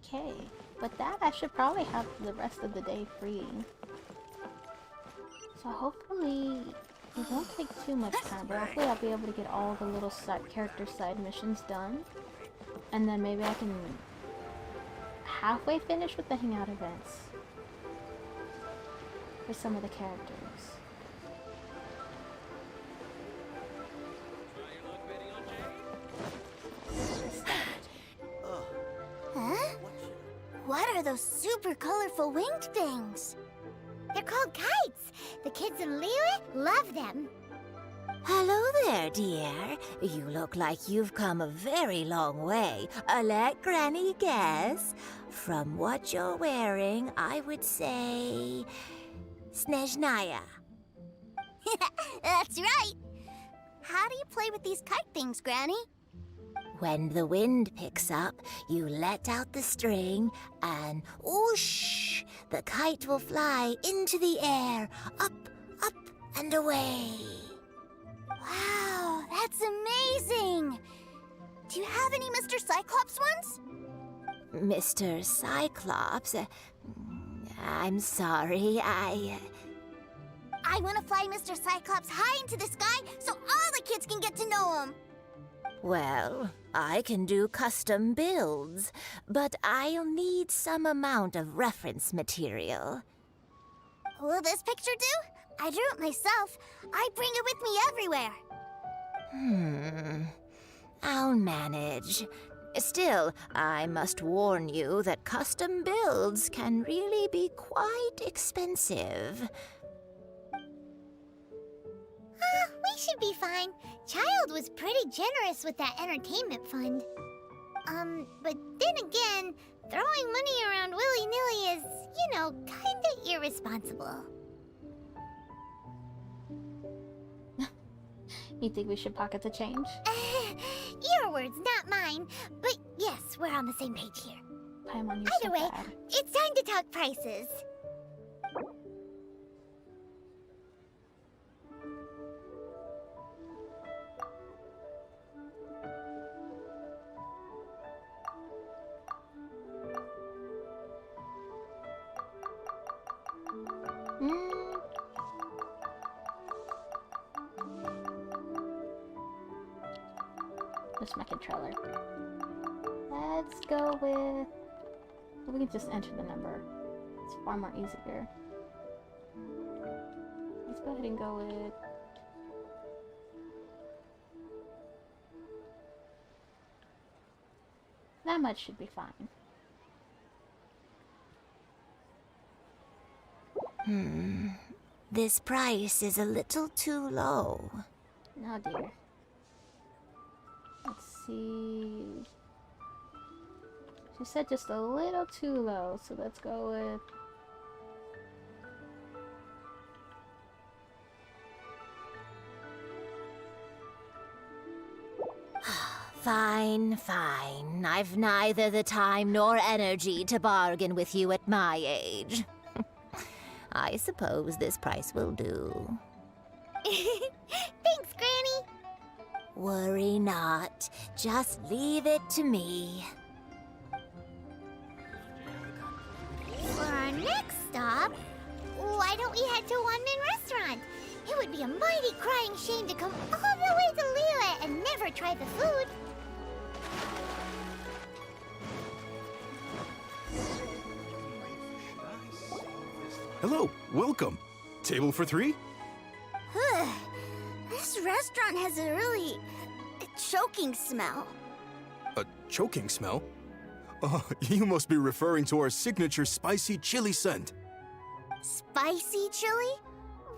Okay. With that, I should probably have the rest of the day free. So hopefully it won't take too much time, but hopefully I'll be able to get all the little character side missions done. And then maybe I can halfway finish with the hangout events for some of the characters. Huh? What are those super colorful winged things? They're called kites. The kids in Liyue love them. Hello there, dear. You look like you've come a very long way. Let Granny guess. From what you're wearing, I would say... Snezhnaya. That's right. How do you play with these kite things, Granny? When the wind picks up, you let out the string and whoosh! The kite will fly into the air, up, up, and away. Wow, that's amazing! Do you have any Mr. Cyclops ones? Mr. Cyclops? I'm sorry, I want to fly Mr. Cyclops high into the sky so all the kids can get to know him. Well, I can do custom builds, but I'll need some amount of reference material. Will this picture do? I drew it myself. I bring it with me everywhere. I'll manage. Still, I must warn you that custom builds can really be quite expensive. We should be fine. Child was pretty generous with that entertainment fund. But then again, throwing money around willy-nilly is, kinda irresponsible. You think we should pocket the change? Your words, not mine. But yes, we're on the same page here. Paimon, you're Either so way, bad. it's time to talk prices. Just my controller. Let's go with... We can just enter the number. It's far more easier. Let's go ahead and go with... That much should be fine. This price is a little too low. Oh dear. Let's see... She said just a little too low, so let's go with... Fine, fine. I've neither the time nor energy to bargain with you at my age. I suppose this price will do. Thanks, Granny. Worry not. Just leave it to me. For our next stop, why don't we head to Wanmin Restaurant? It would be a mighty crying shame to come all the way to Liyue and never try the food. Hello, welcome. Table for three? This restaurant has a really choking smell. A choking smell? Oh, you must be referring to our signature spicy chili scent. Spicy chili?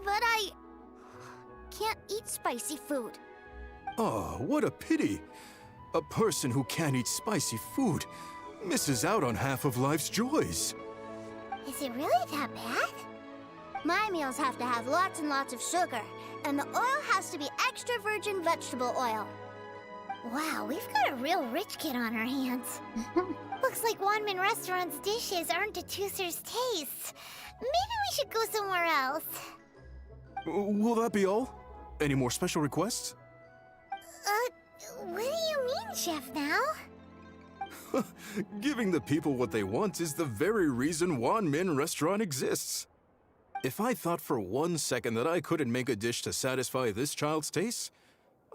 But I can't eat spicy food. Oh, what a pity. A person who can't eat spicy food misses out on half of life's joys. Is it really that bad? My meals have to have lots and lots of sugar, and the oil has to be extra virgin vegetable oil. Wow, we've got a real rich kid on our hands. Looks like Wanmin Restaurant's dishes aren't to Tooser's taste. Maybe we should go somewhere else. Will that be all? Any more special requests? What do you mean, Chef, now? Giving the people what they want is the very reason Wan Min Restaurant exists. If I thought for 1 second that I couldn't make a dish to satisfy this child's taste,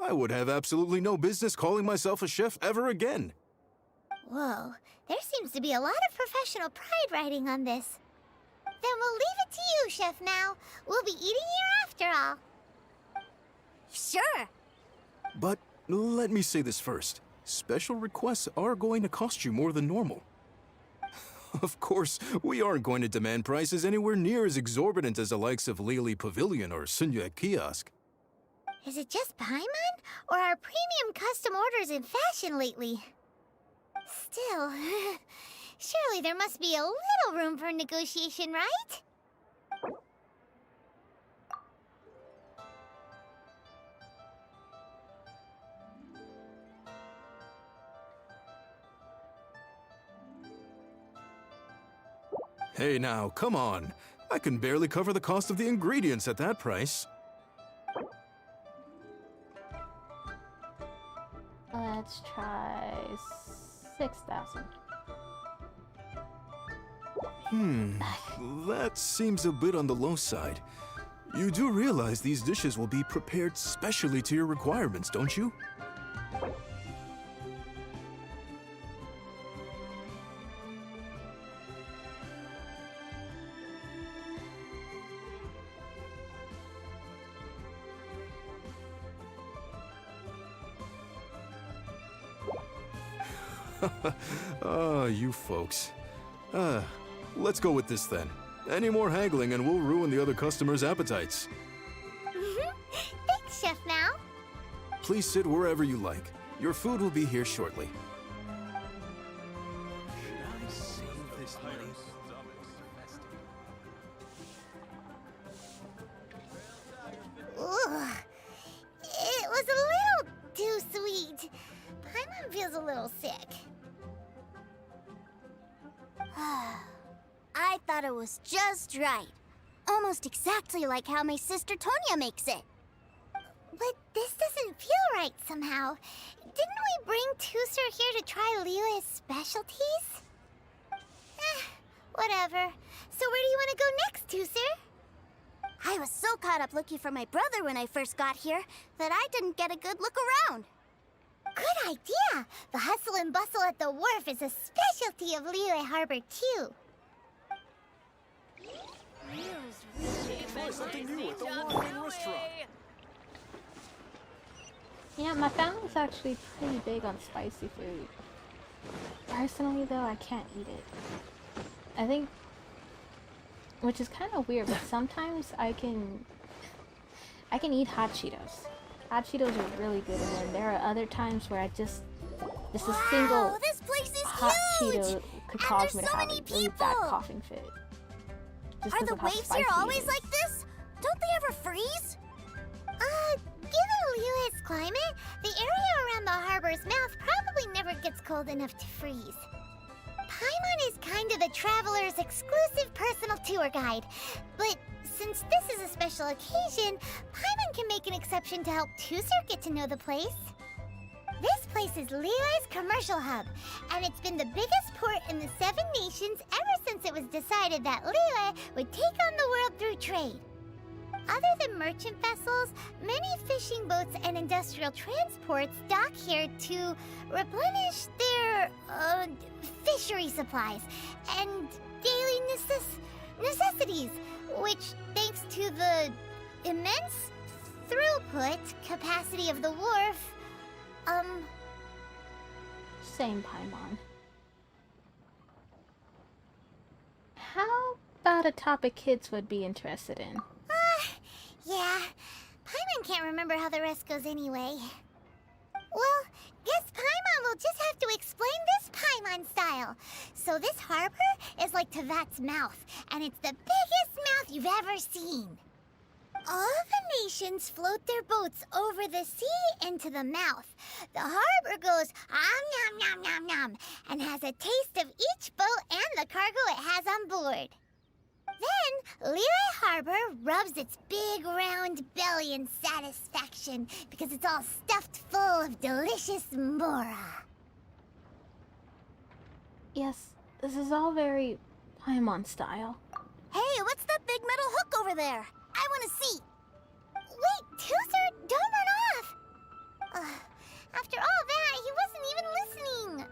I would have absolutely no business calling myself a chef ever again. Whoa, there seems to be a lot of professional pride riding on this. Then we'll leave it to you, Chef Mao. We'll be eating here after all. Sure. But let me say this first. Special requests are going to cost you more than normal. Of course, we aren't going to demand prices anywhere near as exorbitant as the likes of Lily Pavilion or Sunya Kiosk. Is it just Paimon, or are premium custom orders in fashion lately? Still, surely there must be a little room for negotiation, right? Hey now, come on. I can barely cover the cost of the ingredients at that price. Let's try 6,000. That seems a bit on the low side. You do realize these dishes will be prepared specially to your requirements, don't you? You folks. Let's go with this then. Any more haggling and we'll ruin the other customers' appetites. Thanks, Chef Mao. Please sit wherever you like. Your food will be here shortly. Ooh, it was a little too sweet. Paimon feels a little sick. I thought it was just right. Almost exactly like how my sister Tonya makes it. But this doesn't feel right somehow. Didn't we bring Tusser here to try Liyue's specialties? Whatever. So where do you want to go next, Tusser? I was so caught up looking for my brother when I first got here that I didn't get a good look around. Good idea! The hustle and bustle at the wharf is a specialty of Liyue Harbor, too. Try something new at the Wan restaurant. Yeah, my family's actually pretty big on spicy food. Personally, though, I can't eat it. I think, which is kind of weird, but sometimes I can eat hot Cheetos. Hot Cheetos are really good, and then there are other times where just a single This place is hot huge! Cheeto could And cause there's me to so have many a really bad people! coughing fit. Just Are 'cause the of how waves spicy here it always is. like this? Don't they ever freeze? Given Liyue's climate, the area around the harbor's mouth probably never gets cold enough to freeze. Paimon is kind of the traveler's exclusive personal tour guide, but since this is a special occasion, Paimon can make an exception to help Tusser get to know the place. This place is Liyue's commercial hub, and it's been the biggest port in the Seven Nations ever since it was decided that Liyue would take on the world through trade. Other than merchant vessels, many fishing boats and industrial transports dock here to replenish their fishery supplies and daily necessities, which, thanks to the immense throughput capacity of the wharf, Same Paimon. How about a topic kids would be interested in? Yeah, Paimon can't remember how the rest goes anyway. Well, guess Paimon will just have to explain this Paimon style. So this harbor is like Tevat's mouth, and it's the biggest mouth you've ever seen. All the nations float their boats over the sea into the mouth. The harbor goes nom nom nom nom and has a taste of each boat and the cargo it has on board. Then, Liyue Harbor rubs its big round belly in satisfaction because it's all stuffed full of delicious mora. Yes, this is all very Paimon style. Hey, what's that big metal hook over there? I want to see. Wait, Tooser, don't run off. After all that, he wasn't even listening.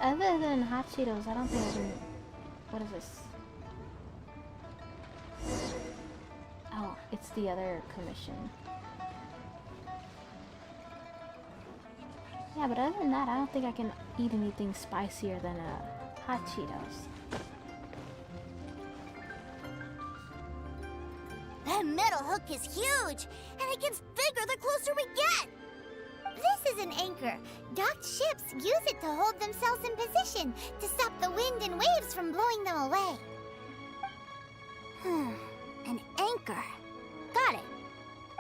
Other than hot Cheetos, I don't think I can... What is this? Oh, it's the other commission. Yeah, but other than that, I don't think I can eat anything spicier than hot Cheetos. That metal hook is huge, and it gets bigger the closer we get. This is an anchor. Docked ships use it to hold themselves in position to stop the wind and waves from blowing them away. An anchor. Got it.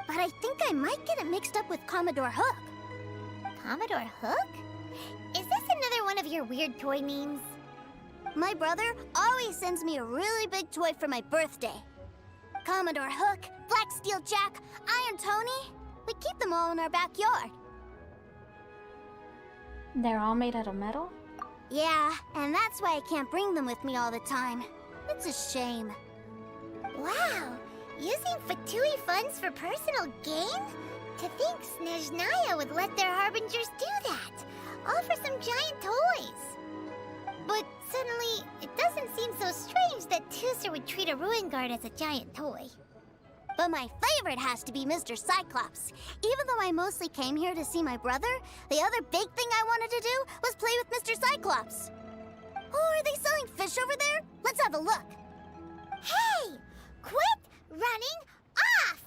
But I think I might get it mixed up with Commodore Hook. Commodore Hook? Is this another one of your weird toy names? My brother always sends me a really big toy for my birthday. Commodore Hook, Black Steel Jack, Iron Tony. We keep them all in our backyard. They're all made out of metal? Yeah, and that's why I can't bring them with me all the time. It's a shame. Wow, using Fatui funds for personal gain? To think Snezhnaya would let their harbingers do that, all for some giant toys. But suddenly, it doesn't seem so strange that Tooser would treat a ruin guard as a giant toy. But my favorite has to be Mr. Cyclops. Even though I mostly came here to see my brother, the other big thing I wanted to do was play with Mr. Cyclops. Oh, are they selling fish over there? Let's have a look. Hey! Quit running off!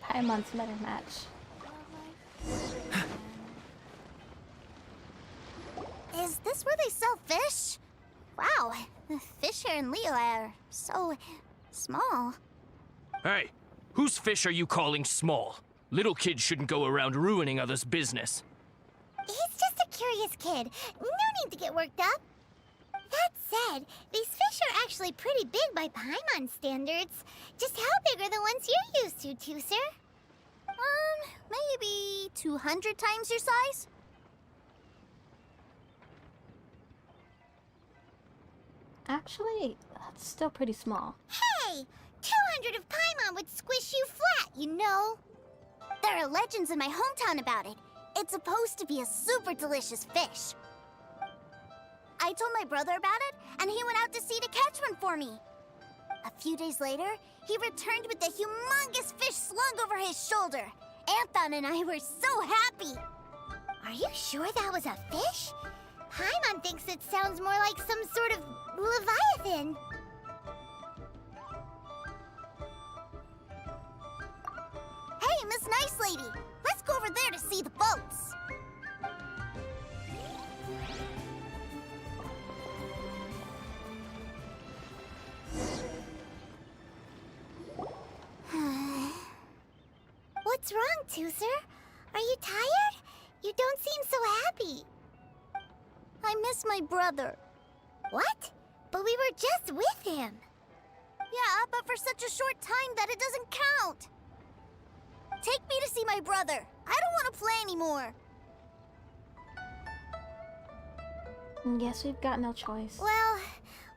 Paimon's meta match. Is this where they sell fish? Wow, the fish here in Leo are so small. Hey, whose fish are you calling small? Little kids shouldn't go around ruining others' business. He's just a curious kid. No need to get worked up. That said, these fish are actually pretty big by Paimon standards. Just how big are the ones you're used to, Tooser? Maybe 200 times your size? Actually, that's still pretty small. Hey! 200 of Paimon would squish you flat, you know. There are legends in my hometown about it. It's supposed to be a super delicious fish. I told my brother about it, and he went out to sea to catch one for me. A few days later, he returned with a humongous fish slung over his shoulder. Anthon and I were so happy. Are you sure that was a fish? Paimon thinks it sounds more like some sort of leviathan. Hey, Miss Nice Lady, let's go over there to see the boats. What's wrong, Tooser? Are you tired? You don't seem so happy. I miss my brother. What? But we were just with him. Yeah, but for such a short time that it doesn't count. Take me to see my brother. I don't want to play anymore. Guess we've got no choice. Well,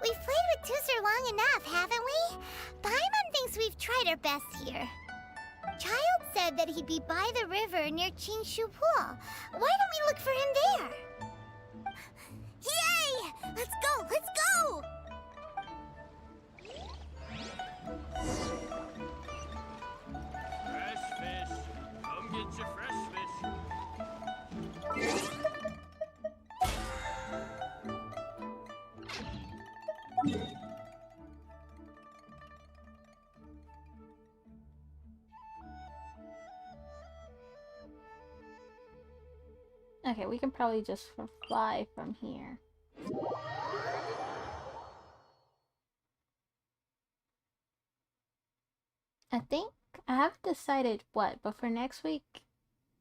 we've played with Tooser long enough, haven't we? Paimon thinks we've tried our best here. Child said that he'd be by the river near Chinshu Pool. Why don't we look for him there? Yay! Let's go! Let's go! Fresh fish. Come get your fresh fish. Okay, we can probably just fly from here. I think I haven't decided what, but for next week,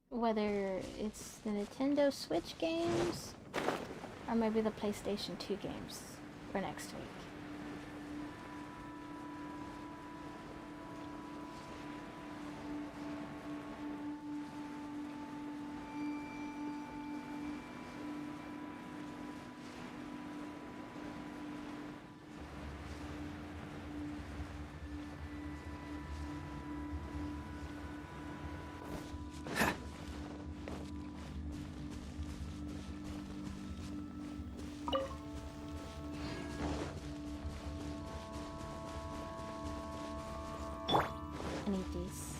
whether it's the Nintendo Switch games or maybe the PlayStation 2 games for next week. these.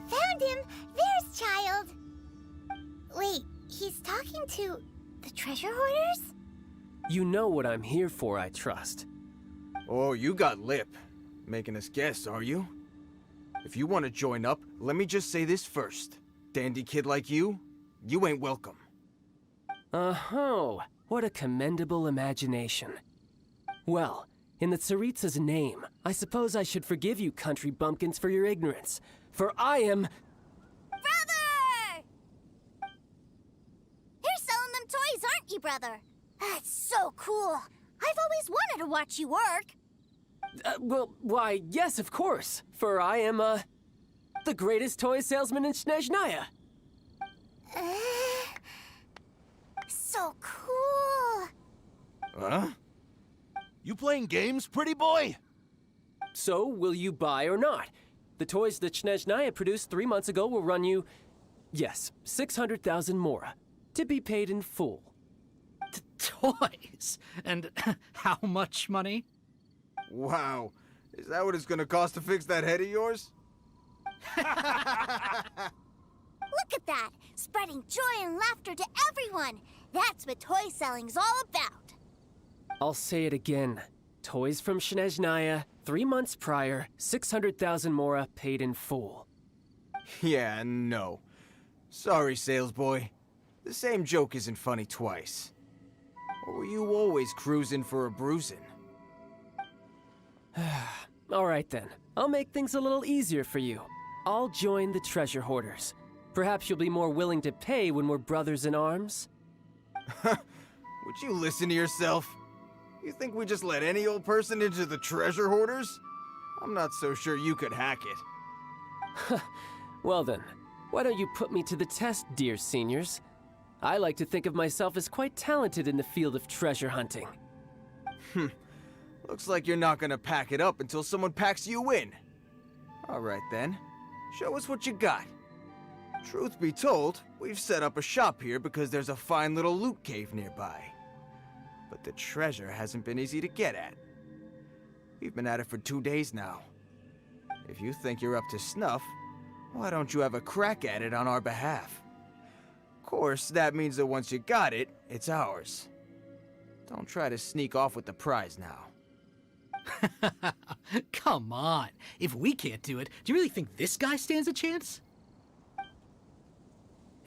Found him! There's Child! Wait, he's talking to the treasure hoarders? You know what I'm here for, I trust. Oh, you got lip. Making us guess, are you? If you want to join up, let me just say this first. Dandy kid like you ain't welcome. Oh, what a commendable imagination. Well, in the Tsaritsa's name, I suppose I should forgive you country bumpkins for your ignorance, for I am... Brother! You're selling them toys, aren't you, brother? That's so cool. I've always wanted to watch you work. Why, yes, of course, for I am, the greatest toy salesman in Snezhnaya. So cool. Huh? You playing games, pretty boy? So, will you buy or not? The toys that Snezhnaya produced 3 months ago will run you, yes, 600,000 mora, to be paid in full. Toys? And how much money? Wow. Is that what it's gonna cost to fix that head of yours? Look at that! Spreading joy and laughter to everyone! That's what toy selling's all about! I'll say it again. Toys from Snezhnaya, 3 months prior, 600,000 mora paid in full. Yeah, no. Sorry, salesboy. The same joke isn't funny twice. Or were you always cruising for a bruising? All right then, I'll make things a little easier for you. I'll join the treasure hoarders. Perhaps you'll be more willing to pay when we're brothers in arms? Would you listen to yourself? You think we just let any old person into the treasure hoarders? I'm not so sure you could hack it. Well then, why don't you put me to the test, dear seniors? I like to think of myself as quite talented in the field of treasure hunting. Looks like you're not gonna pack it up until someone packs you in. Alright then, show us what you got. Truth be told, we've set up a shop here because there's a fine little loot cave nearby. But the treasure hasn't been easy to get at. We've been at it for 2 days now. If you think you're up to snuff, why don't you have a crack at it on our behalf? Of course, that means that once you got it, it's ours. Don't try to sneak off with the prize now. Come on. If we can't do it, do you really think this guy stands a chance?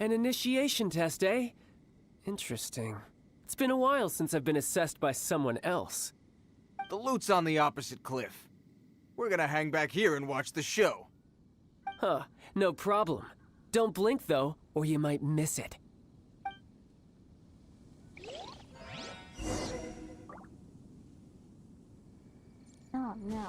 An initiation test, eh? Interesting. It's been a while since I've been assessed by someone else. The loot's on the opposite cliff. We're gonna hang back here and watch the show. Huh, no problem. Don't blink though, or you might miss it. Oh no.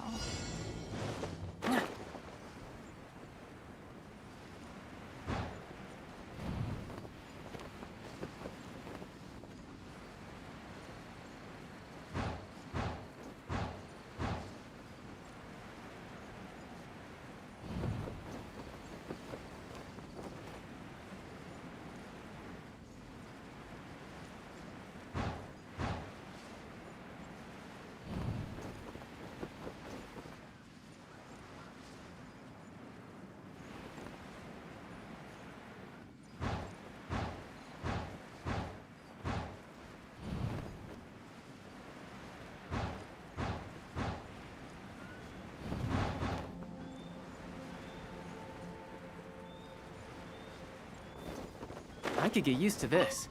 I could get used to this.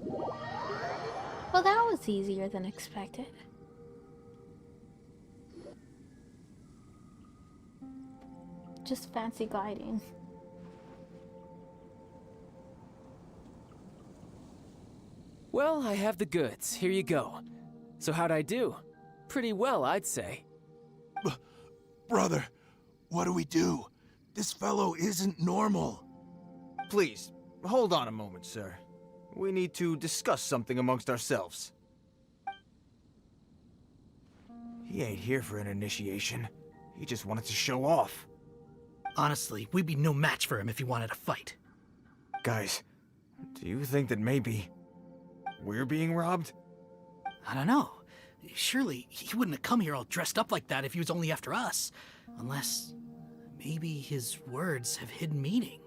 Well, that was easier than expected. Just fancy gliding. Well, I have the goods. Here you go. So how'd I do? Pretty well, I'd say. Brother, what do we do? This fellow isn't normal. Please, hold on a moment, sir. We need to discuss something amongst ourselves. He ain't here for an initiation. He just wanted to show off. Honestly, we'd be no match for him if he wanted to fight. Guys, do you think that maybe... we're being robbed? I don't know. Surely he wouldn't have come here all dressed up like that if he was only after us. Unless maybe his words have hidden meaning.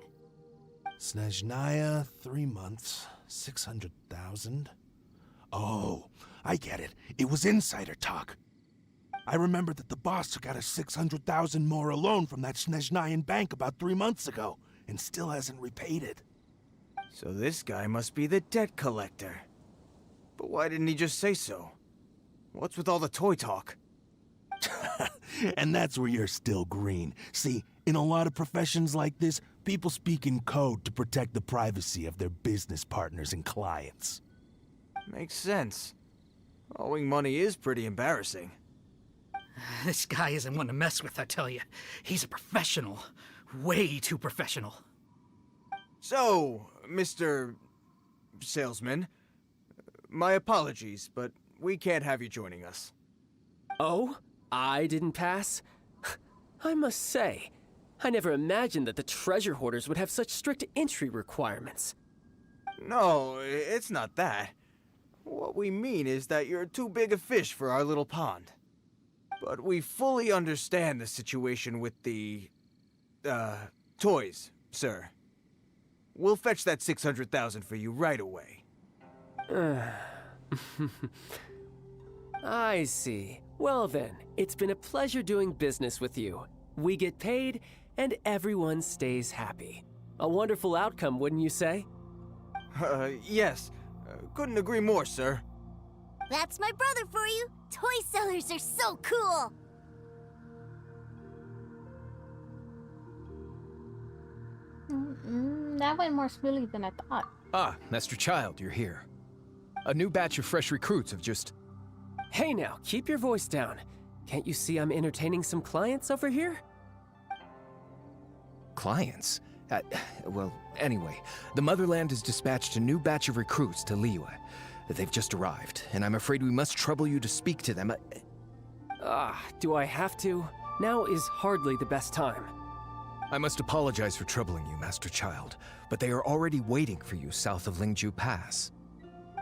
Snezhnaya, 3 months, 600,000. Oh, I get it. It was insider talk. I remember that the boss took out a 600,000 more loan from that Snezhnayan bank about 3 months ago, and still hasn't repaid it. So this guy must be the debt collector. But why didn't he just say so? What's with all the toy talk? And that's where you're still green. See, in a lot of professions like this, people speak in code to protect the privacy of their business partners and clients. Makes sense. Owing money is pretty embarrassing. This guy isn't one to mess with, I tell you. He's a professional. Way too professional. So, Mr. Salesman, my apologies, but we can't have you joining us. Oh? I didn't pass? I must say, I never imagined that the treasure hoarders would have such strict entry requirements. No, it's not that. What we mean is that you're too big a fish for our little pond. But we fully understand the situation with the, toys, sir. We'll fetch that 600,000 for you right away. I see. Well then, it's been a pleasure doing business with you. We get paid, and everyone stays happy. A wonderful outcome, wouldn't you say? Yes. Couldn't agree more, sir. That's my brother for you. Toy sellers are so cool. That went more smoothly than I thought. Ah, Master Child, you're here. A new batch of fresh recruits have just... Hey now, keep your voice down. Can't you see I'm entertaining some clients over here? Clients? Well, anyway, the Motherland has dispatched a new batch of recruits to Liyue. They've just arrived, and I'm afraid we must trouble you to speak to them. Do I have to? Now is hardly the best time. I must apologize for troubling you, Master Child, but they are already waiting for you south of Lingju Pass.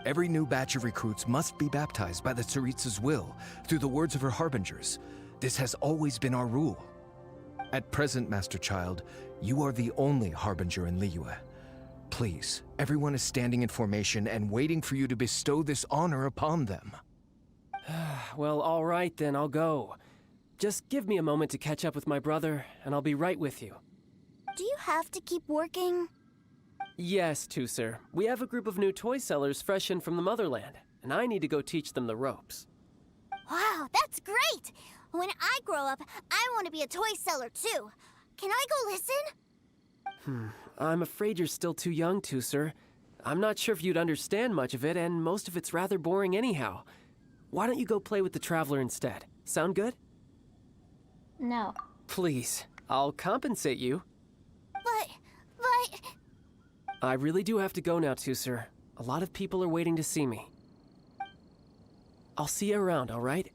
Every new batch of recruits must be baptized by the Tsaritsa's will, through the words of her harbingers. This has always been our rule. At present, Master Child, you are the only harbinger in Liyue. Please, everyone is standing in formation and waiting for you to bestow this honor upon them. Well, all right then, I'll go. Just give me a moment to catch up with my brother, and I'll be right with you. Do you have to keep working? Yes, Tusser. We have a group of new toy sellers fresh in from the Motherland, and I need to go teach them the ropes. Wow, that's great! When I grow up, I want to be a toy seller too. Can I go listen? I'm afraid you're still too young, Tusser. I'm not sure if you'd understand much of it, and most of it's rather boring anyhow. Why don't you go play with the Traveler instead? Sound good? No. Please, I'll compensate you. But... I really do have to go now, Tusser. A lot of people are waiting to see me. I'll see you around, all right?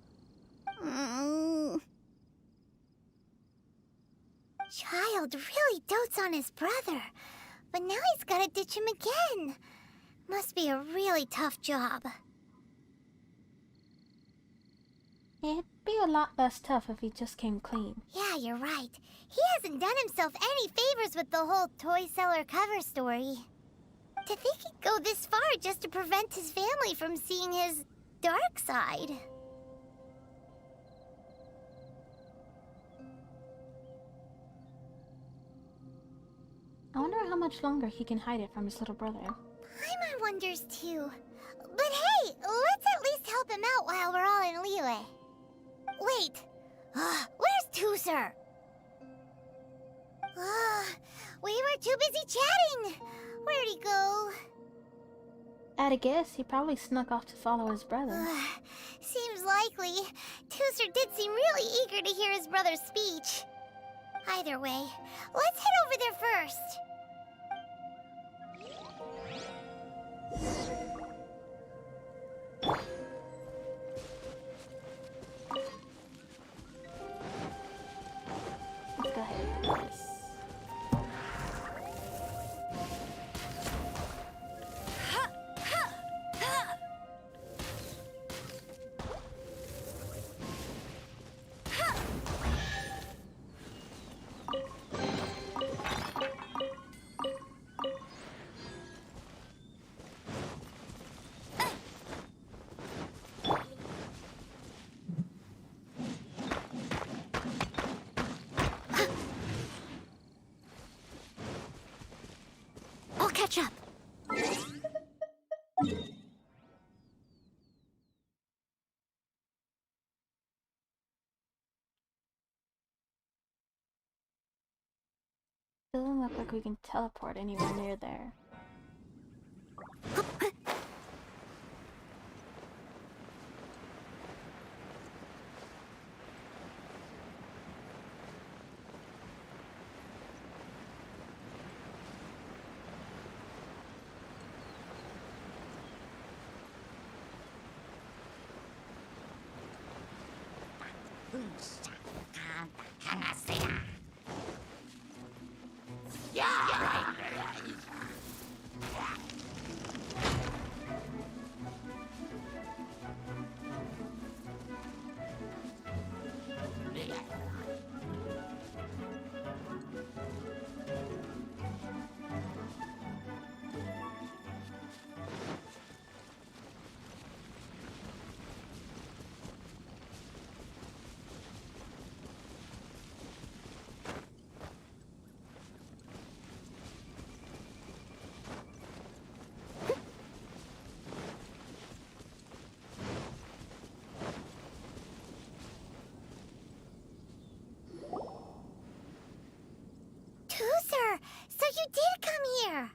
Child really dotes on his brother, but now he's gotta ditch him again. Must be a really tough job. It'd be a lot less tough if he just came clean. Yeah, you're right. He hasn't done himself any favors with the whole toy seller cover story. To think he'd go this far just to prevent his family from seeing his dark side. I wonder how much longer he can hide it from his little brother. Paimon wonders too. But hey, let's at least help him out while we're all in Liyue. Wait, where's Tusser? We were too busy chatting. Where'd he go? At a guess, he probably snuck off to follow his brother. Seems likely. Tusser did seem really eager to hear his brother's speech. Either way, let's head over there first. Let's go ahead and do this. catch up. Doesn't look like we can teleport anywhere near there. Toozer, so you did come here.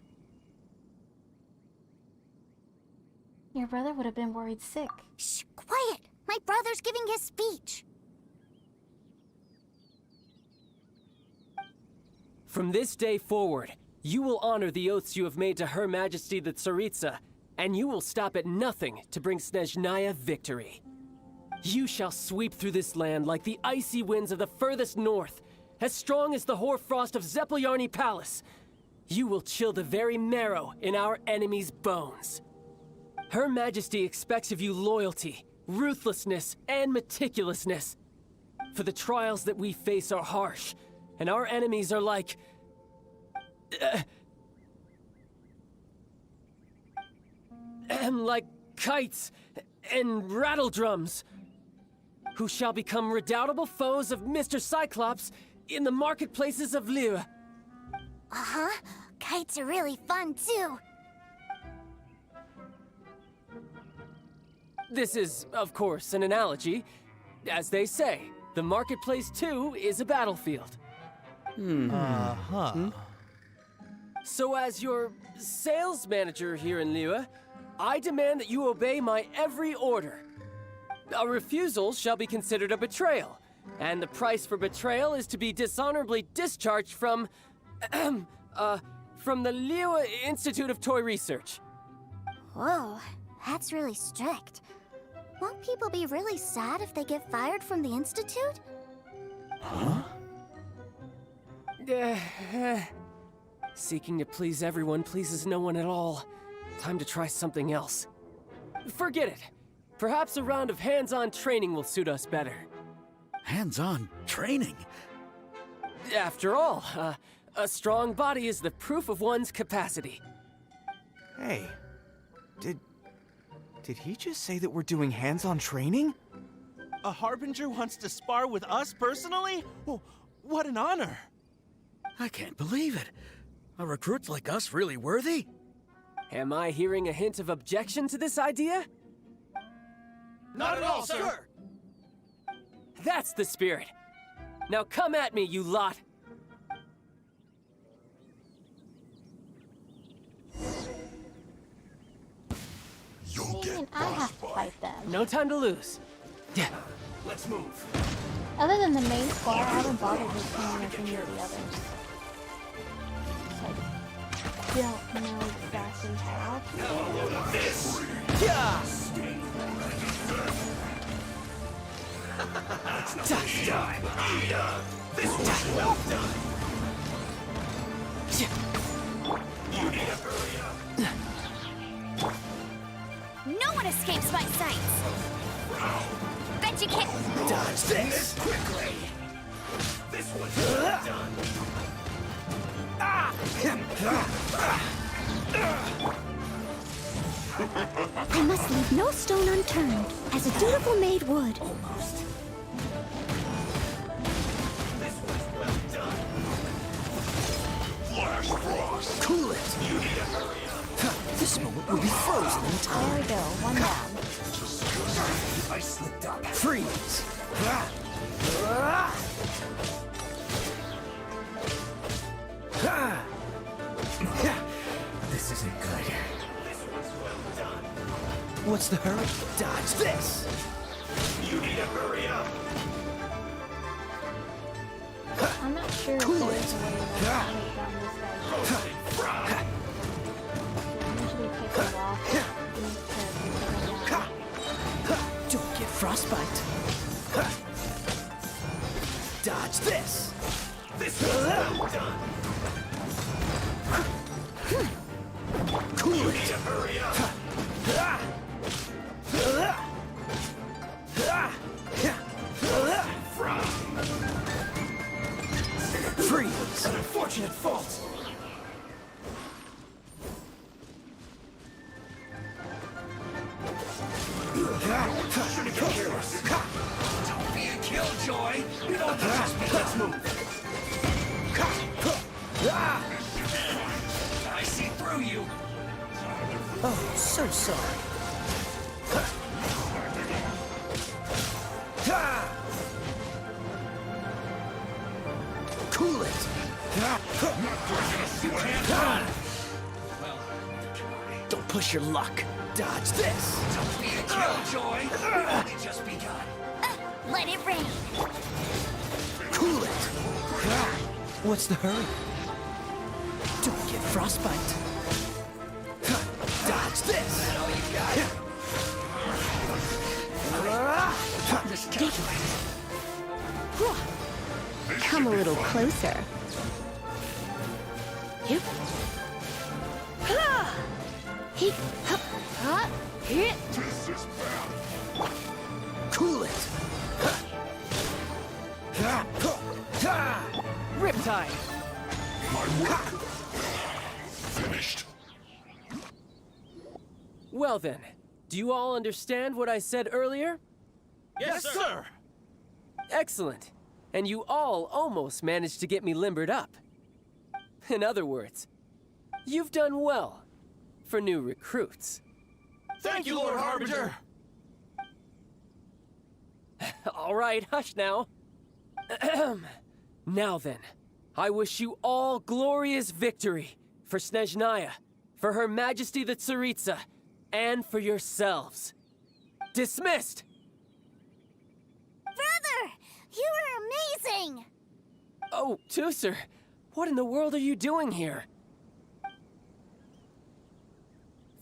Your brother would have been worried sick. Shh, quiet. My brother's giving his speech. From this day forward, you will honor the oaths you have made to Her Majesty the Tsaritsa, and you will stop at nothing to bring Snezhnaya victory. You shall sweep through this land like the icy winds of the furthest north, as strong as the hoarfrost of Zepelyarny Palace. You will chill the very marrow in our enemies' bones. Her Majesty expects of you loyalty, ruthlessness, and meticulousness. For the trials that we face are harsh, and our enemies are like... like kites and rattledrums, who shall become redoubtable foes of Mr. Cyclops in the marketplaces of Liyue. Uh-huh. Kites are really fun, too. This is, of course, an analogy. As they say, the marketplace, too, is a battlefield. So as your sales manager here in Liyue, I demand that you obey my every order. A refusal shall be considered a betrayal, and the price for betrayal is to be dishonorably discharged from the Liyue Institute of Toy Research. Whoa, that's really strict. Won't people be really sad if they get fired from the Institute? Seeking to please everyone pleases no one at all. Time to try something else. Forget it. Perhaps a round of hands-on training will suit us better. Hands-on training? After all, a strong body is the proof of one's capacity. Hey, did he just say that we're doing hands-on training? A Harbinger wants to spar with us personally? Well, what an honor! I can't believe it. A recruit like us really worthy? Am I hearing a hint of objection to this idea? Not at all, sir! That's the spirit. Now come at me, you lot. You'll I mean, I have to fight them. No time to lose. Yeah. Let's move. Other than the main squad, I haven't bothered with any of any of the others. So I don't know exactly how to. Yeah. This was well done. You need to hurry up. No one escapes my sights! Bet you can't... Dodge this quickly. This one's well done. I must leave no stone unturned, as a dutiful maid would. This one's well done. Flash frost. Cool. Cool it! This moment will be frozen in There time. we go. One down. I slipped up. Freeze! This isn't good. What's the hurry? Dodge this! You need to hurry up. I'm not sure if Cool there's it. a way to take down this guy. Usually take a walk to take him down. Don't get frostbite. Dodge this! This is well done. Cool You it! need to hurry up. Freeze! An unfortunate fault. Shouldn't get careless. Don't be a killjoy. You don't trust me. Let's move. I see through you. Oh, so sorry. Cool it! Don't push your luck. Dodge this! Don't be a killjoy. We've only just begun. Let it rain. Cool it! What's the hurry? Don't get frostbite. Dodge this! All you got? Come a little closer. Yep. He, hit. Cool it! Riptide! Finished. Well then, do you all understand what I said earlier? Yes, sir. Excellent. And you all almost managed to get me limbered up. In other words, you've done well for new recruits. Thank you, Lord Harbinger. All right, hush now. Now then, I wish you all glorious victory for Snezhnaya, for Her Majesty the Tsaritsa, and for yourselves. Dismissed! Brother, you are amazing. Oh, Tusser, what in the world are you doing here?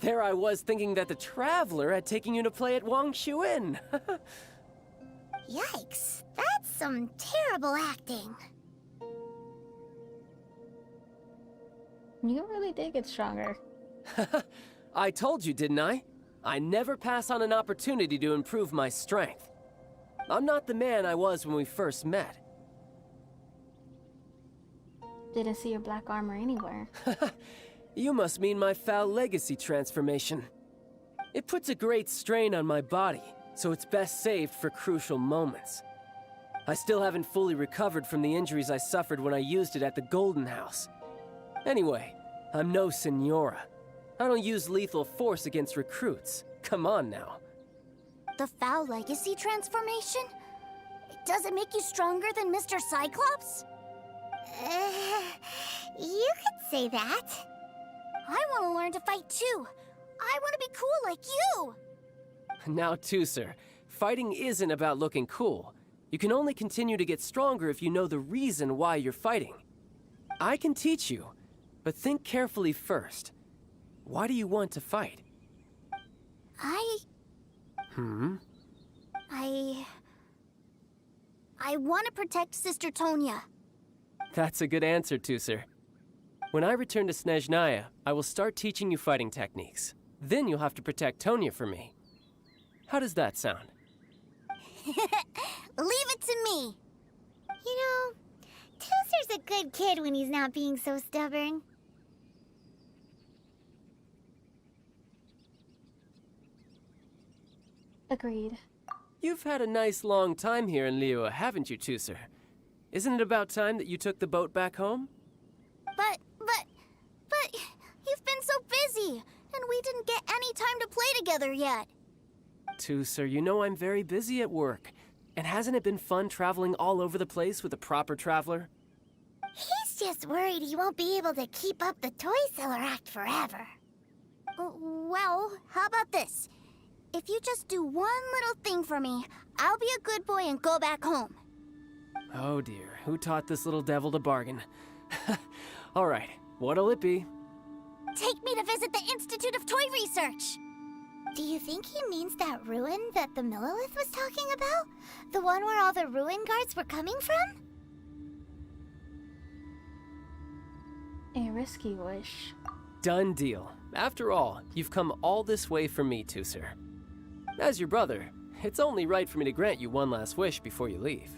There I was thinking that the Traveler had taken you to play at Wang Shuin. Yikes, that's some terrible acting. You really did get stronger. I told you, didn't I? I never pass on an opportunity to improve my strength. I'm not the man I was when we first met. Didn't see your black armor anywhere. You must mean my foul legacy transformation. It puts a great strain on my body, so it's best saved for crucial moments. I still haven't fully recovered from the injuries I suffered when I used it at the Golden House. Anyway, I'm no Senora. I don't use lethal force against recruits. Come on now. The foul legacy transformation? Does it make you stronger than Mr. Cyclops? You could say that. I want to learn to fight too. I want to be cool like you. Now, Tusser, fighting isn't about looking cool. You can only continue to get stronger if you know the reason why you're fighting. I can teach you, but think carefully first. Why do you want to fight? I want to protect Sister Tonya. That's a good answer, Tusser. When I return to Snezhnaya, I will start teaching you fighting techniques. Then you'll have to protect Tonya for me. How does that sound? Leave it to me. You know, Toaster's a good kid when he's not being so stubborn. Agreed. You've had a nice long time here in Liyue, haven't you, Tusser? Isn't it about time that you took the boat back home? But any time to play together yet. Tusser, you know I'm very busy at work. And hasn't it been fun traveling all over the place with a proper traveler? He's just worried he won't be able to keep up the toy seller act forever. Well, how about this? If you just do one little thing for me, I'll be a good boy and go back home. Oh dear, who taught this little devil to bargain? All right, what'll it be? Take me to visit the Institute of Toy Research. Do you think he means that ruin that the Millilith was talking about? The one where all the ruin guards were coming from? A risky wish. Done deal. After all, you've come all this way for me, Tusser. As your brother, it's only right for me to grant you one last wish before you leave.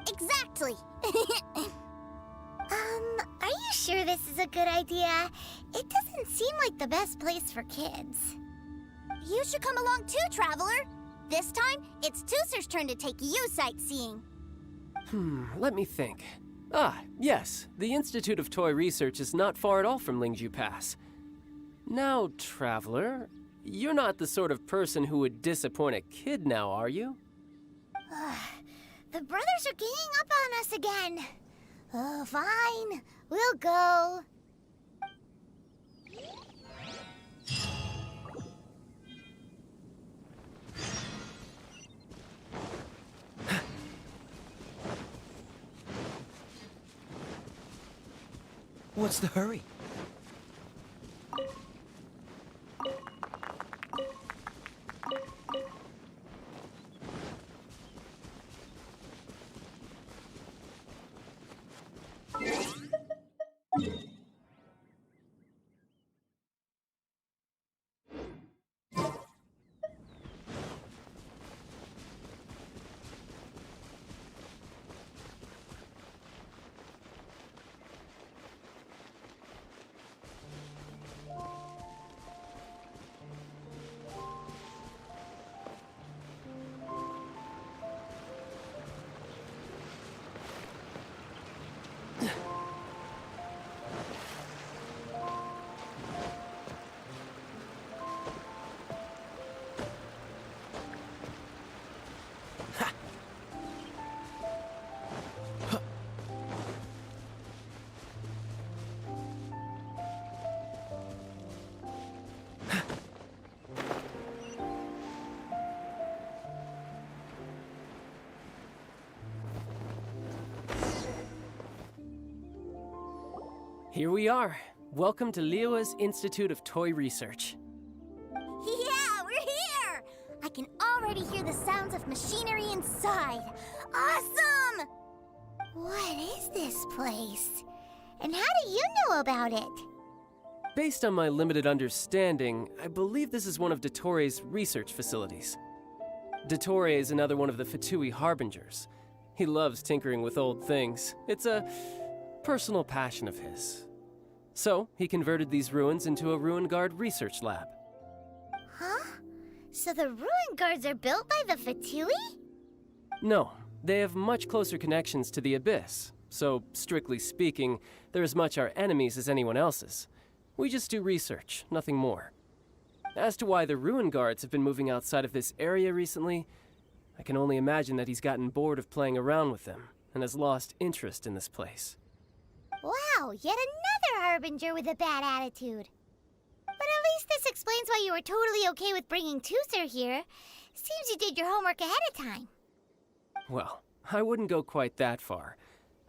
Exactly. Are you sure this is a good idea? It doesn't seem like the best place for kids. You should come along too, Traveler. This time, it's Tusser's turn to take you sightseeing. Let me think. Ah, yes, the Institute of Toy Research is not far at all from Lingju Pass. Now, Traveler, you're not the sort of person who would disappoint a kid now, are you? The brothers are ganging up on us again. Oh, fine. We'll go. What's the hurry? Here we are. Welcome to Liyue's Institute of Toy Research. Yeah, we're here! I can already hear the sounds of machinery inside. Awesome! What is this place? And how do you know about it? Based on my limited understanding, I believe this is one of Dottoro's research facilities. Dottore is another one of the Fatui Harbingers. He loves tinkering with old things. It's a personal passion of his. So, he converted these ruins into a Ruin Guard research lab. Huh? So the ruin guards are built by the Fatui? No, they have much closer connections to the Abyss. So, strictly speaking, they're as much our enemies as anyone else's. We just do research, nothing more. As to why the Ruin Guards have been moving outside of this area recently, I can only imagine that he's gotten bored of playing around with them and has lost interest in this place. Wow, yet another Harbinger with a bad attitude. But at least this explains why you were totally okay with bringing Tusser here. Seems you did your homework ahead of time. Well, I wouldn't go quite that far.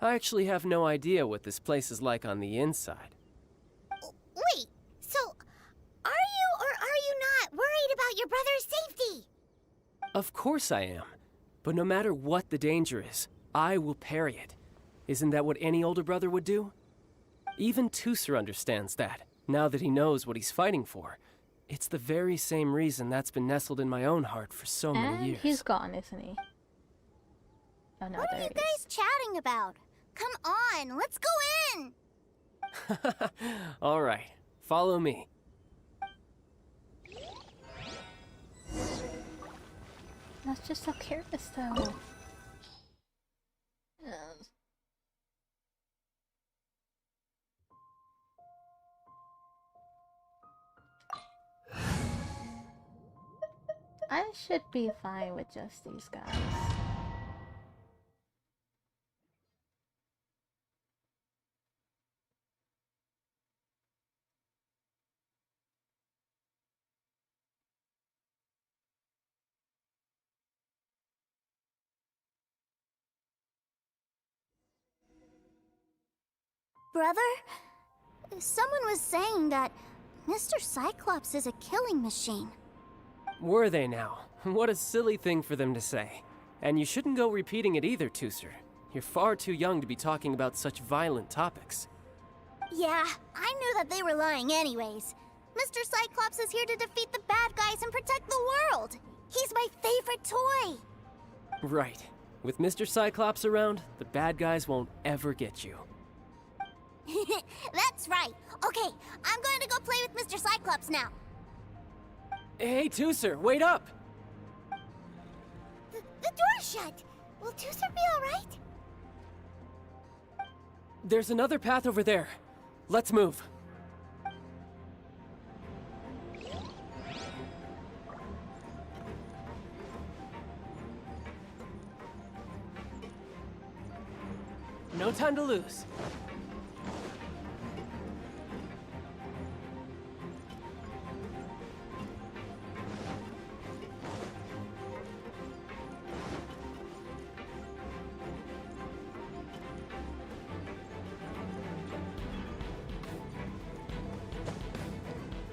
I actually have no idea what this place is like on the inside. Wait, so are you or are you not worried about your brother's safety? Of course I am. But no matter what the danger is, I will parry it. Isn't that what any older brother would do? Even Tusser understands that, now that he knows what he's fighting for. It's the very same reason that's been nestled in my own heart for so many And years. he's gone, isn't he? Oh no, What are there you he guys chatting about? Come on, let's go in! All right, follow me. That's just so careless, though. I should be fine with just these guys. Brother, someone was saying that Mr. Cyclops is a killing machine. Were they now? What a silly thing for them to say. And you shouldn't go repeating it either, Tooser. You're far too young to be talking about such violent topics. Yeah, I knew that they were lying anyways. Mr. Cyclops is here to defeat the bad guys and protect the world. He's my favorite toy. Right. With Mr. Cyclops around, the bad guys won't ever get you. That's right. Okay, I'm going to go play with Mr. Cyclops now. Hey, Tooser, wait up! The door's shut. Will Tooser be alright? There's another path over there. Let's move. No time to lose.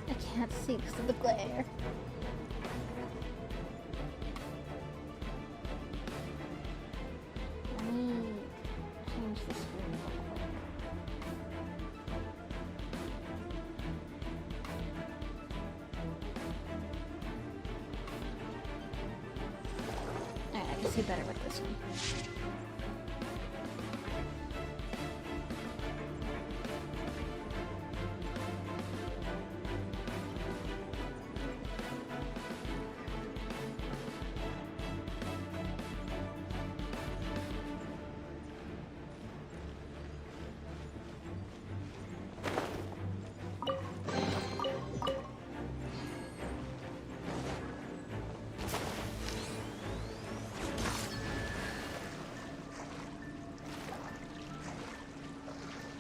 I can't see because of the glare. Let me change the screen real quick. Alright, I can see better with this one.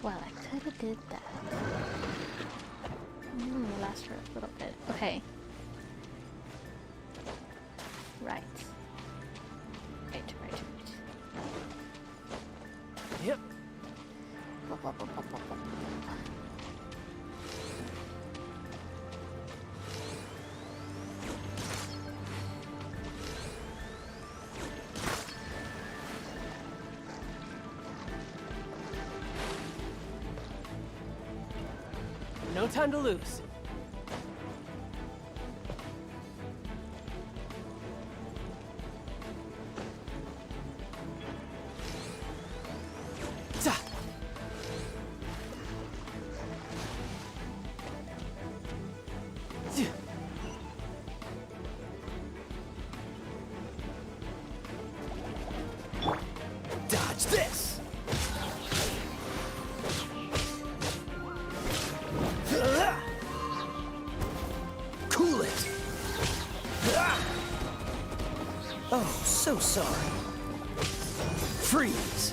Well, I could have did that. Last for a little bit. Okay. Right. Right. Yep. No time to lose. Ta. Dodge this. Cool it. Oh, so sorry. Freeze.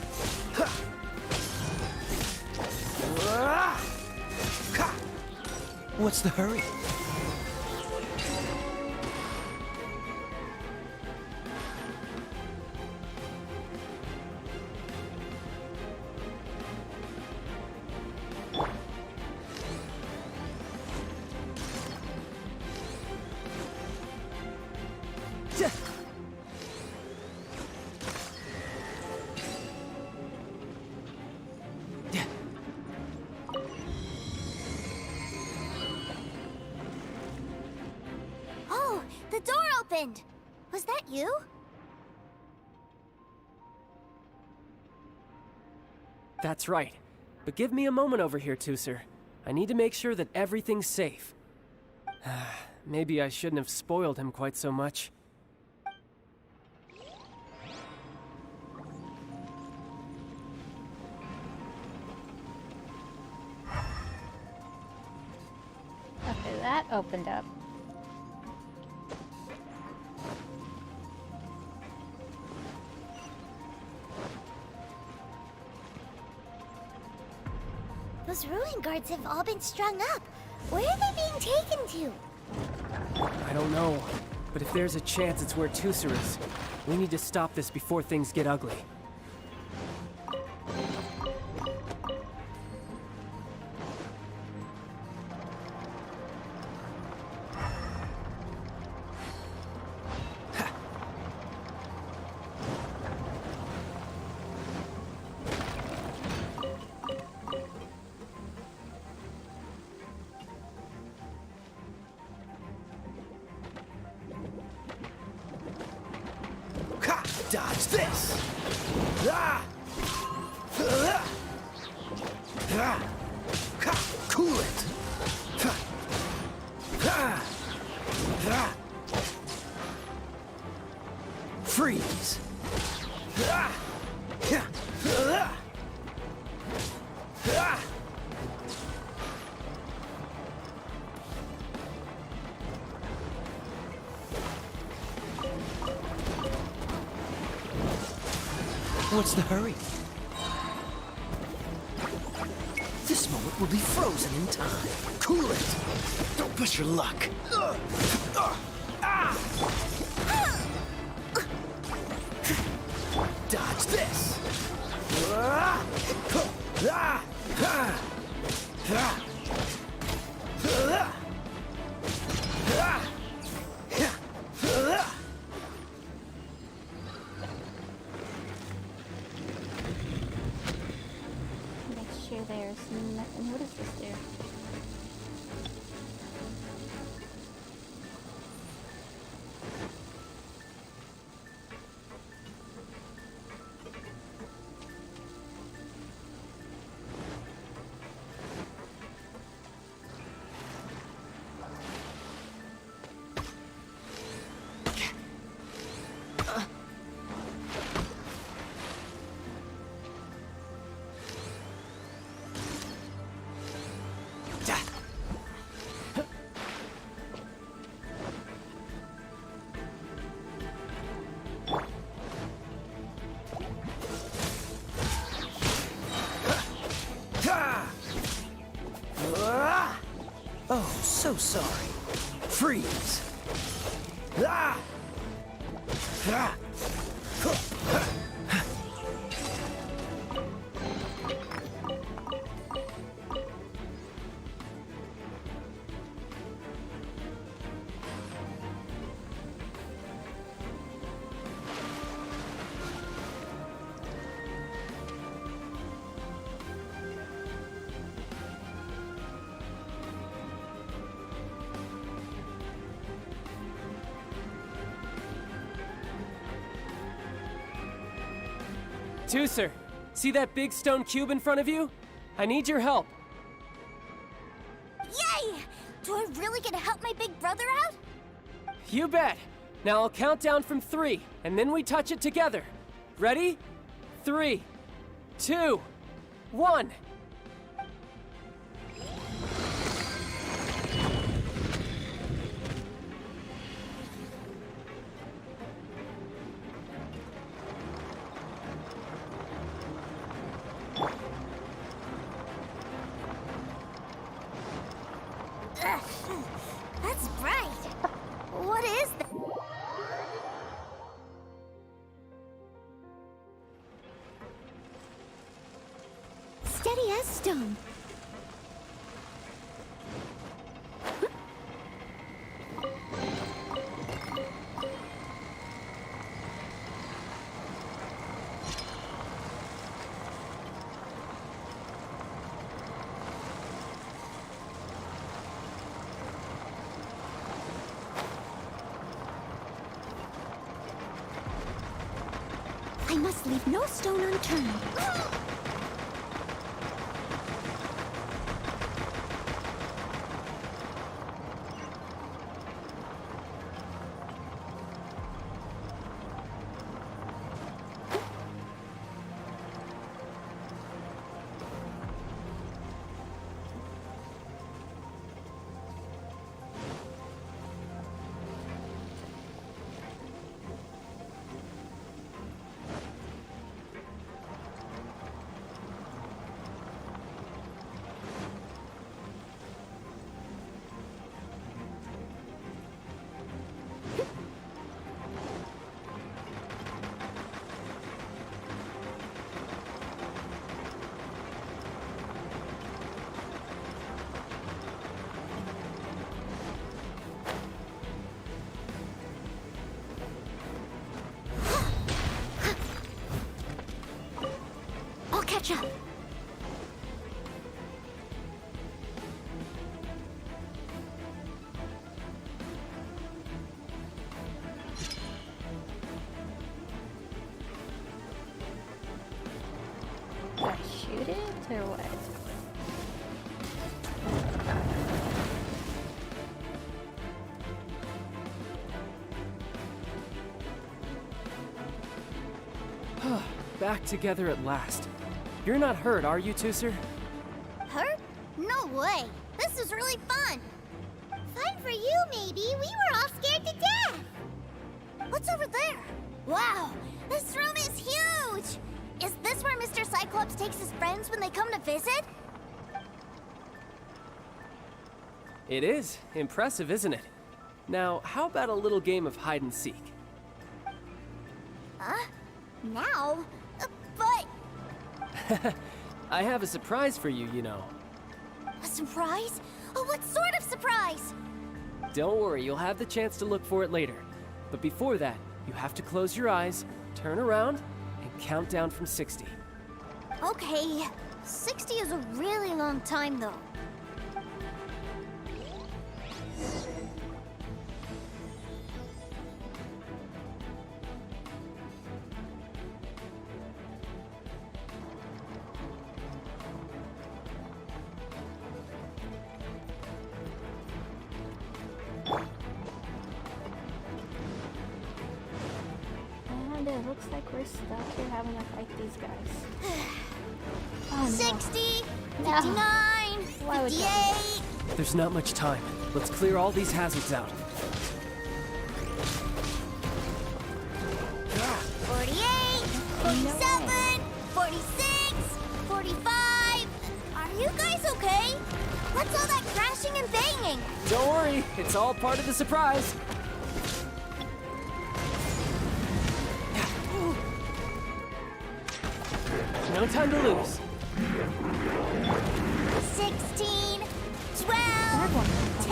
What's the hurry? Oh, the door opened. Was that you? That's right. But give me a moment over here, Tooser. I need to make sure that everything's safe. Maybe I shouldn't have spoiled him quite so much. Okay, that opened up. Those ruin guards have all been strung up. Where are they being taken to? I don't know, but if there's a chance it's where Tusser is, we need to stop this before things get ugly. Dodge this! Cool it! Freeze! What's the hurry? This moment will be frozen in time. Cool it! Don't push your luck. Dodge this! Make sure there's nothing. What is this there? Oh, so sorry. Freeze! Ah! Ah! Tusser, see that big stone cube in front of you? I need your help. Yay! Do I really get to help my big brother out? You bet. Now I'll count down from 3, and then we touch it together. Ready? 3, 2, 1. That's bright. What is that? Steady as stone. I must leave no stone unturned. catch up. Do I shoot it or what? Back together at last. You're not hurt, are you, Tooser? Hurt? No way. This is really fun. Fun for you, maybe. We were all scared to death. What's over there? Wow, this room is huge! Is this where Mr. Cyclops takes his friends when they come to visit? It is. Impressive, isn't it? Now, how about a little game of hide and seek? Huh? Now? But... I have a surprise for you, you know. A surprise? Oh, what sort of surprise? Don't worry, you'll have the chance to look for it later. But before that, you have to close your eyes, turn around, and count down from 60. Okay, 60 is a really long time, though. And it looks like we're stuck here having to fight these guys. Oh, no. 60, No. 59, Why would that 58... There's not much time. Let's clear all these hazards out. 48, 47, 46, 45... Are you guys okay? What's all that crashing and banging? Don't worry, it's all part of the surprise. No time to lose. 16, 12,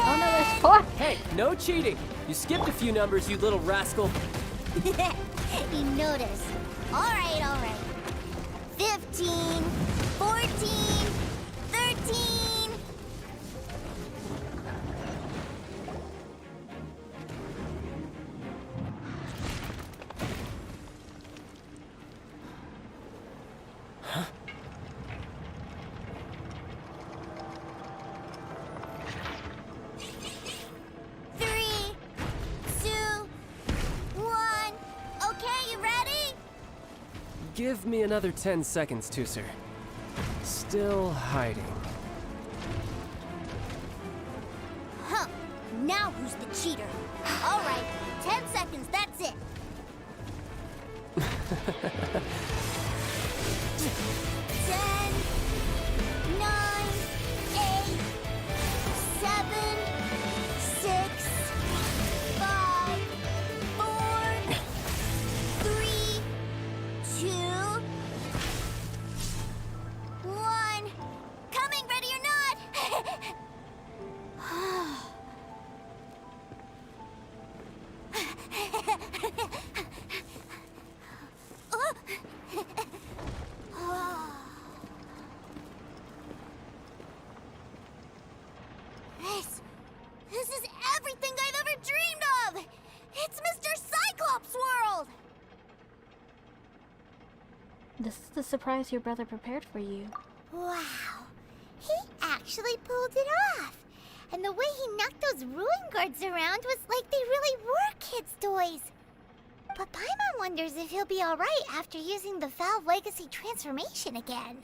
Oh no, there's 4! Hey, no cheating. You skipped a few numbers, you little rascal. He noticed. All right. 15, 14, 13... Three, two, one. Okay, you ready? Give me another 10 seconds, Tooser. Still hiding. Huh. Now who's the cheater? All right, 10 seconds, that's it. 10, 9, 8, 7, 6, 5, 4, 3, 2, 1. Coming, ready or not? This is everything I've ever dreamed of! It's Mr. Cyclops' world! This is the surprise your brother prepared for you. Wow. He actually pulled it off. And the way he knocked those ruin guards around was like they really were kids' toys. But Paimon wonders if he'll be alright after using the Valve Legacy transformation again.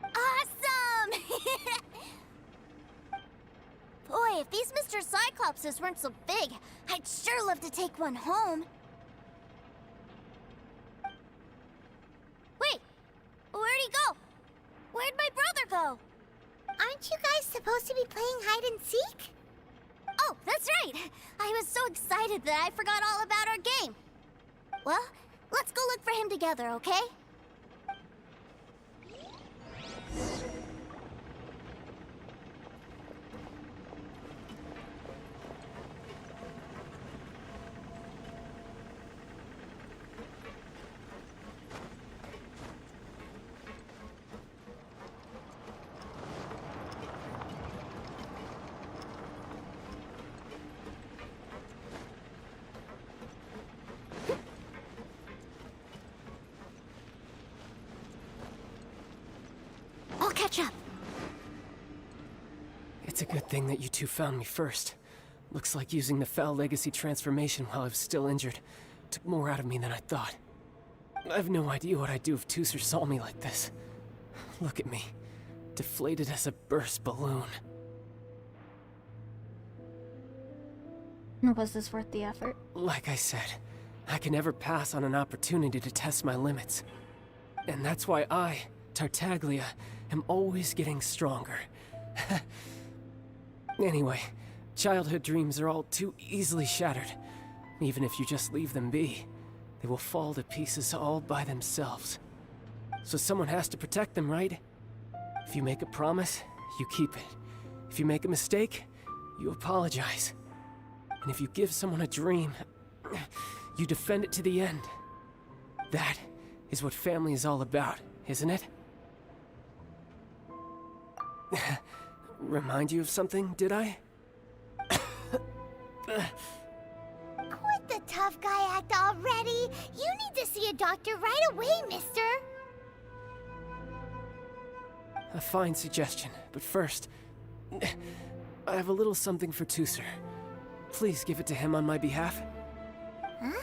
Awesome! Boy, if these Mr. Cyclopses weren't so big, I'd sure love to take one home. Wait, where'd he go? Where'd my brother go? Aren't you guys supposed to be playing hide and seek? Oh, that's right! I was so excited that I forgot all about our game. Well, let's go look for him together, okay? catch up. It's a good thing that you two found me first. Looks like using the Foul Legacy transformation while I was still injured took more out of me than I thought. I have no idea what I'd do if Tooser saw me like this. Look at me, deflated as a burst balloon. Was this worth the effort? Like I said, I can never pass on an opportunity to test my limits. And that's why I, Tartaglia, am always getting stronger. Anyway, childhood dreams are all too easily shattered. Even if you just leave them be, they will fall to pieces all by themselves. So someone has to protect them, right? If you make a promise, you keep it. If you make a mistake, you apologize. And if you give someone a dream, you defend it to the end. That is what family is all about, isn't it? Remind you of something, did I? Quit the tough guy act already. You need to see a doctor right away, mister. A fine suggestion, but first, I have a little something for Tooser. Please give it to him on my behalf. Huh?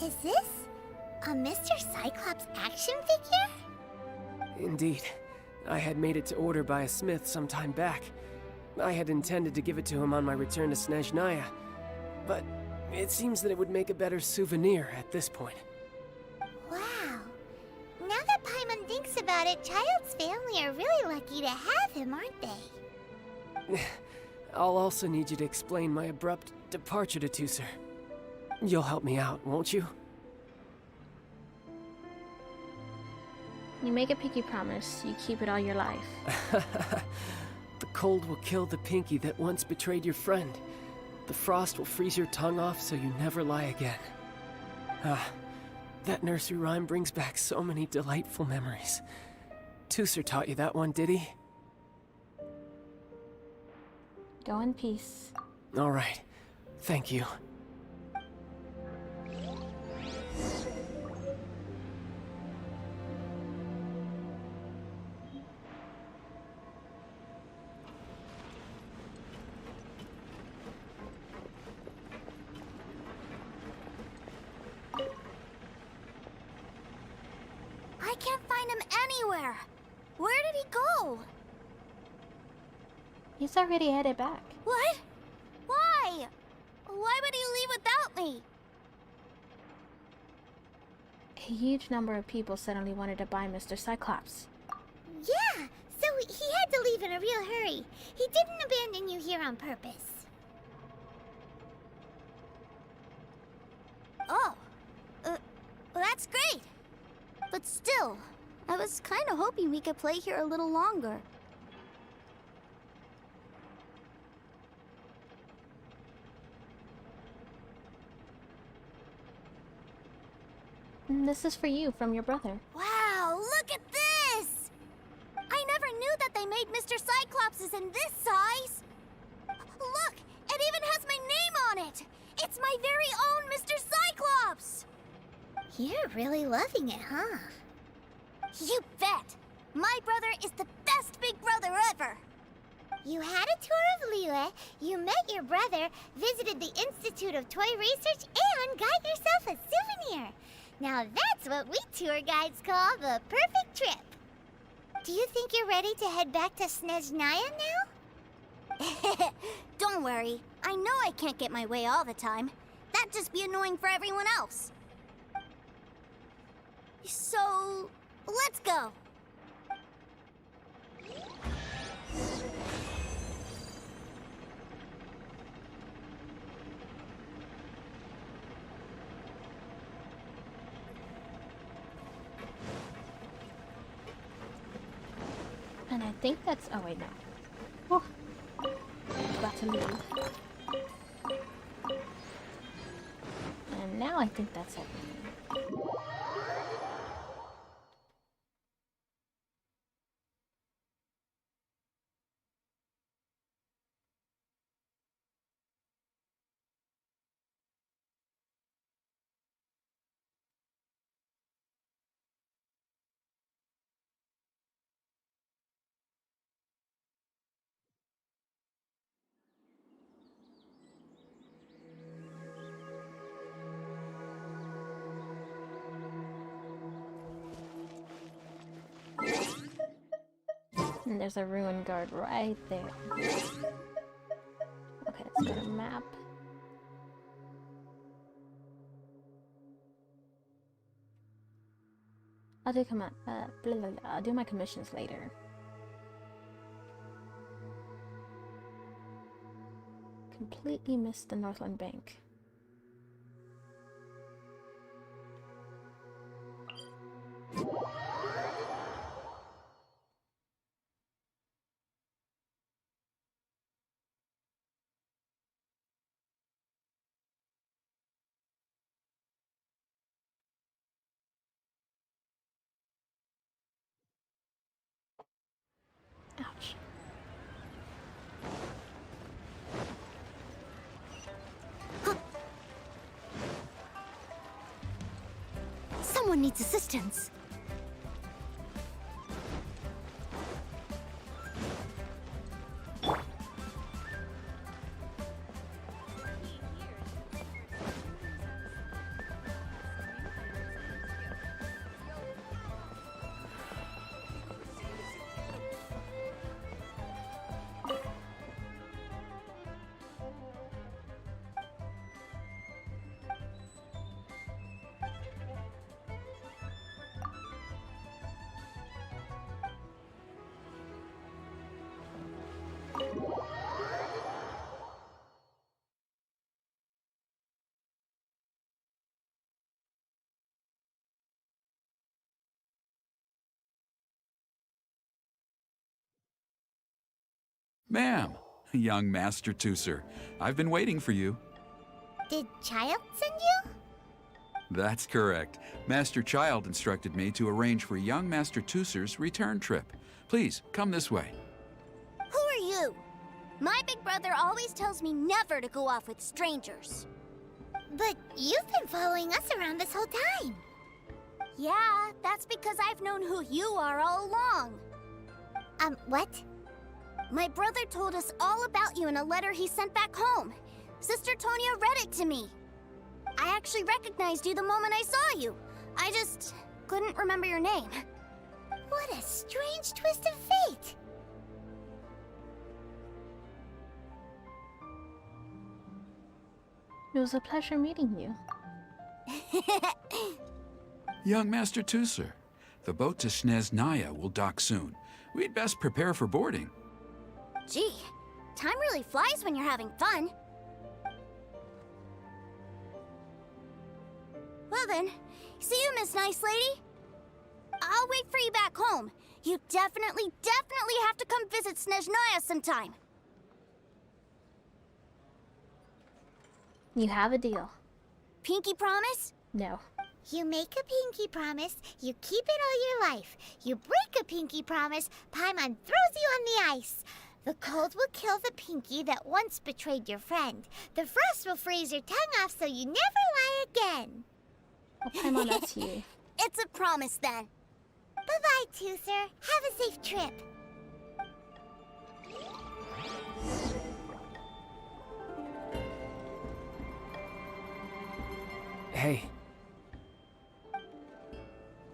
Is this a Mr. Cyclops action figure? Indeed. I had made it to order by a smith some time back. I had intended to give it to him on my return to Snezhnaya, but it seems that it would make a better souvenir at this point. Wow. Now that Paimon thinks about it, Child's family are really lucky to have him, aren't they? I'll also need you to explain my abrupt departure to Tooser. You'll help me out, won't you? You make a pinky promise, you keep it all your life. The cold will kill the pinky that once betrayed your friend. The frost will freeze your tongue off so you never lie again. Ah, that nursery rhyme brings back so many delightful memories. Tooser taught you that one, did he? Go in peace. All right. Thank you. I can't find him anywhere. Where did he go? He's already headed back. What? Why? Why would he leave without me? A huge number of people suddenly wanted to buy Mr. Cyclops. Yeah, so he had to leave in a real hurry. He didn't abandon you here on purpose. Oh. That's great. But still, I was kind of hoping we could play here a little longer. This is for you from your brother. Wow, look at this! I never knew that they made Mr. Cyclopses in this size! Look, it even has my name on it! It's my very own Mr. Cyclops! You're really loving it, huh? You bet! My brother is the best big brother ever! You had a tour of Liyue, you met your brother, visited the Institute of Toy Research, and got yourself a souvenir. Now that's what we tour guides call the perfect trip. Do you think you're ready to head back to Snezhnaya now? Don't worry. I know I can't get my way all the time. That'd just be annoying for everyone else. So, let's go. And I think that's... oh wait, no. Oh. About to leave. And now I think that's everything. And there's a ruin guard right there. Okay, let's go to map. I'll do I'll do my commissions later. Completely missed the Northland Bank. Ouch. Someone needs assistance. Ma'am, young Master Tooser, I've been waiting for you. Did Child send you? That's correct. Master Child instructed me to arrange for young Master Tooser's return trip. Please, come this way. Who are you? My big brother always tells me never to go off with strangers. But you've been following us around this whole time. Yeah, that's because I've known who you are all along. What? My brother told us all about you in a letter he sent back home. Sister Tonya read it to me. I actually recognized you the moment I saw you. I just couldn't remember your name. What a strange twist of fate. It was a pleasure meeting you. Young Master Tooser, the boat to Snezhnaya will dock soon. We'd best prepare for boarding. Gee, time really flies when you're having fun. Well then, see you, Miss Nice Lady. I'll wait for you back home. You definitely have to come visit Snezhnaya sometime. You have a deal. Pinky promise? No. You make a pinky promise, you keep it all your life. You break a pinky promise, Paimon throws you on the ice. The cold will kill the pinky that once betrayed your friend. The frost will freeze your tongue off so you never lie again. Well, Paimon, that's you. It's a promise then. Bye-bye, Tooser. Have a safe trip. Hey.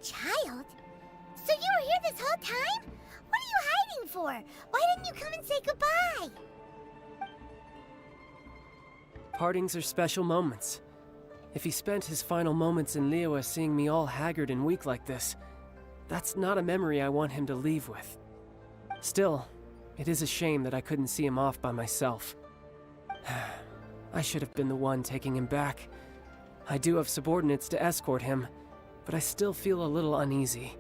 Child? So you were here this whole time? What are you hiding for? Why didn't you come and say goodbye? Partings are special moments. If he spent his final moments in Liyue seeing me all haggard and weak like this, that's not a memory I want him to leave with. Still, it is a shame that I couldn't see him off by myself. I should have been the one taking him back. I do have subordinates to escort him, but I still feel a little uneasy.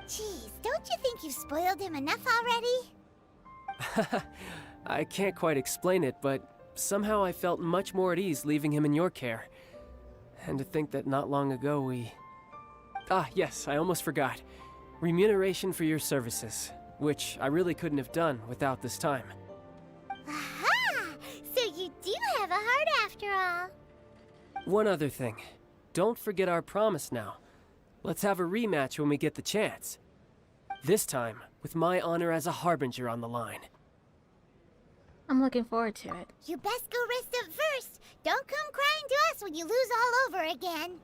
Jeez, don't you think you've spoiled him enough already? I can't quite explain it, but somehow I felt much more at ease leaving him in your care. And to think that not long ago we... Ah, yes, I almost forgot. Remuneration for your services, which I really couldn't have done without this time. Aha! So you do have a heart after all. One other thing. Don't forget our promise now. Let's have a rematch when we get the chance. This time, with my honor as a harbinger on the line. I'm looking forward to it. You best go rest up first. Don't come crying to us when you lose all over again.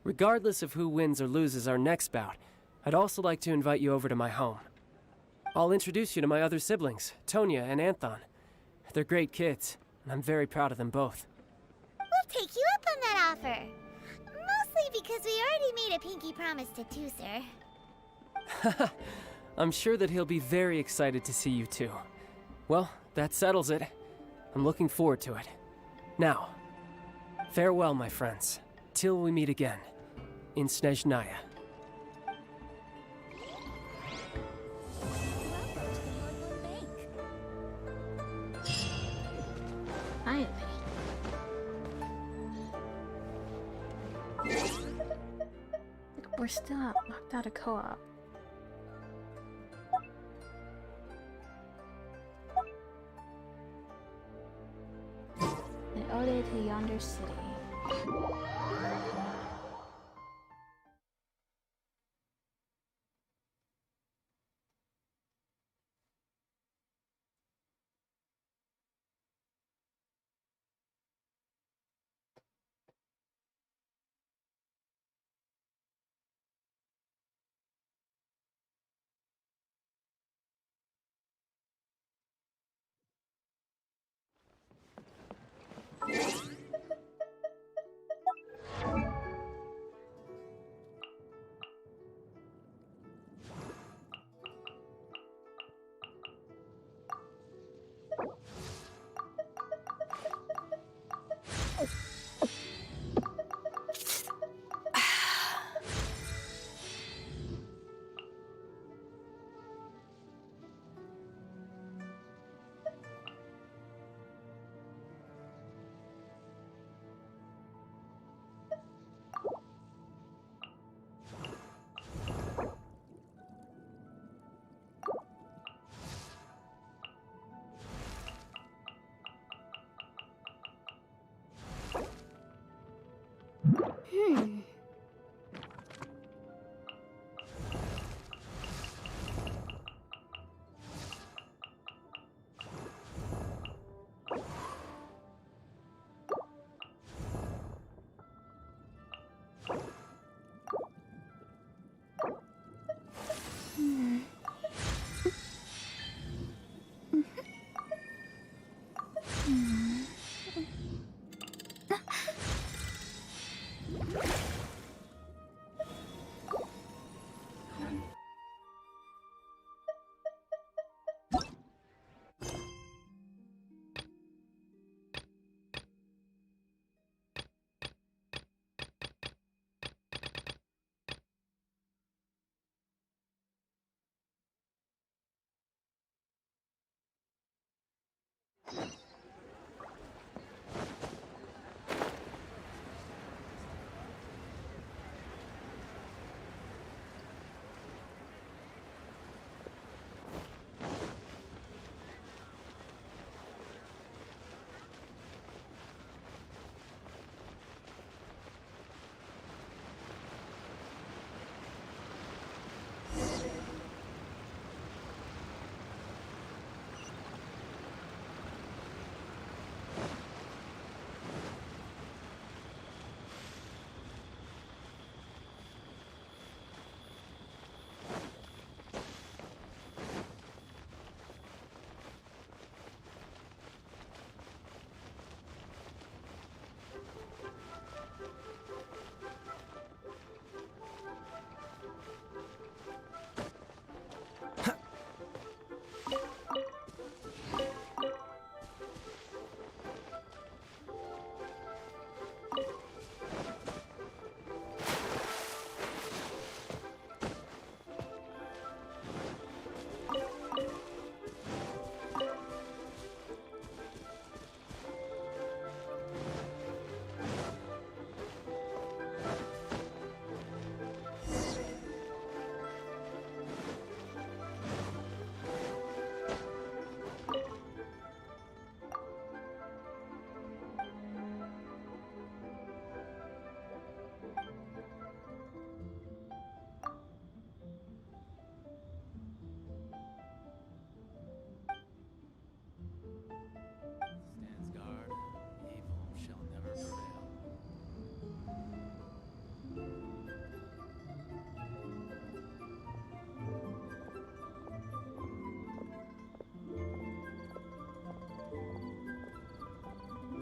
Regardless of who wins or loses our next bout, I'd also like to invite you over to my home. I'll introduce you to my other siblings, Tonya and Anthon. They're great kids, and I'm very proud of them both. We'll take you up on that offer. Mostly because we already made a pinky promise to Tooser. I'm sure that he'll be very excited to see you too. Well, that settles it. I'm looking forward to it. Now, farewell, my friends, till we meet again in Snezhnaya. Finally. We're still locked out of co-op. An ode to yonder city.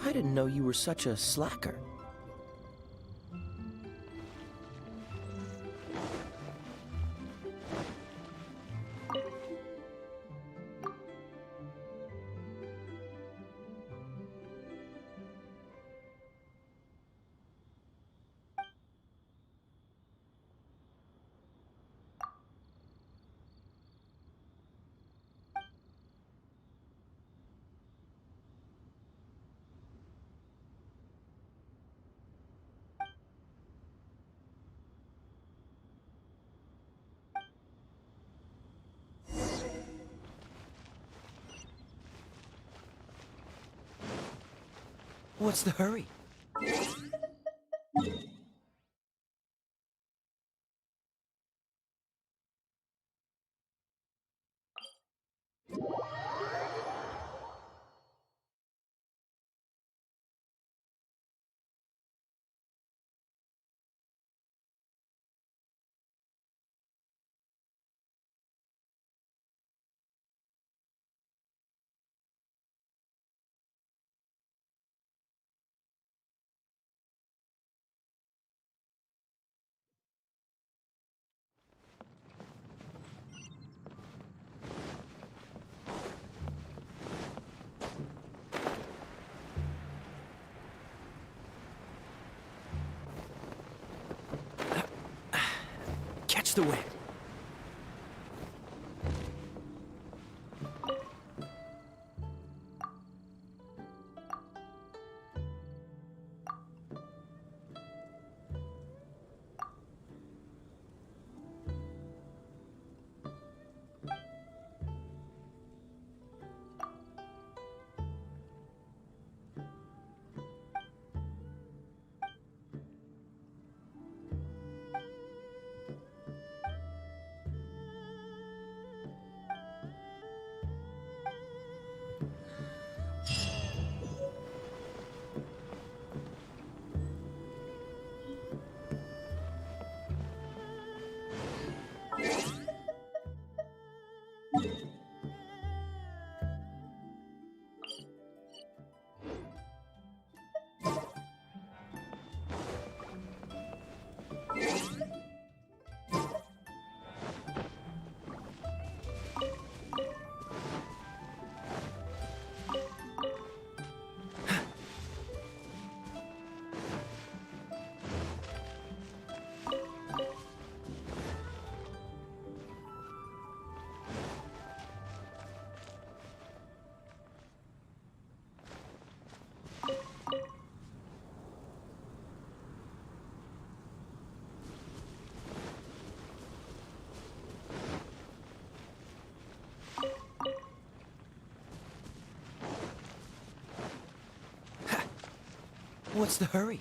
I didn't know you were such a slacker. What's the hurry? Catch the wind. What's the hurry?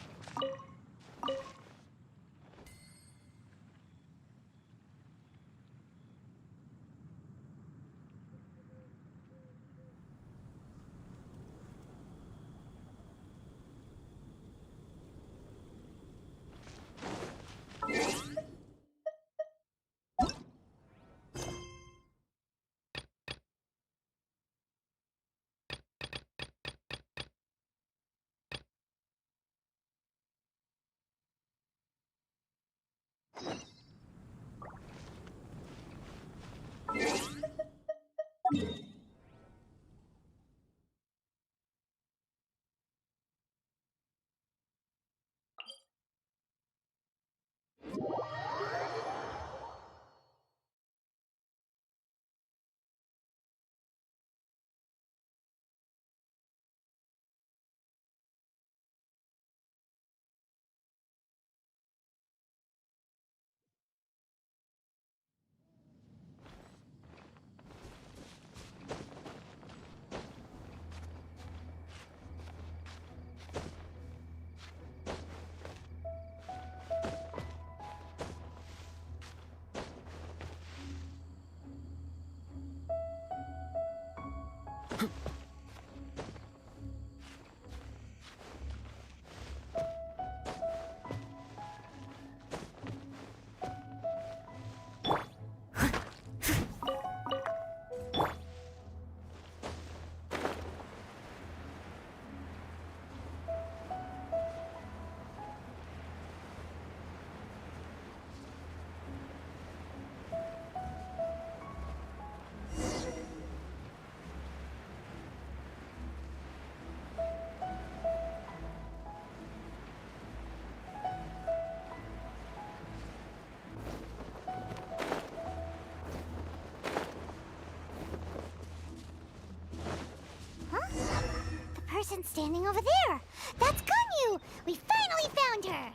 standing over there. That's Ganyu! We finally found her!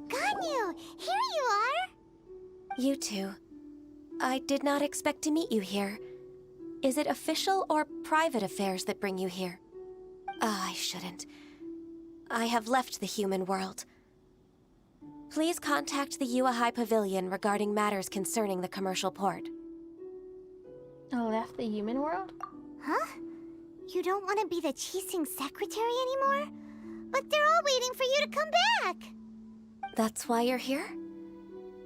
Ganyu! Here you are! You two. I did not expect to meet you here. Is it official or private affairs that bring you here? I shouldn't. I have left the human world. Please contact the Yuahai Pavilion regarding matters concerning the commercial port. I left the human world? Huh? You don't want to be the Qixing secretary anymore? But they're all waiting for you to come back! That's why you're here?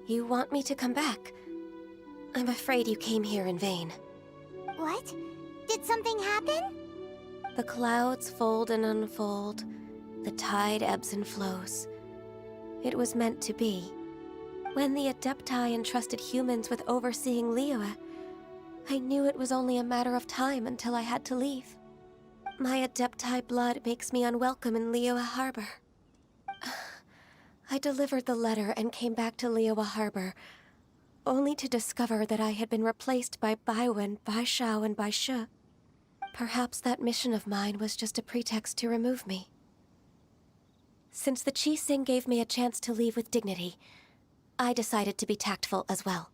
You want me to come back? I'm afraid you came here in vain. What? Did something happen? The clouds fold and unfold. The tide ebbs and flows. It was meant to be. When the Adepti entrusted humans with overseeing Liyue, I knew it was only a matter of time until I had to leave. My Adepti blood makes me unwelcome in Liyue Harbor. I delivered the letter and came back to Liyue Harbor, only to discover that I had been replaced by Baiwen, Baishao, and Baishu. Perhaps that mission of mine was just a pretext to remove me. Since the Qixing gave me a chance to leave with dignity, I decided to be tactful as well.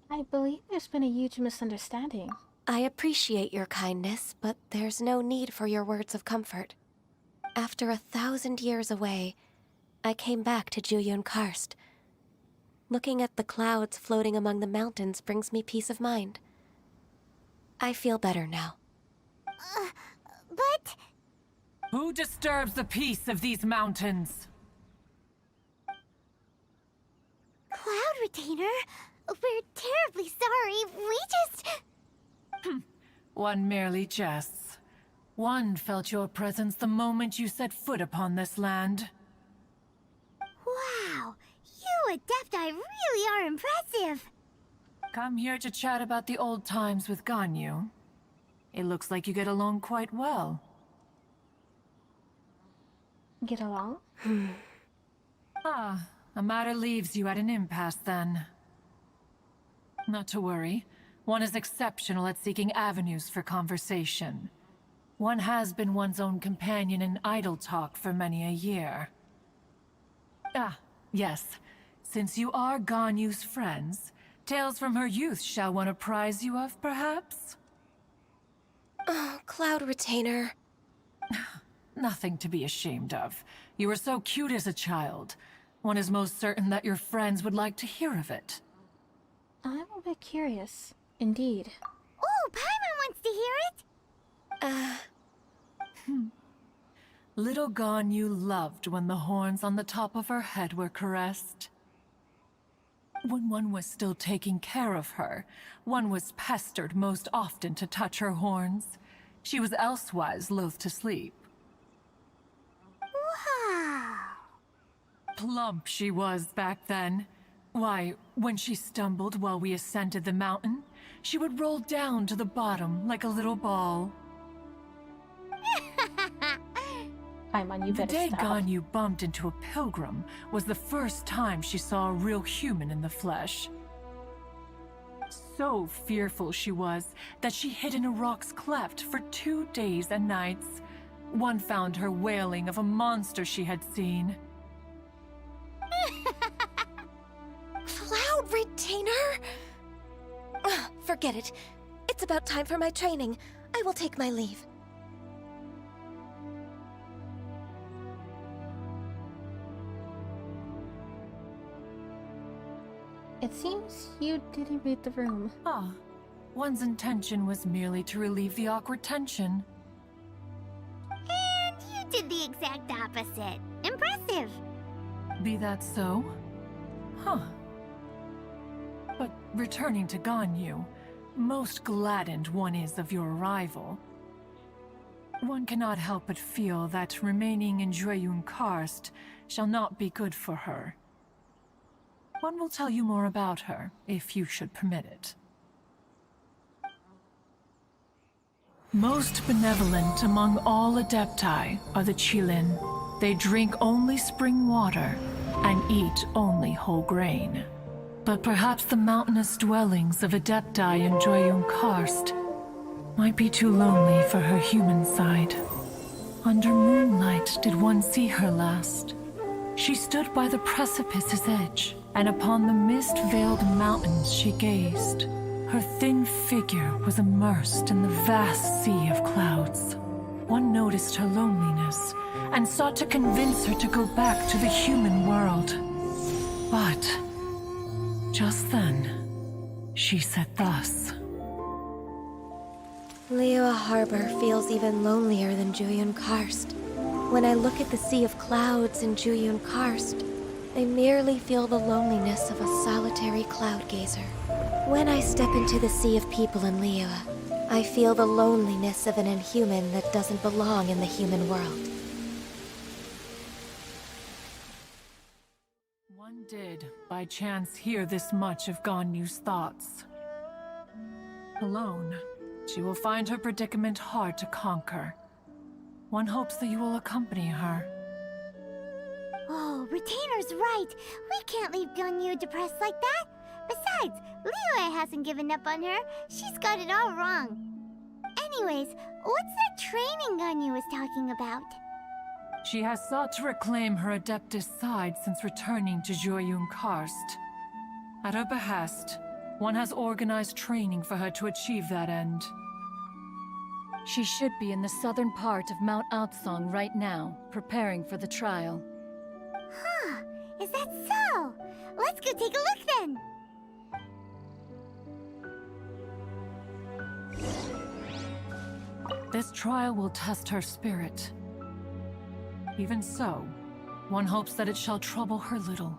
I believe there's been a huge misunderstanding. I appreciate your kindness, but there's no need for your words of comfort. After 1,000 years away, I came back to Juyun Karst. Looking at the clouds floating among the mountains brings me peace of mind. I feel better now. But... Who disturbs the peace of these mountains? Cloud Retainer, we're terribly sorry. We just... One merely jests. One felt your presence the moment you set foot upon this land. Wow, you Adepti really are impressive. Come here to chat about the old times with Ganyu. It looks like you get along quite well. Get along? Ah, a matter leaves you at an impasse then. Not to worry. One is exceptional at seeking avenues for conversation. One has been one's own companion in idle talk for many a year. Ah, yes. Since you are Ganyu's friends, tales from her youth shall one apprise you of, perhaps? Oh, Cloud Retainer. Nothing to be ashamed of. You were so cute as a child. One is most certain that your friends would like to hear of it. I'm a bit curious. Indeed. Oh, Paimon wants to hear it! Little Ganyu loved when the horns on the top of her head were caressed. When one was still taking care of her, one was pestered most often to touch her horns. She was elsewise loath to sleep. Wow! Plump she was back then. Why, when she stumbled while we ascended the mountain, she would roll down to the bottom like a little ball. Paimon, you The better day stop. Ganyu bumped into a pilgrim was the first time she saw a real human in the flesh. So fearful she was that she hid in a rock's cleft for 2 days and nights. One found her wailing of a monster she had seen. Cloud Retainer? Forget it. It's about time for my training. I will take my leave. It seems you didn't read the room. Ah, one's intention was merely to relieve the awkward tension. And you did the exact opposite. Impressive! Be that so? Huh. But returning to Ganyu, most gladdened one is of your arrival. One cannot help but feel that remaining in Juyun Karst shall not be good for her. One will tell you more about her, if you should permit it. Most benevolent among all Adepti are the Qilin. They drink only spring water and eat only whole grain. But perhaps the mountainous dwellings of Adepti in Joyun Karst might be too lonely for her human side. Under moonlight did one see her last. She stood by the precipice's edge, and upon the mist-veiled mountains she gazed. Her thin figure was immersed in the vast sea of clouds. One noticed her loneliness, and sought to convince her to go back to the human world. But just then, she said thus. Liyue Harbor feels even lonelier than Joyun Karst. When I look at the sea of clouds in Joyun Karst, I merely feel the loneliness of a solitary cloud gazer. When I step into the sea of people in Liyue, I feel the loneliness of an inhuman that doesn't belong in the human world. One did, by chance, hear this much of Ganyu's thoughts. Alone, she will find her predicament hard to conquer. One hopes that you will accompany her. Oh, Retainer's right. We can't leave Ganyu depressed like that. Besides, Liyue hasn't given up on her. She's got it all wrong. Anyways, what's that training Ganyu was talking about? She has sought to reclaim her Adeptus side since returning to Joyun Karst. At her behest, one has organized training for her to achieve that end. She should be in the southern part of Mount Aotsong right now, preparing for the trial. Huh, is that so? Let's go take a look then! This trial will test her spirit. Even so, one hopes that it shall trouble her little.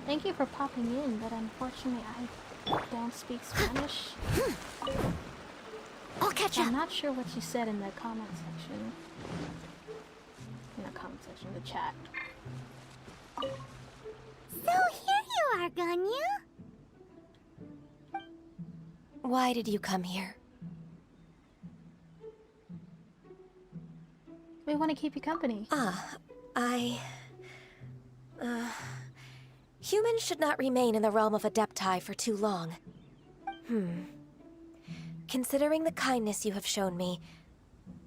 Thank you for popping in, but unfortunately I don't speak Spanish. I'll catch up. I'm not sure what you said in the comment section. In the comment section, the chat. So here you are, Ganyu. Why did you come here? We want to keep you company. Humans should not remain in the realm of Adepti for too long. Considering the kindness you have shown me,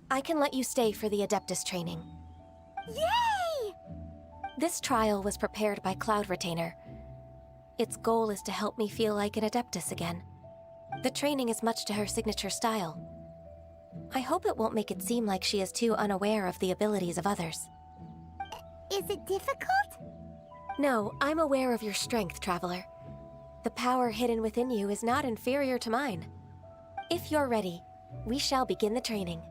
I can let you stay for the Adeptus training. Yay! This trial was prepared by Cloud Retainer. Its goal is to help me feel like an Adeptus again. The training is much to her signature style. I hope it won't make it seem like she is too unaware of the abilities of others. Is it difficult? No, I'm aware of your strength, Traveler. The power hidden within you is not inferior to mine. If you're ready, we shall begin the training.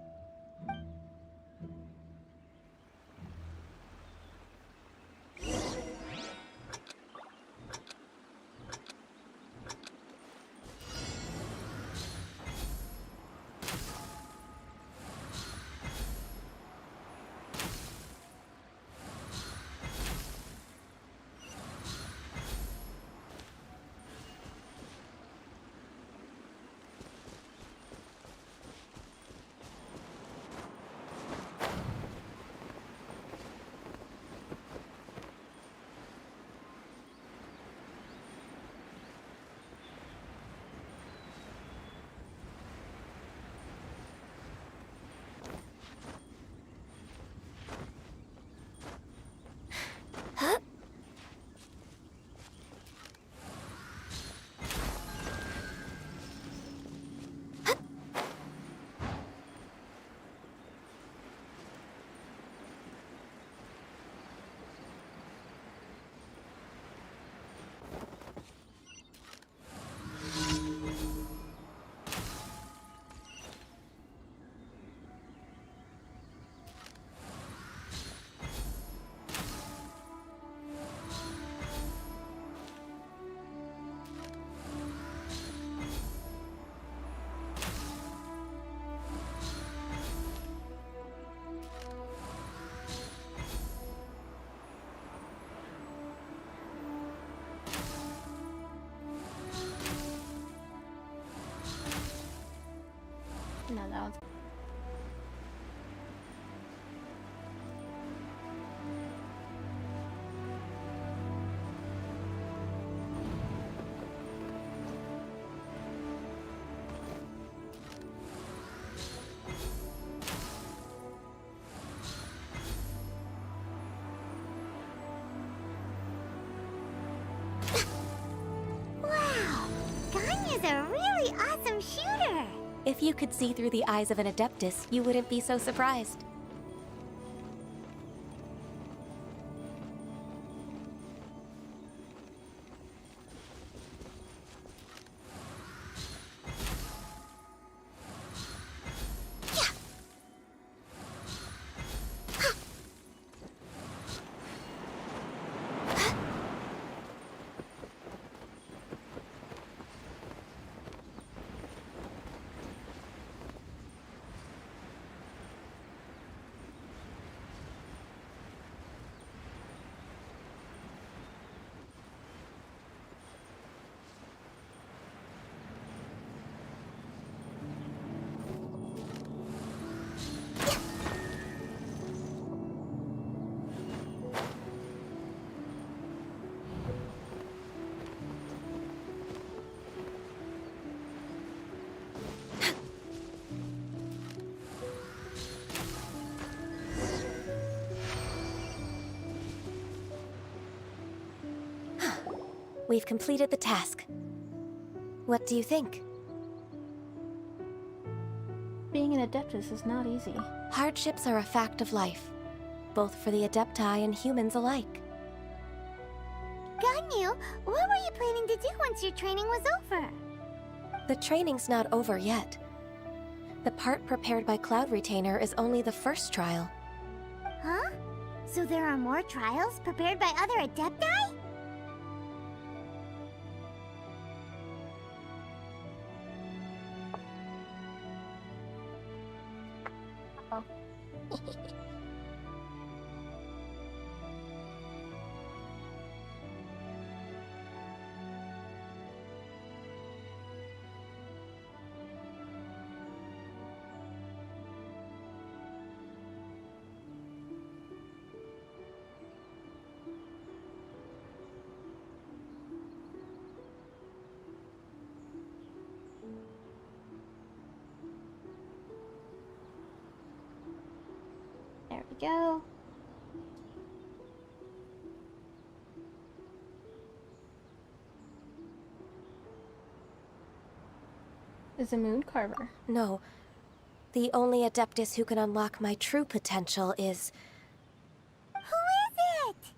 Yeah, that was. Wow! Ganya's a really awesome shooter! If you could see through the eyes of an Adeptus, you wouldn't be so surprised. We've completed the task. What do you think? Being an Adeptus is not easy. Hardships are a fact of life, both for the Adepti and humans alike. Ganyu, what were you planning to do once your training was over? The training's not over yet. The part prepared by Cloud Retainer is only the first trial. Huh? So there are more trials prepared by other Adepti? There we go. Is a moon carver. No. The only Adeptus who can unlock my true potential is... Who is it?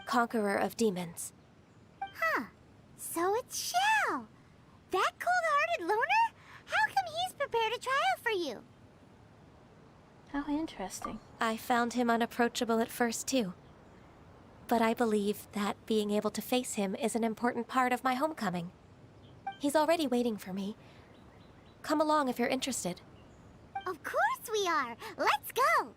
Conqueror of Demons. Huh. So it's Shell. That cold-hearted loner? How come he's prepared a trial for you? How interesting. I found him unapproachable at first, too. But I believe that being able to face him is an important part of my homecoming. He's already waiting for me. Come along if you're interested. Of course we are! Let's go!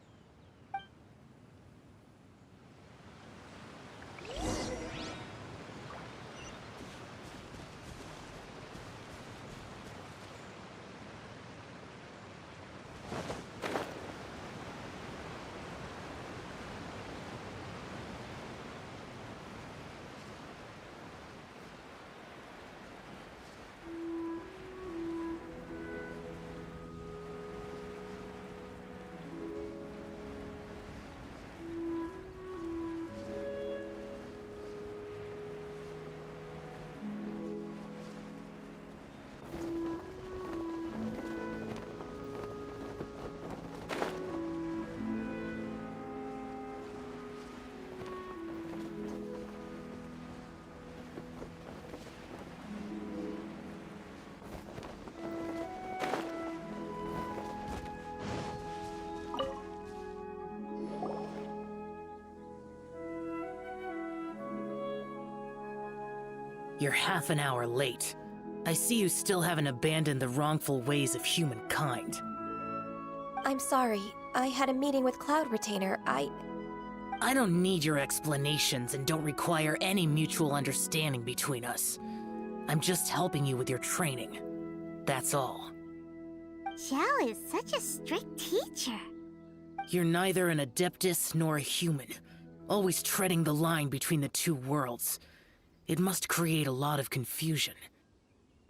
You're half an hour late. I see you still haven't abandoned the wrongful ways of humankind. I'm sorry. I had a meeting with Cloud Retainer. I don't need your explanations and don't require any mutual understanding between us. I'm just helping you with your training. That's all. Xiao is such a strict teacher. You're neither an Adeptus nor a human, always treading the line between the two worlds. It must create a lot of confusion.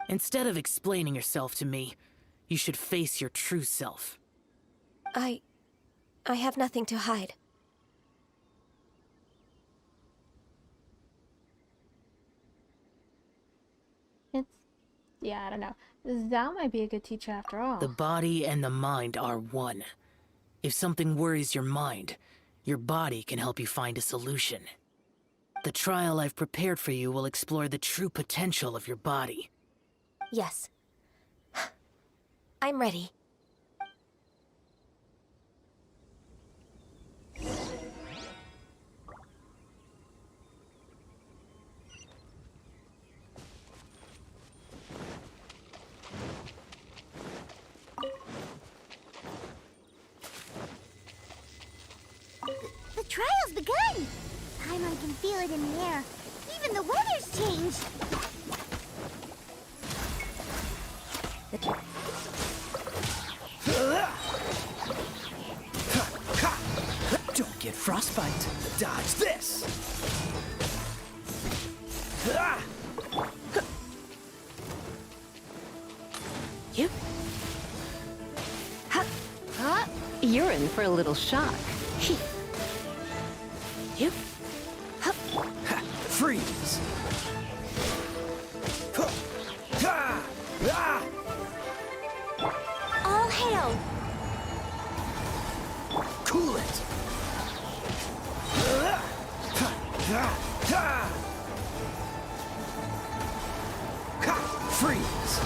Instead of explaining yourself to me, you should face your true self. I have nothing to hide. Yeah, I don't know. Zhao might be a good teacher after all. The body and the mind are one. If something worries your mind, your body can help you find a solution. The trial I've prepared for you will explore the true potential of your body. Yes. I'm ready. The trial's begun! Paimon can feel it in the air. Even the weather's changed. Don't get frostbite. Dodge this. You? You're in for a little shock. You? Freeze. All hail! Cool it. Freeze.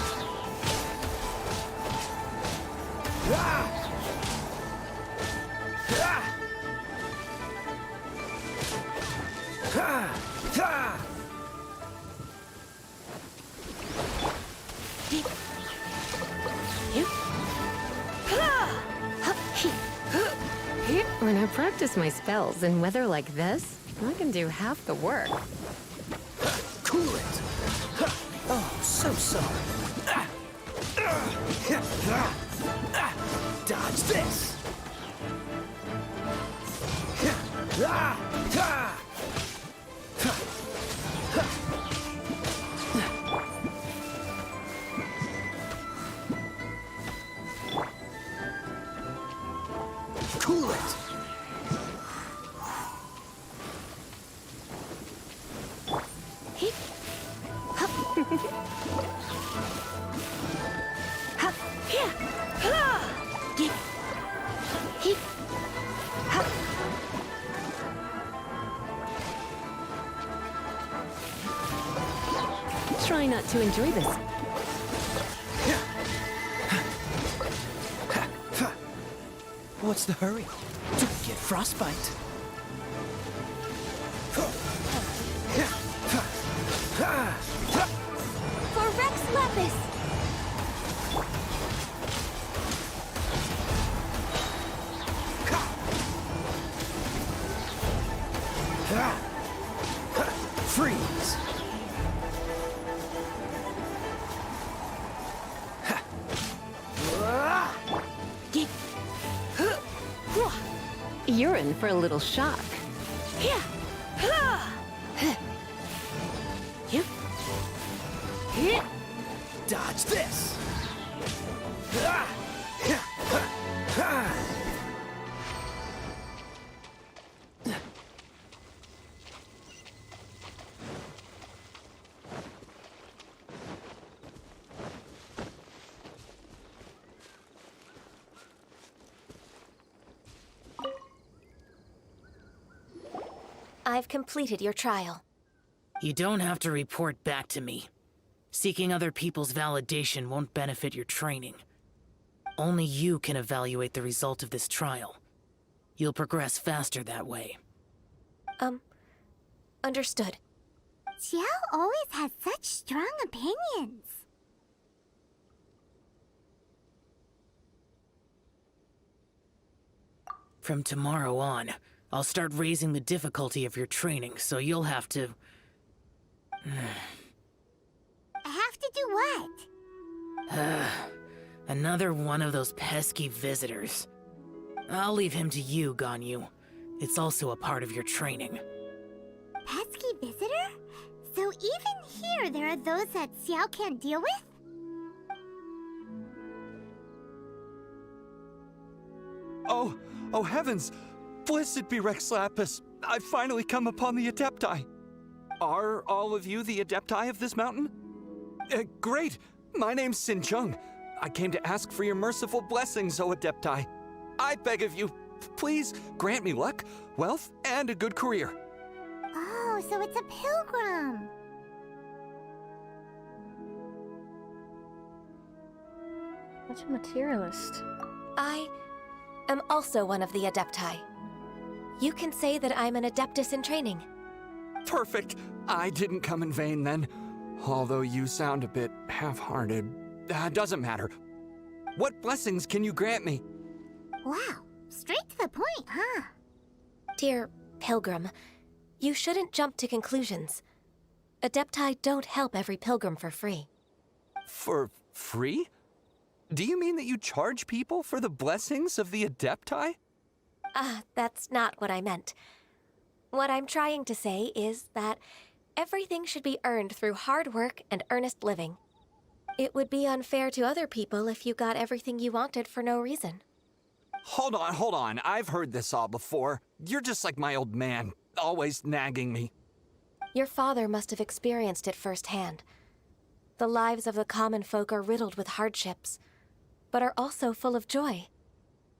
When I practice my spells in weather like this, I can do half the work. Cool it. Oh, so sorry. Dodge this. Cool it. Try not to enjoy this. What's the hurry? Don't get frostbite. For Rex Lepus! Freeze. You're in for a little shock. You? Dodge this. I've completed your trial. You don't have to report back to me. Seeking other people's validation won't benefit your training. Only you can evaluate the result of this trial. You'll progress faster that way. Understood. Xiao always has such strong opinions. From tomorrow on, I'll start raising the difficulty of your training, so you'll have to... Have to do what? Another one of those pesky visitors. I'll leave him to you, Ganyu. It's also a part of your training. Pesky visitor? So even here there are those that Xiao can't deal with? Oh heavens! Blessed be Rex Lapis! I've finally come upon the Adepti! Are all of you the Adepti of this mountain? Great! My name's Sin Chung. I came to ask for your merciful blessings, O Adepti. I beg of you, please grant me luck, wealth, and a good career. Oh, so it's a pilgrim. Such a materialist. I am also one of the Adepti. You can say that I'm an Adeptus in training. Perfect. I didn't come in vain then. Although you sound a bit half-hearted. Doesn't matter. What blessings can you grant me? Wow, straight to the point, huh? Dear Pilgrim, you shouldn't jump to conclusions. Adepti don't help every pilgrim for free. For free? Do you mean that you charge people for the blessings of the Adepti? That's not what I meant. What I'm trying to say is that everything should be earned through hard work and earnest living. It would be unfair to other people if you got everything you wanted for no reason. Hold on. I've heard this all before. You're just like my old man, always nagging me. Your father must have experienced it firsthand. The lives of the common folk are riddled with hardships, but are also full of joy.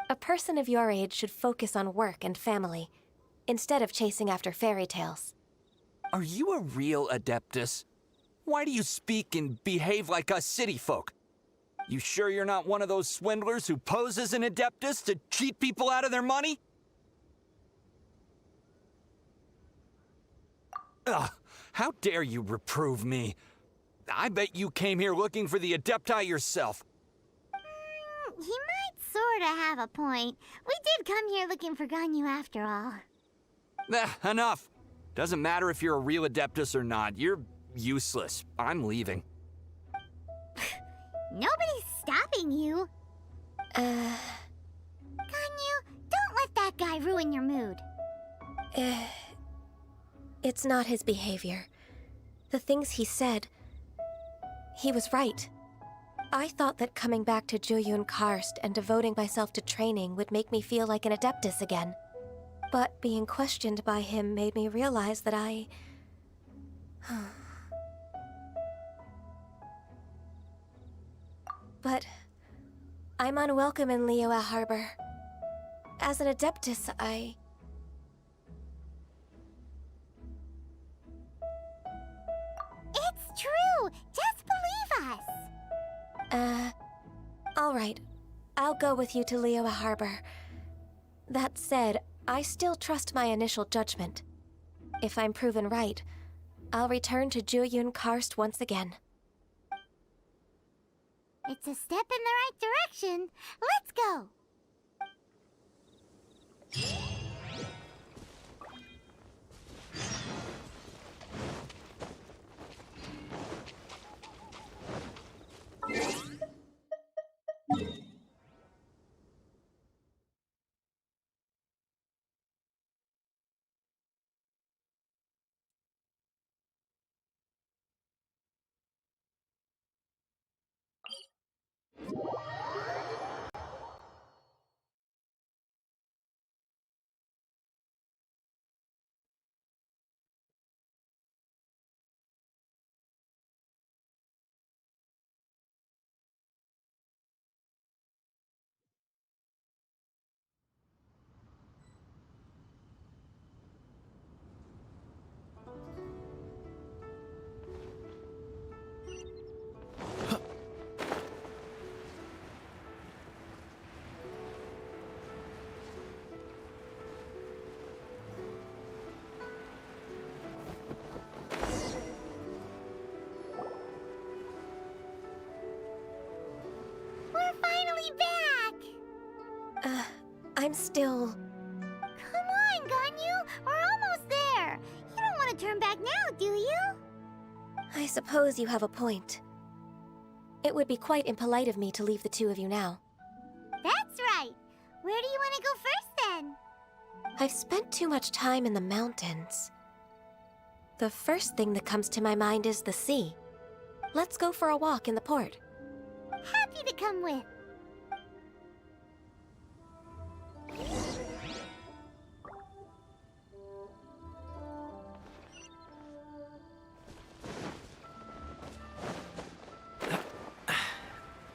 A person of your age should focus on work and family, instead of chasing after fairy tales. Are you a real Adeptus? Why do you speak and behave like us city folk? You sure you're not one of those swindlers who pose as an Adeptus to cheat people out of their money? Ugh, how dare you reprove me? I bet you came here looking for the Adepti yourself. He might sorta have a point. We did come here looking for Ganyu after all. Enough. Doesn't matter if you're a real Adeptus or not. You're useless. I'm leaving. Nobody's stopping you. Ganyu, don't let that guy ruin your mood. It's not his behavior. The things he said, he was right. I thought that coming back to Jueyun Karst and devoting myself to training would make me feel like an Adeptus again. But being questioned by him made me realize that I... But I'm unwelcome in Liyue Harbor. As an Adeptus, It's true! Just believe us! Alright. I'll go with you to Liyue Harbor. That said, I still trust my initial judgment. If I'm proven right, I'll return to Jueyun Karst once again. It's a step in the right direction. Let's go! I'm still... Come on, Ganyu! We're almost there! You don't want to turn back now, do you? I suppose you have a point. It would be quite impolite of me to leave the two of you now. That's right. Where do you want to go first, then? I've spent too much time in the mountains. The first thing that comes to my mind is the sea. Let's go for a walk in the port. Happy to come with.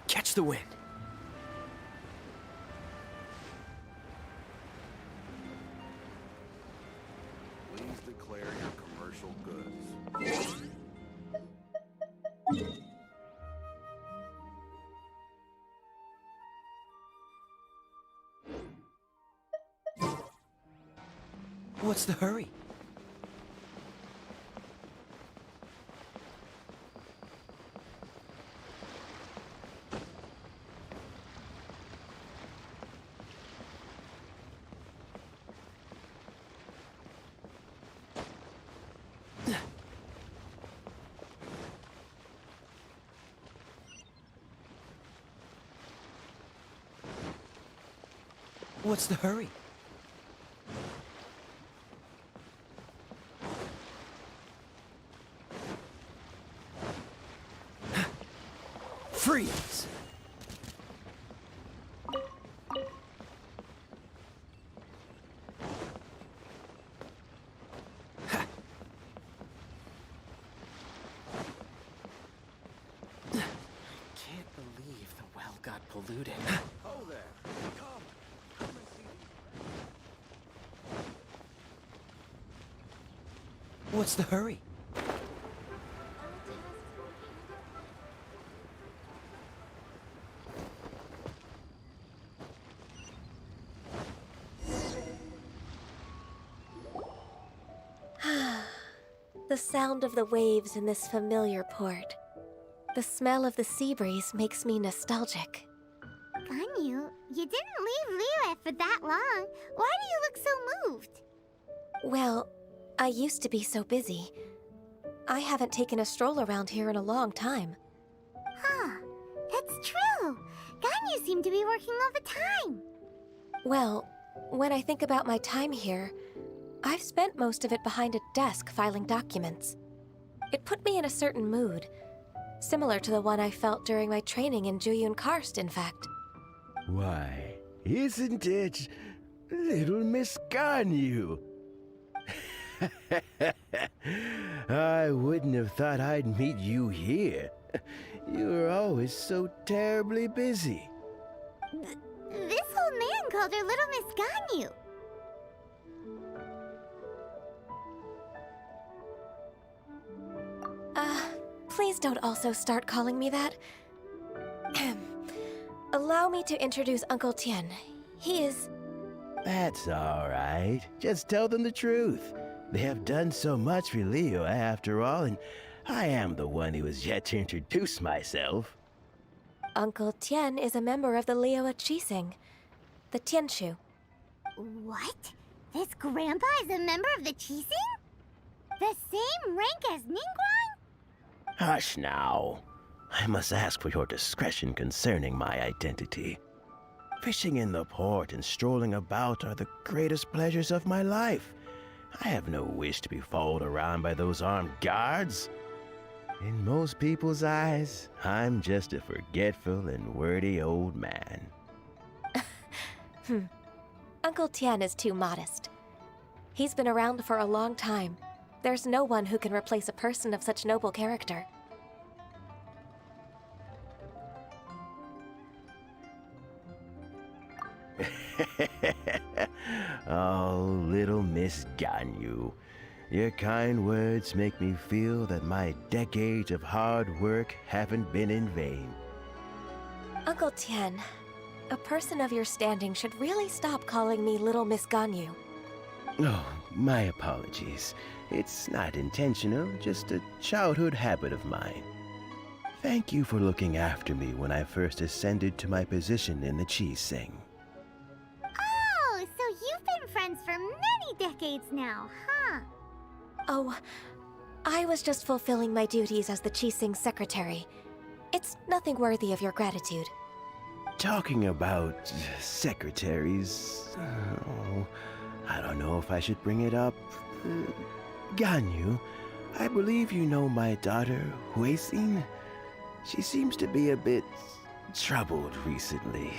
Catch the wind. Please declare your commercial goods. What's the hurry? What's the hurry? Freeze! Can't believe the well got polluted. Oh there. Come. Come and see these. What's the hurry? The sound of the waves in this familiar port. The smell of the sea breeze makes me nostalgic. Ganyu, you didn't leave Liyue for that long. Why do you look so moved? Well, I used to be so busy. I haven't taken a stroll around here in a long time. Huh, that's true. Ganyu seemed to be working all the time. Well, when I think about my time here, I've spent most of it behind a desk filing documents. It put me in a certain mood, similar to the one I felt during my training in Juyun Karst, in fact. Why, isn't it little Miss Ganyu? I wouldn't have thought I'd meet you here. You were always so terribly busy. This old man called her Little Miss Ganyu. Please don't also start calling me that. Allow me to introduce Uncle Tien. He is... That's all right. Just tell them the truth. They have done so much for Liyue after all, and I am the one who has yet to introduce myself. Uncle Tien is a member of the Liyue Qixing, the Tianshu. What? This grandpa is a member of the Qixing? The same rank as Ningguang? Hush now. I must ask for your discretion concerning my identity. Fishing in the port and strolling about are the greatest pleasures of my life. I have no wish to be followed around by those armed guards. In most people's eyes, I'm just a forgetful and wordy old man. Uncle Tien is too modest. He's been around for a long time. There's no one who can replace a person of such noble character. Oh, little Miss Ganyu. Your kind words make me feel that my decades of hard work haven't been in vain. Uncle Tien, a person of your standing should really stop calling me Little Miss Ganyu. Oh, my apologies. It's not intentional, just a childhood habit of mine. Thank you for looking after me when I first ascended to my position in the Qixing. Oh, so you've been friends for many decades now, huh? Oh, I was just fulfilling my duties as the Qixing secretary. It's nothing worthy of your gratitude. Talking about secretaries, oh, I don't know if I should bring it up. Ganyu, I believe you know my daughter, Huixin. She seems to be a bit troubled recently.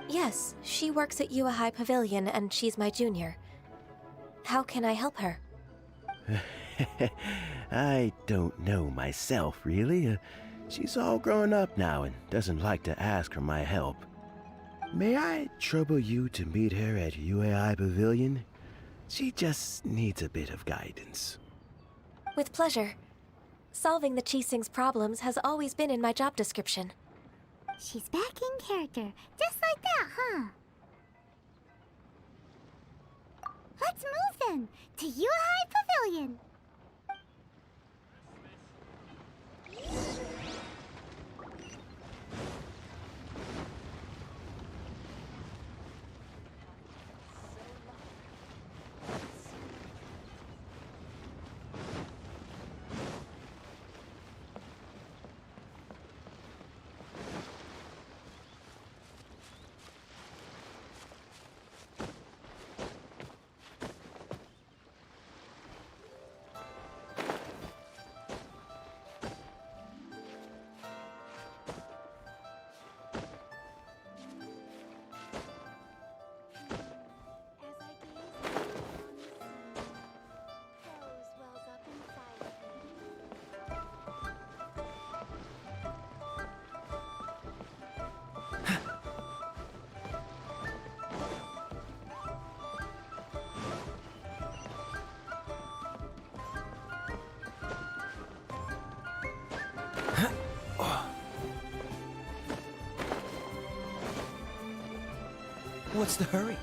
Yes, she works at Yua High Pavilion and she's my junior. How can I help her? I don't know myself, really. She's all grown up now and doesn't like to ask for my help. May I trouble you to meet her at UAI Pavilion? She just needs a bit of guidance. With pleasure. Solving the Qixing's problems has always been in my job description. She's back in character, just like that, huh? Let's move then, to Yuhai Pavilion. What's the hurry?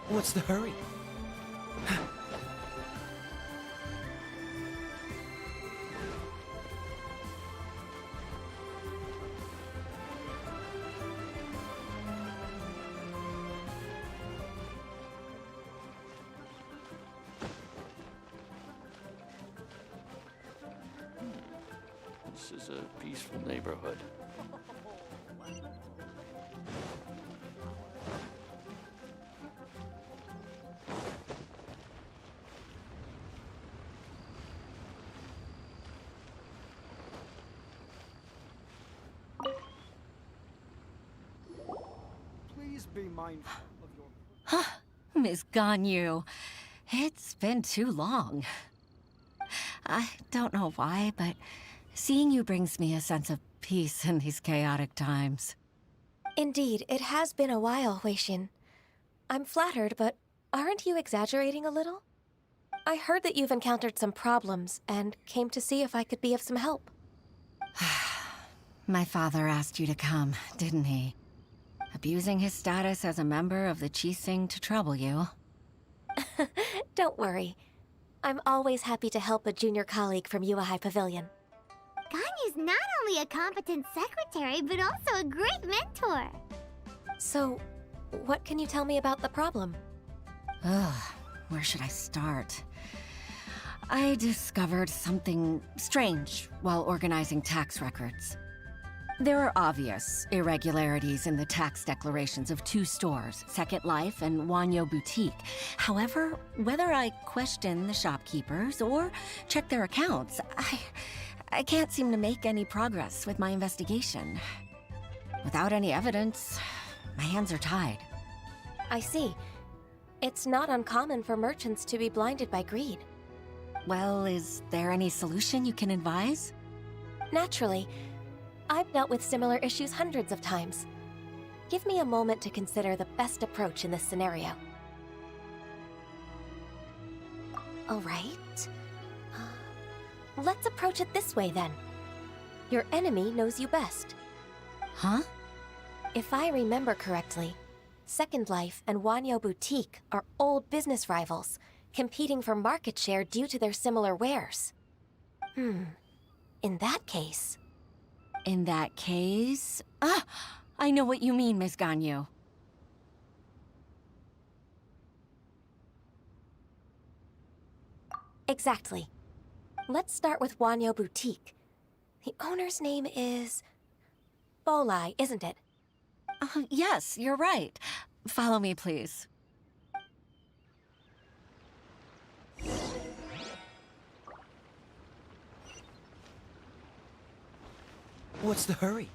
What's the hurry? This is a peaceful neighborhood. Please be mindful of your... Miss Ganyu, it's been too long. I don't know why, but seeing you brings me a sense of peace in these chaotic times. Indeed, it has been a while, Huixin. I'm flattered, but aren't you exaggerating a little? I heard that you've encountered some problems and came to see if I could be of some help. My father asked you to come, didn't he? Abusing his status as a member of the Qixing to trouble you. Don't worry. I'm always happy to help a junior colleague from Yua High Pavilion. Ganyu's not only a competent secretary, but also a great mentor. So, what can you tell me about the problem? Ugh, where should I start? I discovered something strange while organizing tax records. There are obvious irregularities in the tax declarations of two stores, Second Life and Wanyo Boutique. However, whether I question the shopkeepers or check their accounts, I can't seem to make any progress with my investigation. Without any evidence, my hands are tied. I see. It's not uncommon for merchants to be blinded by greed. Well, is there any solution you can advise? Naturally. I've dealt with similar issues hundreds of times. Give me a moment to consider the best approach in this scenario. All right. Let's approach it this way, then. Your enemy knows you best. Huh? If I remember correctly, Second Life and Wanyo Boutique are old business rivals, competing for market share due to their similar wares. In that case... In that case... Ah! I know what you mean, Miss Ganyu. Exactly. Let's start with Wanyo Boutique. The owner's name is... Bolai, isn't it? Yes, you're right. Follow me, please. What's the hurry?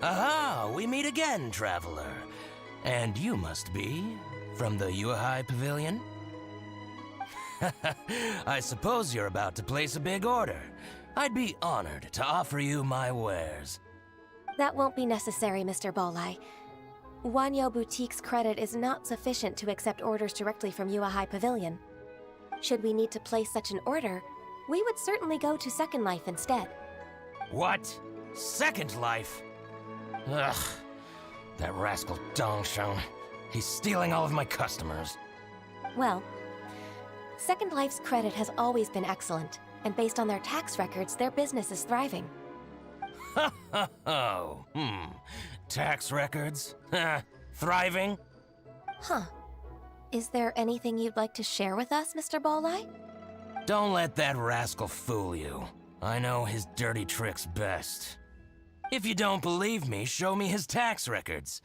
Aha! We meet again, traveler. And you must be from the Yuhai Pavilion? I suppose you're about to place a big order. I'd be honored to offer you my wares. That won't be necessary, Mr. Bolai. Wanyo Boutique's credit is not sufficient to accept orders directly from Yuhai Pavilion. Should we need to place such an order, we would certainly go to Second Life instead. What? Second Life? Ugh. That rascal Dongsheng. He's stealing all of my customers. Well, Second Life's credit has always been excellent, and based on their tax records, their business is thriving. Oh, tax records? Thriving? Huh. Is there anything you'd like to share with us, Mr. Bolai? Don't let that rascal fool you. I know his dirty tricks best. If you don't believe me, show me his tax records.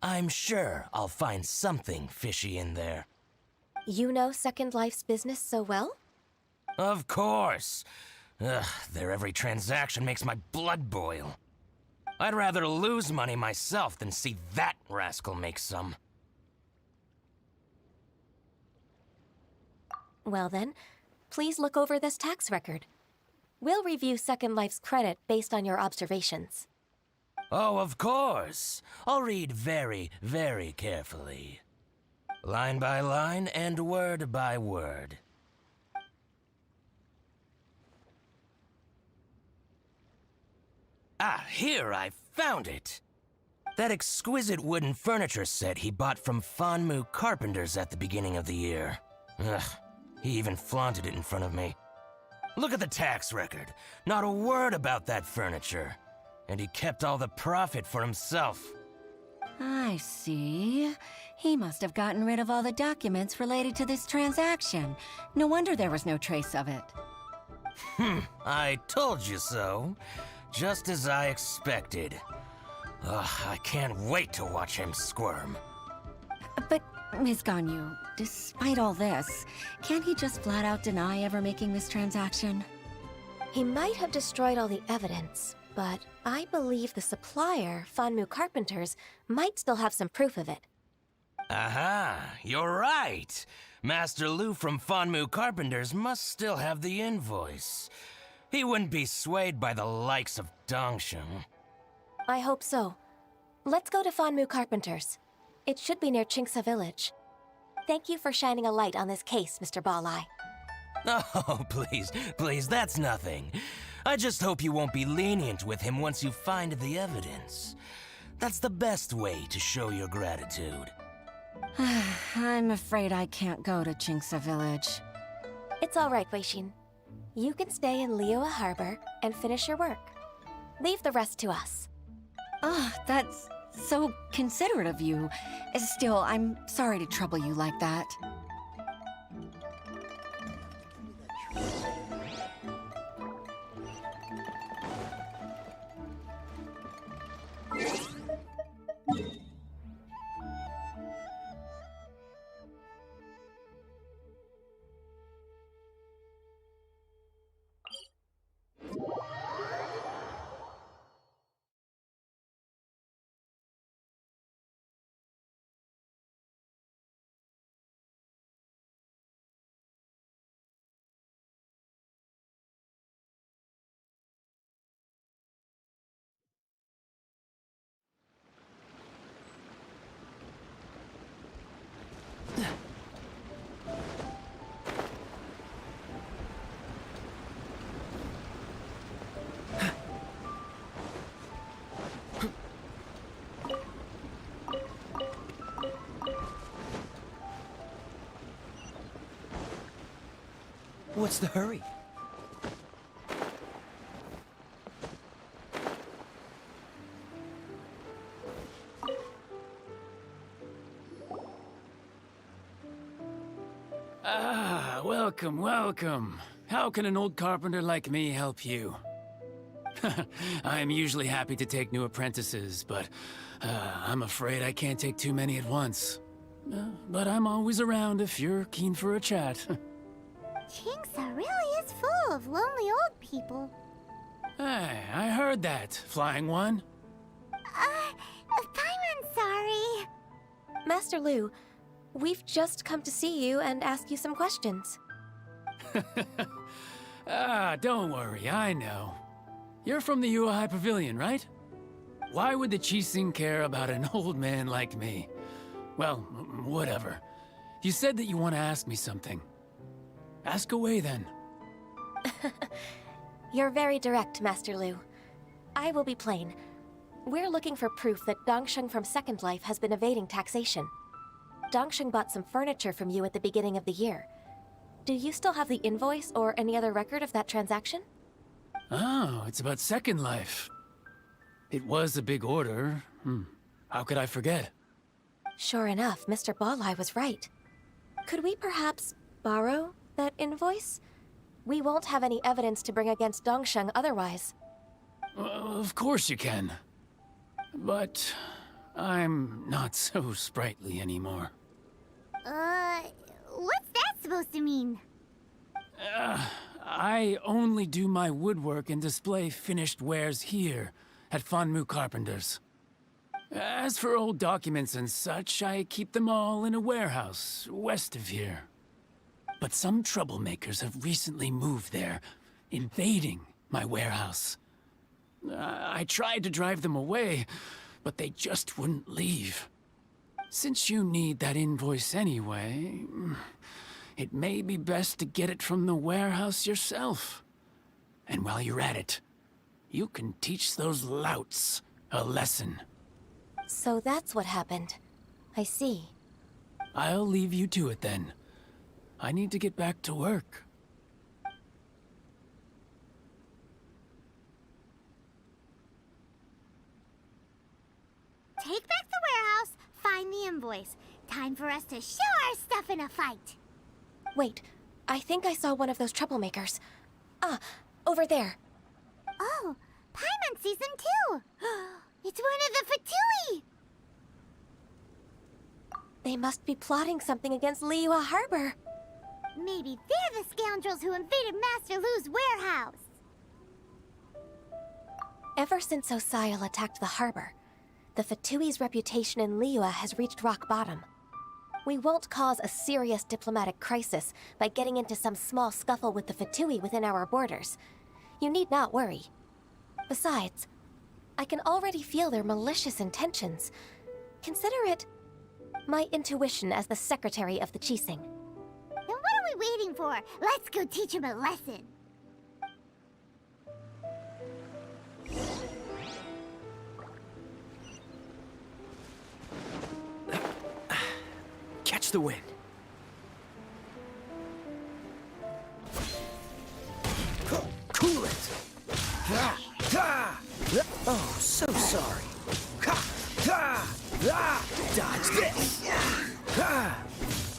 I'm sure I'll find something fishy in there. You know Second Life's business so well? Of course. Ugh, their every transaction makes my blood boil. I'd rather lose money myself than see that rascal make some. Well then, please look over this tax record. We'll review Second Life's credit based on your observations. Oh, of course. I'll read very, very carefully. Line by line and word by word. Ah, here, I found it. That exquisite wooden furniture set he bought from Fanmu Carpenters at the beginning of the year. Ugh, he even flaunted it in front of me. Look at the tax record. Not a word about that furniture. And he kept all the profit for himself. I see. He must have gotten rid of all the documents related to this transaction. No wonder there was no trace of it. I told you so. Just as I expected. Ugh, I can't wait to watch him squirm. But, Ms. Ganyu, despite all this, can't he just flat out deny ever making this transaction? He might have destroyed all the evidence, but I believe the supplier, Fanmu Carpenters, might still have some proof of it. Aha, you're right. Master Lu from Fanmu Carpenters must still have the invoice. He wouldn't be swayed by the likes of Dongsheng. I hope so. Let's go to Fanmu Carpenters. It should be near Chingsa Village. Thank you for shining a light on this case, Mr. Bolai. Oh, please, that's nothing. I just hope you won't be lenient with him once you find the evidence. That's the best way to show your gratitude. I'm afraid I can't go to Chingsa Village. It's all right, Weishin. You can stay in Liyue Harbor and finish your work. Leave the rest to us. Oh, that's so considerate of you. Still, I'm sorry to trouble you like that. What's the hurry? Ah, welcome, welcome. How can an old carpenter like me help you? I'm usually happy to take new apprentices, but I'm afraid I can't take too many at once. But I'm always around if you're keen for a chat. Chingsa really is full of lonely old people. Hey, I heard that, Flying One. Paimon's sorry. Master Lu, we've just come to see you and ask you some questions. Don't worry, I know. You're from the Yuehai Pavilion, right? Why would the Qixing care about an old man like me? Well, whatever. You said that you want to ask me something. Ask away, then. You're very direct, Master Lu. I will be plain. We're looking for proof that Dongsheng from Second Life has been evading taxation. Dongsheng bought some furniture from you at the beginning of the year. Do you still have the invoice or any other record of that transaction? Oh, it's about Second Life. It was a big order. How could I forget? Sure enough, Mr. Balai was right. Could we perhaps borrow that invoice? We won't have any evidence to bring against Dongsheng otherwise. Of course you can. But I'm not so sprightly anymore. What's that supposed to mean? I only do my woodwork and display finished wares here at Fanmu Carpenters. As for old documents and such, I keep them all in a warehouse west of here. But some troublemakers have recently moved there, invading my warehouse. I tried to drive them away, but they just wouldn't leave. Since you need that invoice anyway, it may be best to get it from the warehouse yourself. And while you're at it, you can teach those louts a lesson. So that's what happened. I see. I'll leave you to it then. I need to get back to work. Take back the warehouse, find the invoice. Time for us to show our stuff in a fight. Wait, I think I saw one of those troublemakers. Over there. Oh, Paimon sees them too. It's one of the Fatui! They must be plotting something against Liyue Harbor. Maybe they're the scoundrels who invaded Master Lu's warehouse. Ever since Osial attacked the harbor, the Fatui's reputation in Liyue has reached rock bottom. We won't cause a serious diplomatic crisis by getting into some small scuffle with the Fatui within our borders. You need not worry. Besides, I can already feel their malicious intentions. Consider it my intuition as the secretary of the Qixing. Then what are we waiting for? Let's go teach him a lesson. Catch the wind. Cool it! Oh, so sorry. Dodge this!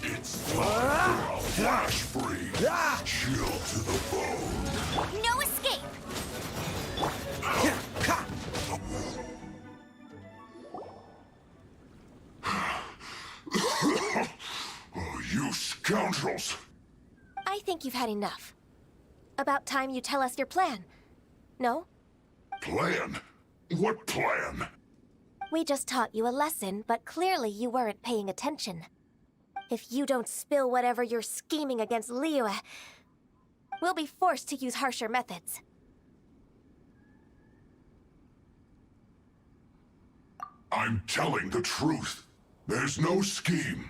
It's flash freeze. Chill to the bone. No escape! Oh, you scoundrels! I think you've had enough. About time you tell us your plan. No? Plan? What plan? We just taught you a lesson, but clearly you weren't paying attention. If you don't spill whatever you're scheming against Liyue, we'll be forced to use harsher methods. I'm telling the truth. There's no scheme.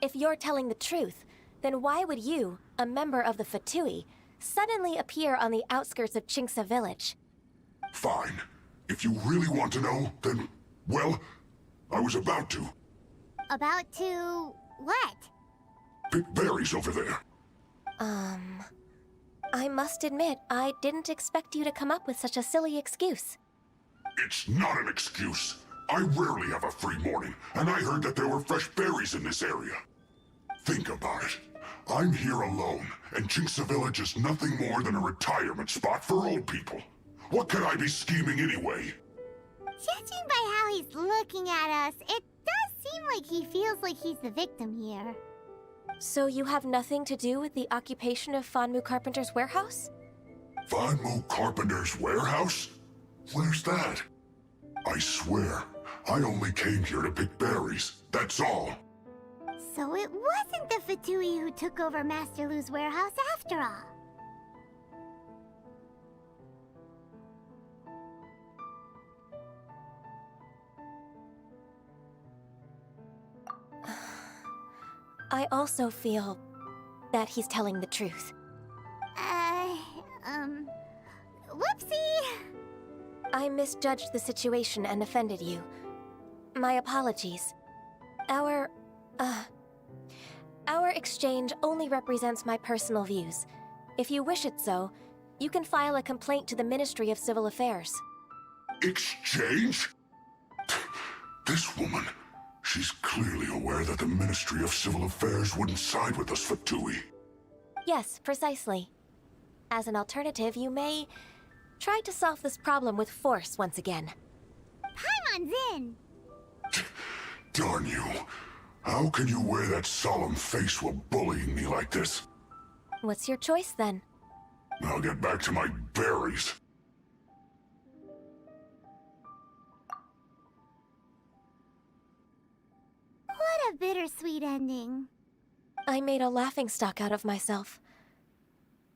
If you're telling the truth, then why would you, a member of the Fatui, suddenly appear on the outskirts of Chingsa village? Fine. If you really want to know, then, well, I was about to. About to... what? Pick berries over there. I must admit, I didn't expect you to come up with such a silly excuse. It's not an excuse. I rarely have a free morning, and I heard that there were fresh berries in this area. Think about it. I'm here alone, and Jinxa Village is nothing more than a retirement spot for old people. What could I be scheming anyway? Judging by how he's looking at us, it does seem like he feels like he's the victim here. So you have nothing to do with the occupation of Fanmu Carpenter's warehouse? Fanmu Carpenter's warehouse? Where's that? I swear, I only came here to pick berries, that's all. So it wasn't the Fatui who took over Master Lu's warehouse after all. I also feel that he's telling the truth. Whoopsie! I misjudged the situation and offended you. My apologies. Our exchange only represents my personal views. If you wish it so, you can file a complaint to the Ministry of Civil Affairs. Exchange? This woman, she's clearly aware that the Ministry of Civil Affairs wouldn't side with us, Fatui. Yes, precisely. As an alternative, you may try to solve this problem with force once again. Paimon's in! Darn you. How can you wear that solemn face while bullying me like this? What's your choice, then? I'll get back to my berries. What a bittersweet ending. I made a laughingstock out of myself.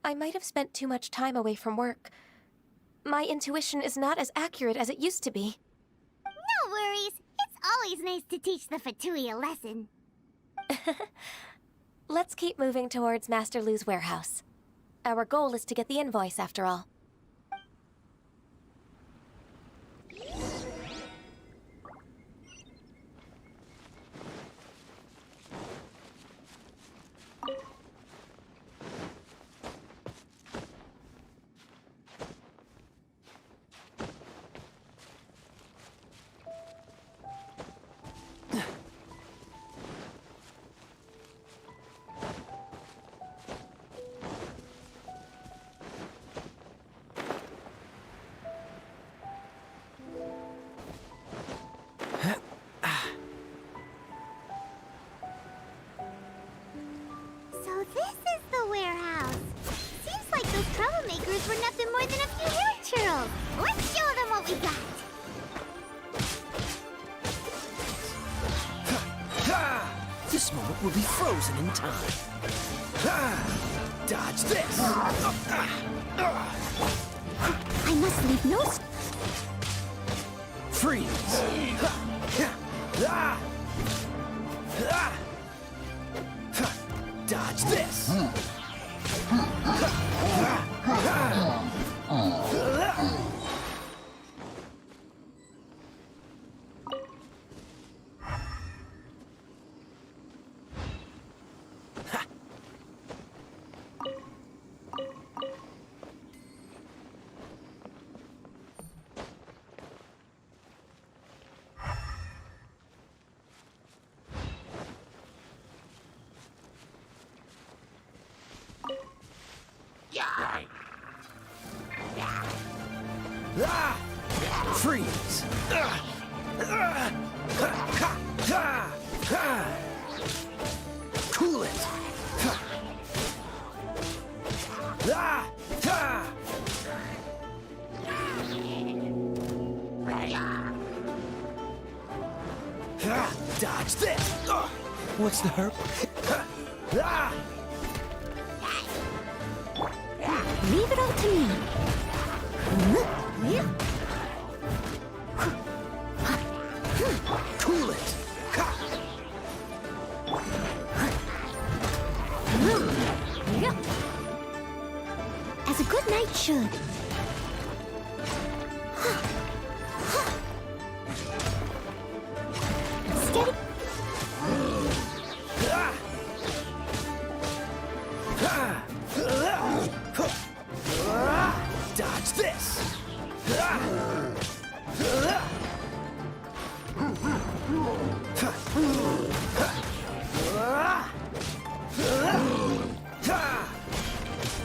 I might have spent too much time away from work. My intuition is not as accurate as it used to be. No worries. It's always nice to teach the Fatui a lesson. Let's keep moving towards Master Lu's warehouse. Our goal is to get the invoice, after all. So this is the warehouse. Seems like those troublemakers were nothing more than a few hair churls. Let's show them what we got. This moment will be frozen in time. Dodge this! I must leave no... Freeze! Dodge this! Freeze! Cool it! Dodge this! What's the herb? Leave it up to me. Cool it! As a good knight should. Steady.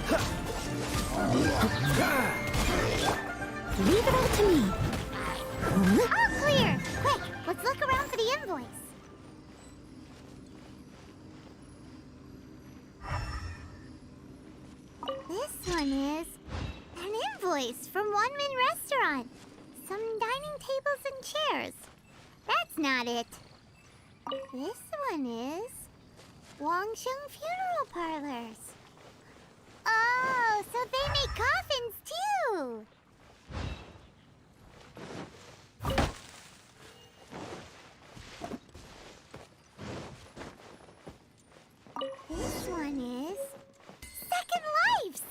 Leave it all to me. All clear! Quick, let's look around for the invoice. This one is an invoice from One Min Restaurant. Some dining tables and chairs. That's not it. This one is Wangsheng Funeral Parlors. Oh, so they make coffins too. This one is Second Lives.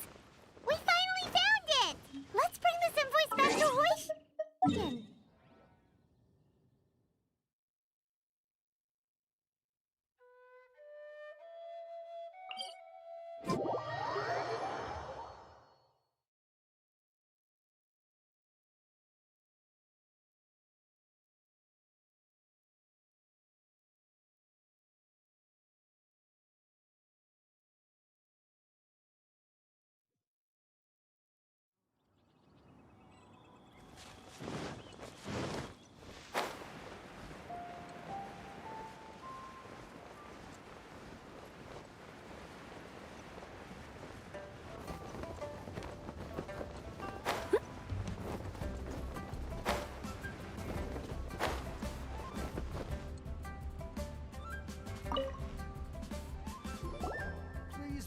We finally found it. Let's bring this invoice back to Roy.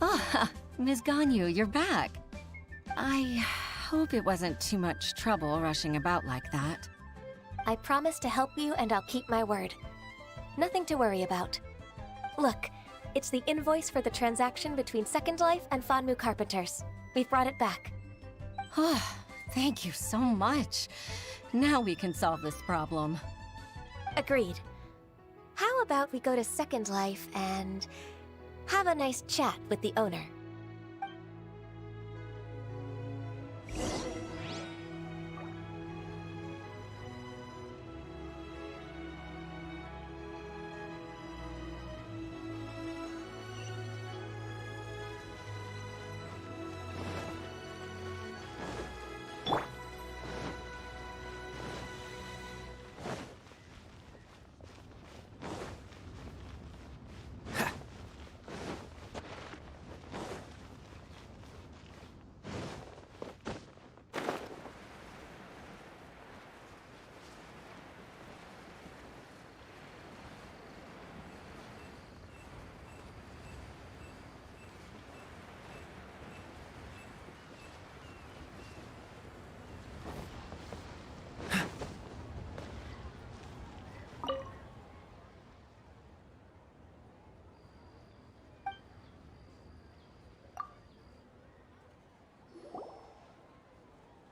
Ah, Ms. Ganyu, you're back. I hope it wasn't too much trouble rushing about like that. I promise to help you and I'll keep my word. Nothing to worry about. Look, it's the invoice for the transaction between Second Life and Fanmu Carpenters. We've brought it back. Oh, thank you so much. Now we can solve this problem. Agreed. How about we go to Second Life and have a nice chat with the owner?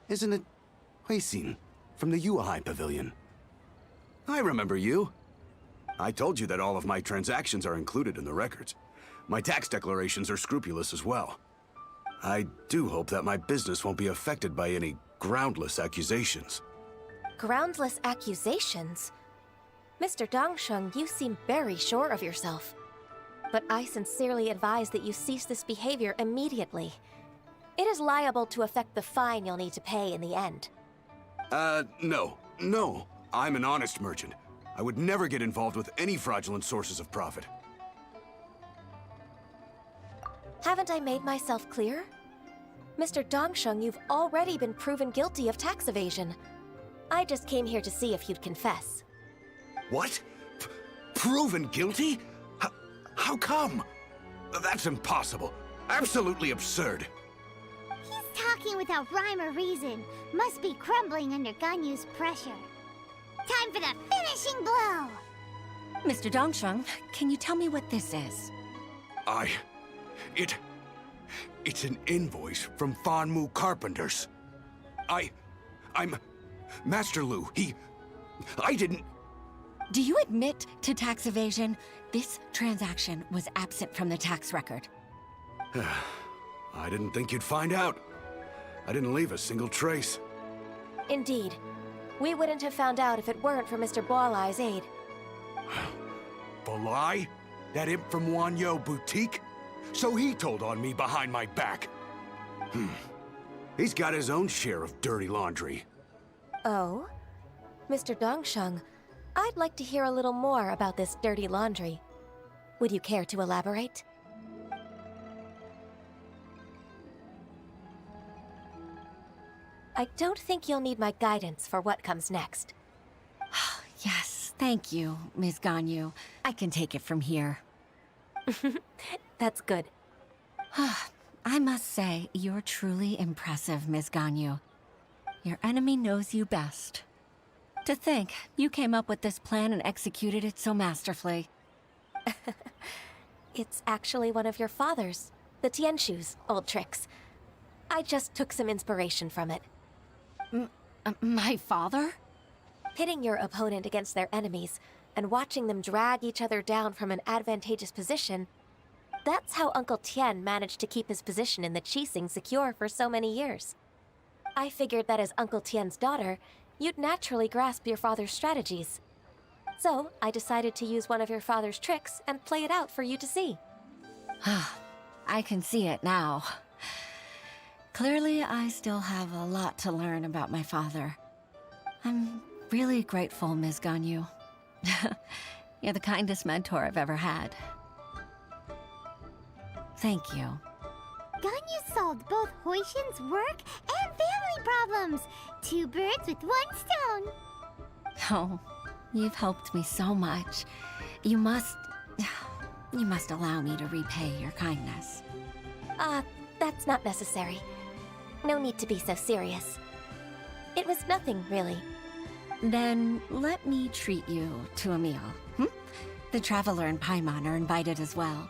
Isn't it Huixin from the Yuehai Pavilion? I remember you. I told you that all of my transactions are included in the records. My tax declarations are scrupulous as well. I do hope that my business won't be affected by any groundless accusations. Groundless accusations? Mr. Dongsheng, you seem very sure of yourself. But I sincerely advise that you cease this behavior immediately. It is liable to affect the fine you'll need to pay in the end. No. I'm an honest merchant. I would never get involved with any fraudulent sources of profit. Haven't I made myself clear? Mr. Dongsheng, you've already been proven guilty of tax evasion. I just came here to see if you'd confess. What? Proven guilty? How come? That's impossible. Absolutely absurd. He's talking without rhyme or reason. Must be crumbling under Ganyu's pressure. Time for the finishing blow! Mr. Dongsheng, can you tell me what this is? It's an invoice from Fanmu Carpenters. I'm Master Lu. I didn't... Do you admit to tax evasion? This transaction was absent from the tax record. I didn't think you'd find out. I didn't leave a single trace. Indeed. We wouldn't have found out if it weren't for Mr. Boalai's aid. Bolai? That imp from Wanyo Boutique? So he told on me behind my back. He's got his own share of dirty laundry. Oh? Mr. Dongsheng, I'd like to hear a little more about this dirty laundry. Would you care to elaborate? I don't think you'll need my guidance for what comes next. Yes, thank you, Ms. Ganyu. I can take it from here. That's good. I must say, you're truly impressive, Ms. Ganyu. Your enemy knows you best. To think, you came up with this plan and executed it so masterfully. It's actually one of your father's, the Tianshu's, old tricks. I just took some inspiration from it. My father? Pitting your opponent against their enemies and watching them drag each other down from an advantageous position, that's how Uncle Tien managed to keep his position in the Qixing secure for so many years. I figured that as Uncle Tien's daughter, you'd naturally grasp your father's strategies. So, I decided to use one of your father's tricks and play it out for you to see. I can see it now. Clearly, I still have a lot to learn about my father. I'm really grateful, Ms. Ganyu. You're the kindest mentor I've ever had. Thank you. Ganyu solved both Huishin's work and family problems. 2 birds with 1 stone. Oh, you've helped me so much. You must allow me to repay your kindness. That's not necessary. No need to be so serious. It was nothing, really. Then let me treat you to a meal. The Traveler and Paimon are invited as well.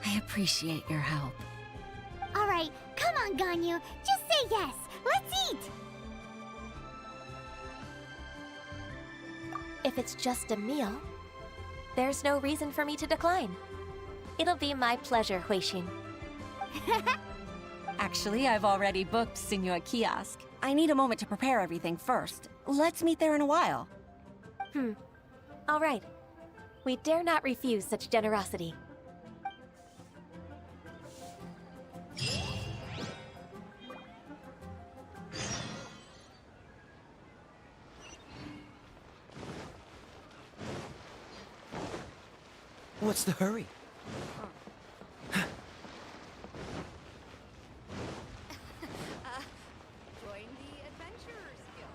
I appreciate your help. All right, come on, Ganyu. Just say yes. Let's eat. If it's just a meal, there's no reason for me to decline. It'll be my pleasure, Huixin. Actually, I've already booked Senor Kiosk. I need a moment to prepare everything first. Let's meet there in a while. All right. We dare not refuse such generosity. What's the hurry? Join the Adventurers Guild.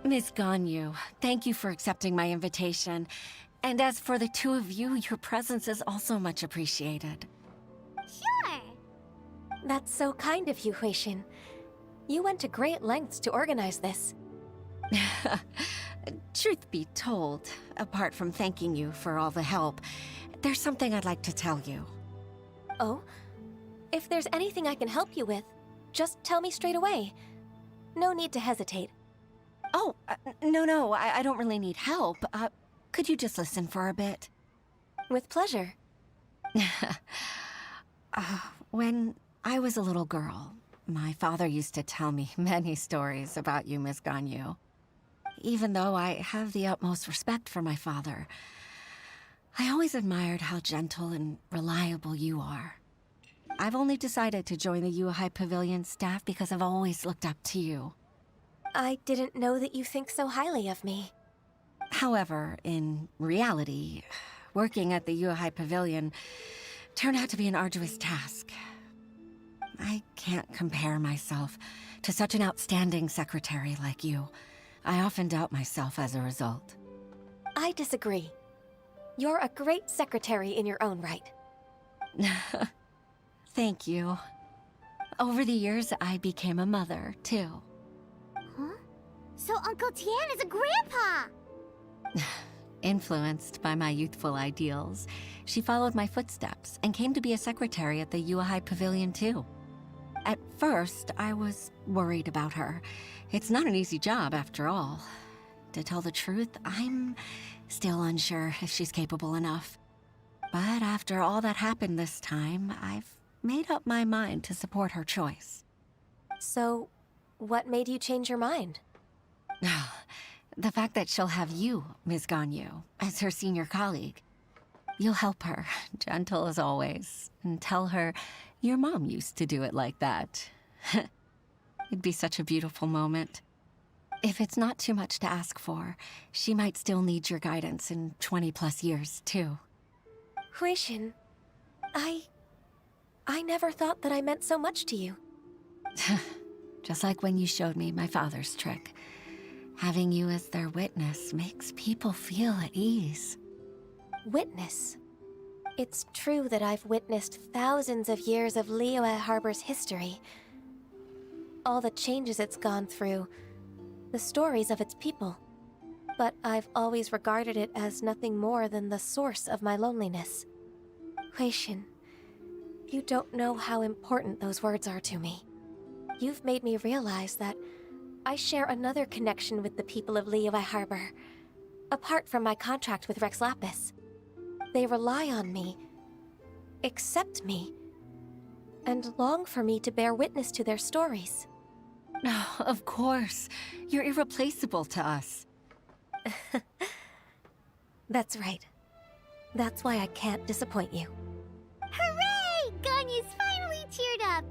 Ms. Ganyu, thank you for accepting my invitation. And as for the 2 of you, your presence is also much appreciated. Sure. That's so kind of you, Huixin. You went to great lengths to organize this. Truth be told, apart from thanking you for all the help, there's something I'd like to tell you. Oh? If there's anything I can help you with, just tell me straight away. No need to hesitate. Oh, no, I don't really need help. Could you just listen for a bit? With pleasure. When I was a little girl, my father used to tell me many stories about you, Ms. Ganyu. Even though I have the utmost respect for my father, I always admired how gentle and reliable you are. I've only decided to join the Yuhai Pavilion staff because I've always looked up to you. I didn't know that you think so highly of me. However, in reality, working at the Yuhai Pavilion turned out to be an arduous task. I can't compare myself to such an outstanding secretary like you. I often doubt myself as a result. I disagree. You're a great secretary in your own right. Thank you. Over the years, I became a mother, too. Huh? So Uncle Tian is a grandpa! Influenced by my youthful ideals, she followed my footsteps and came to be a secretary at the Yuhai Pavilion, too. At first, I was worried about her. It's not an easy job, after all. To tell the truth, I'm still unsure if she's capable enough. But after all that happened this time, I've made up my mind to support her choice. So, what made you change your mind? The fact that she'll have you, Ms. Ganyu, as her senior colleague. You'll help her, gentle as always, and tell her your mom used to do it like that. It'd be such a beautiful moment. If it's not too much to ask for, she might still need your guidance in 20+ years, too. Huixin, I never thought that I meant so much to you. Just like when you showed me my father's trick. Having you as their witness makes people feel at ease. Witness? It's true that I've witnessed thousands of years of Liyue Harbor's history. All the changes it's gone through, the stories of its people. But I've always regarded it as nothing more than the source of my loneliness. Huixin, you don't know how important those words are to me. You've made me realize that I share another connection with the people of Liyue Harbor, apart from my contract with Rex Lapis. They rely on me, accept me, and long for me to bear witness to their stories. Oh, of course. You're irreplaceable to us. That's right. That's why I can't disappoint you. Hooray! Ganyu's finally cheered up!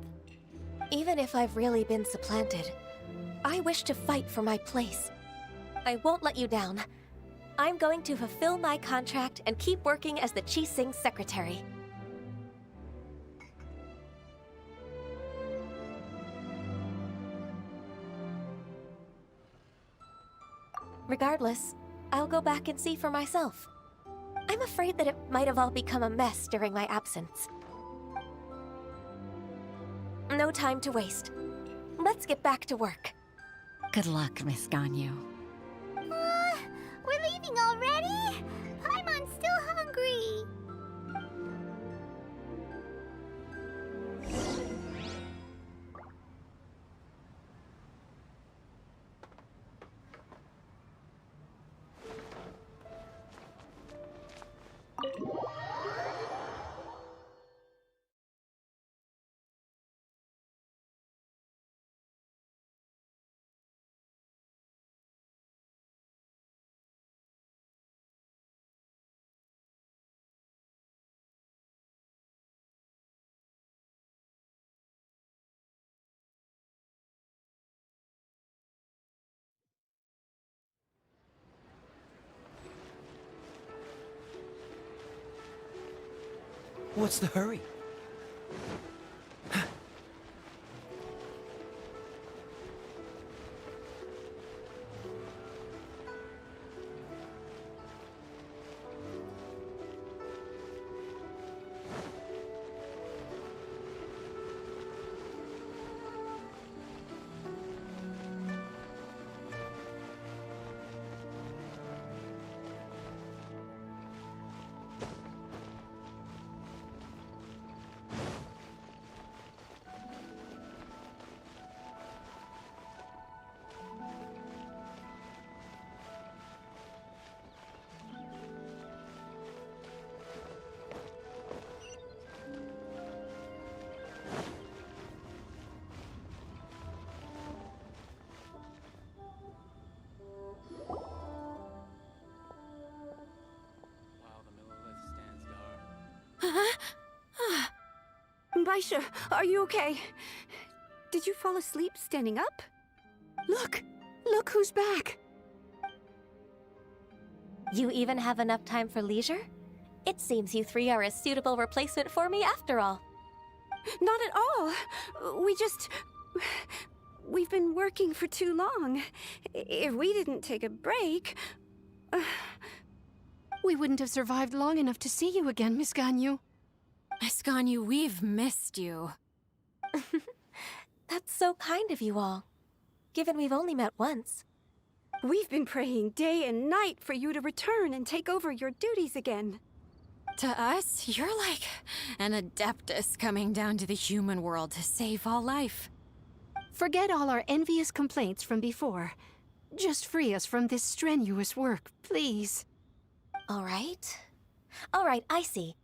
Even if I've really been supplanted, I wish to fight for my place. I won't let you down. I'm going to fulfill my contract and keep working as the Qixing secretary. Regardless, I'll go back and see for myself. I'm afraid that it might have all become a mess during my absence. No time to waste. Let's get back to work. Good luck, Miss Ganyu. We're leaving already? Paimon's still hungry. What's the hurry? Baisha, are you okay? Did you fall asleep standing up? Look! Look who's back! You even have enough time for leisure? It seems you three are a suitable replacement for me after all. Not at all. We've been working for too long. If we didn't take a break... We wouldn't have survived long enough to see you again, Miss Ganyu. Miss Ganyu, we've missed you. That's so kind of you all, given we've only met once. We've been praying day and night for you to return and take over your duties again. To us, you're like an adeptus coming down to the human world to save all life. Forget all our envious complaints from before. Just free us from this strenuous work, please. All right. All right, I see.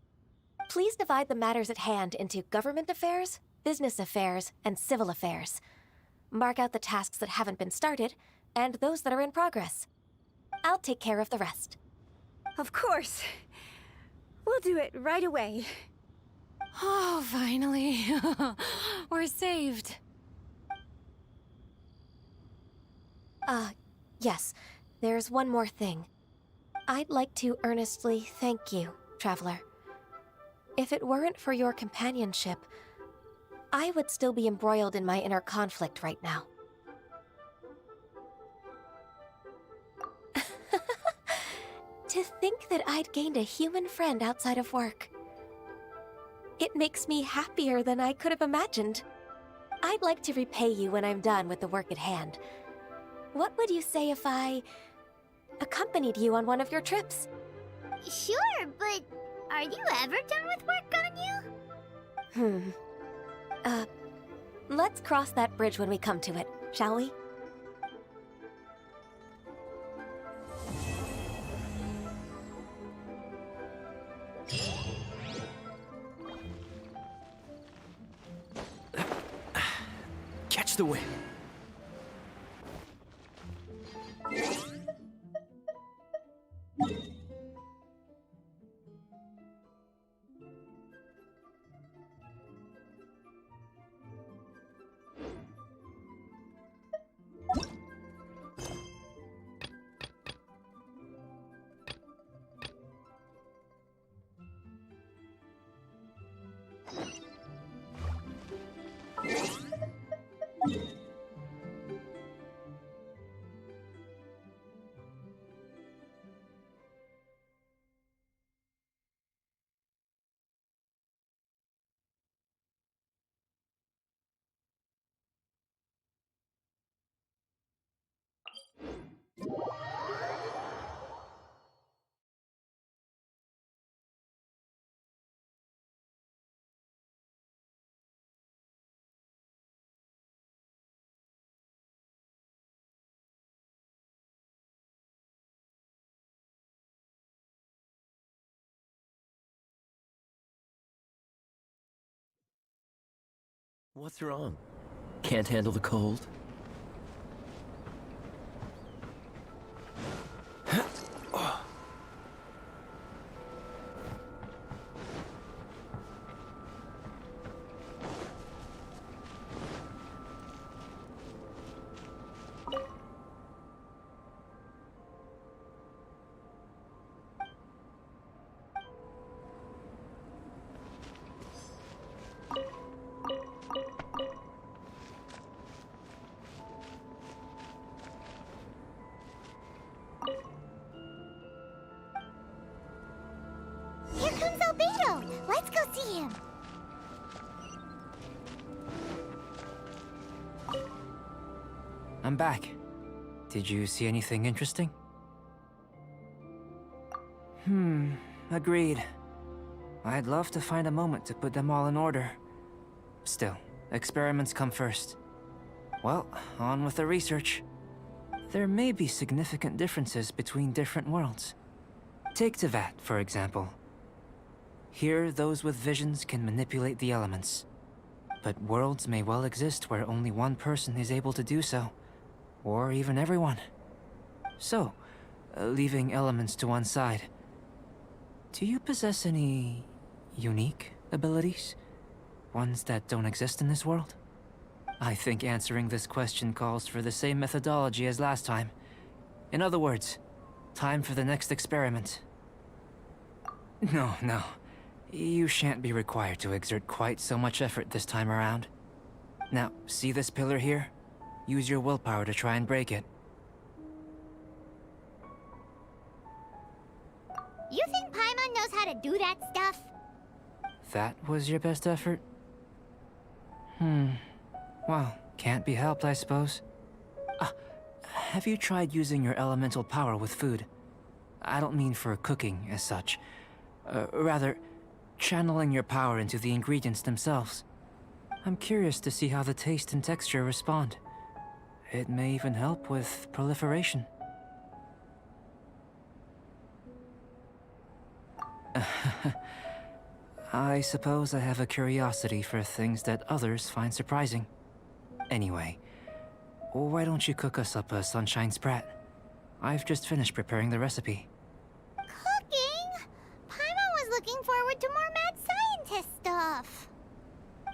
Please divide the matters at hand into government affairs, business affairs, and civil affairs. Mark out the tasks that haven't been started, and those that are in progress. I'll take care of the rest. Of course. We'll do it right away. Oh, finally. We're saved. Yes. There's one more thing. I'd like to earnestly thank you, Traveler. If it weren't for your companionship, I would still be embroiled in my inner conflict right now. To think that I'd gained a human friend outside of work. It makes me happier than I could have imagined. I'd like to repay you when I'm done with the work at hand. What would you say if I accompanied you on one of your trips? Sure, but are you ever done with work, Ganyu? Let's cross that bridge when we come to it, shall we? Catch the wind. What's wrong? Can't handle the cold? Here comes Albedo! Let's go see him! I'm back. Did you see anything interesting? Agreed. I'd love to find a moment to put them all in order. Still, experiments come first. Well, on with the research. There may be significant differences between different worlds. Take Tevat, for example. Here, those with visions can manipulate the elements. But worlds may well exist where only one person is able to do so. Or even everyone. So, leaving elements to one side, do you possess any unique abilities? Ones that don't exist in this world? I think answering this question calls for the same methodology as last time. In other words, time for the next experiment. No, no. You shan't be required to exert quite so much effort this time around. Now, see this pillar here? Use your willpower to try and break it. You think Paimon knows how to do that stuff? That was your best effort? Well, can't be helped, I suppose. Have you tried using your elemental power with food? I don't mean for cooking, as such. Rather, channeling your power into the ingredients themselves. I'm curious to see how the taste and texture respond. It may even help with proliferation. I suppose I have a curiosity for things that others find surprising. Anyway, why don't you cook us up a sunshine sprat? I've just finished preparing the recipe. Cooking? Paimon was looking forward to more mad scientist stuff.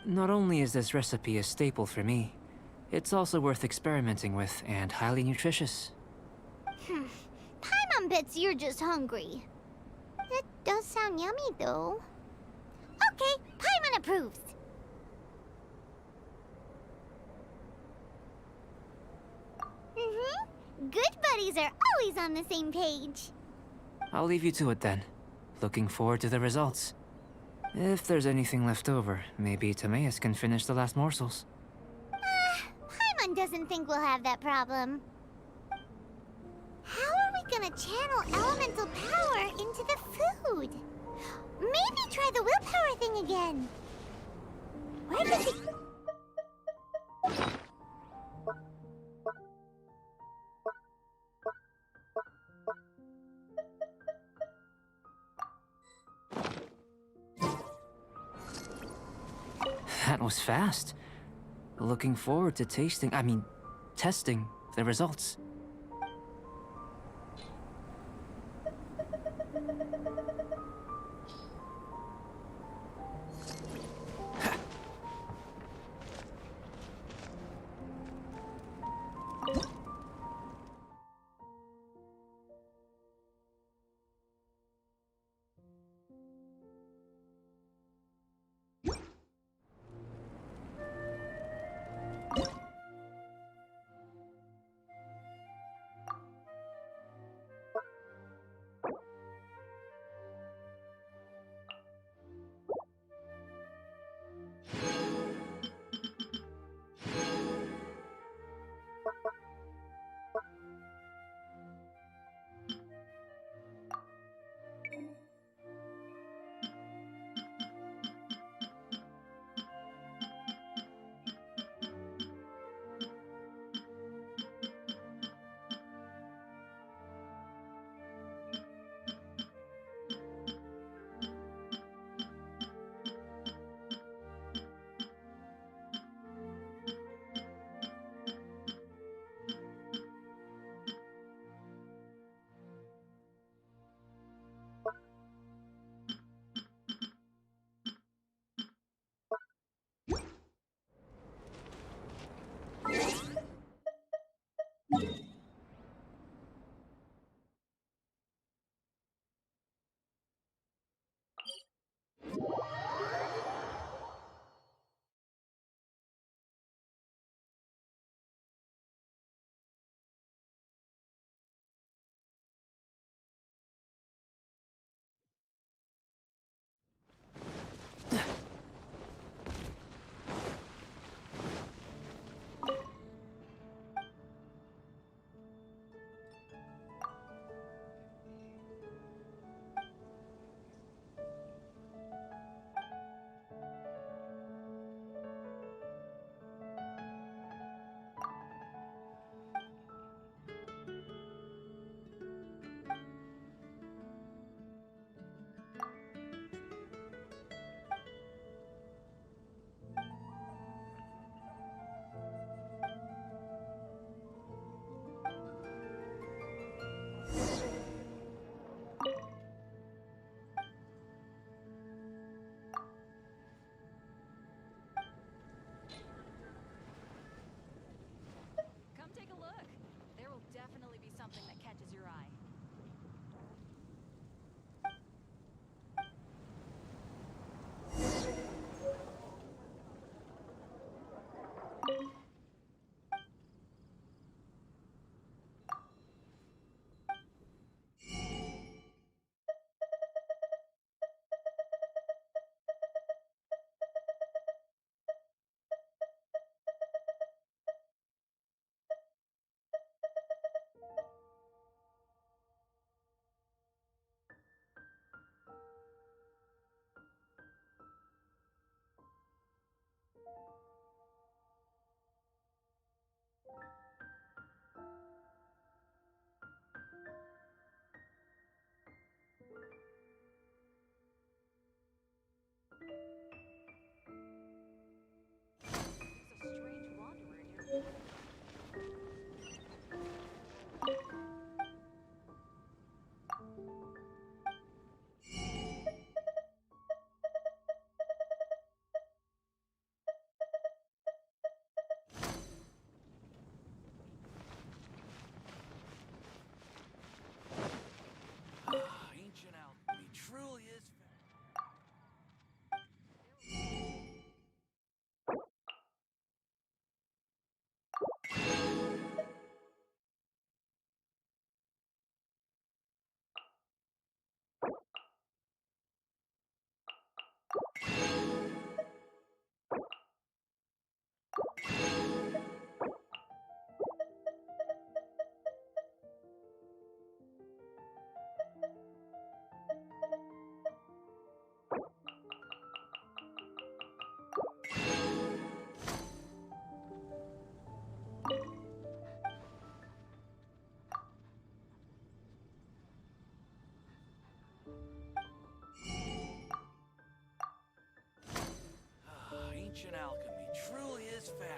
Not only is this recipe a staple for me, it's also worth experimenting with and highly nutritious. Paimon bets you're just hungry. It does sound yummy, though. Okay, Paimon approves. Good buddies are always on the same page. I'll leave you to it then. Looking forward to the results. If there's anything left over, maybe Timaeus can finish the last morsels. Paimon doesn't think we'll have that problem. How are we gonna channel elemental power into the food? Maybe try the willpower thing again. Where does it... That was fast. Looking forward to testing the results.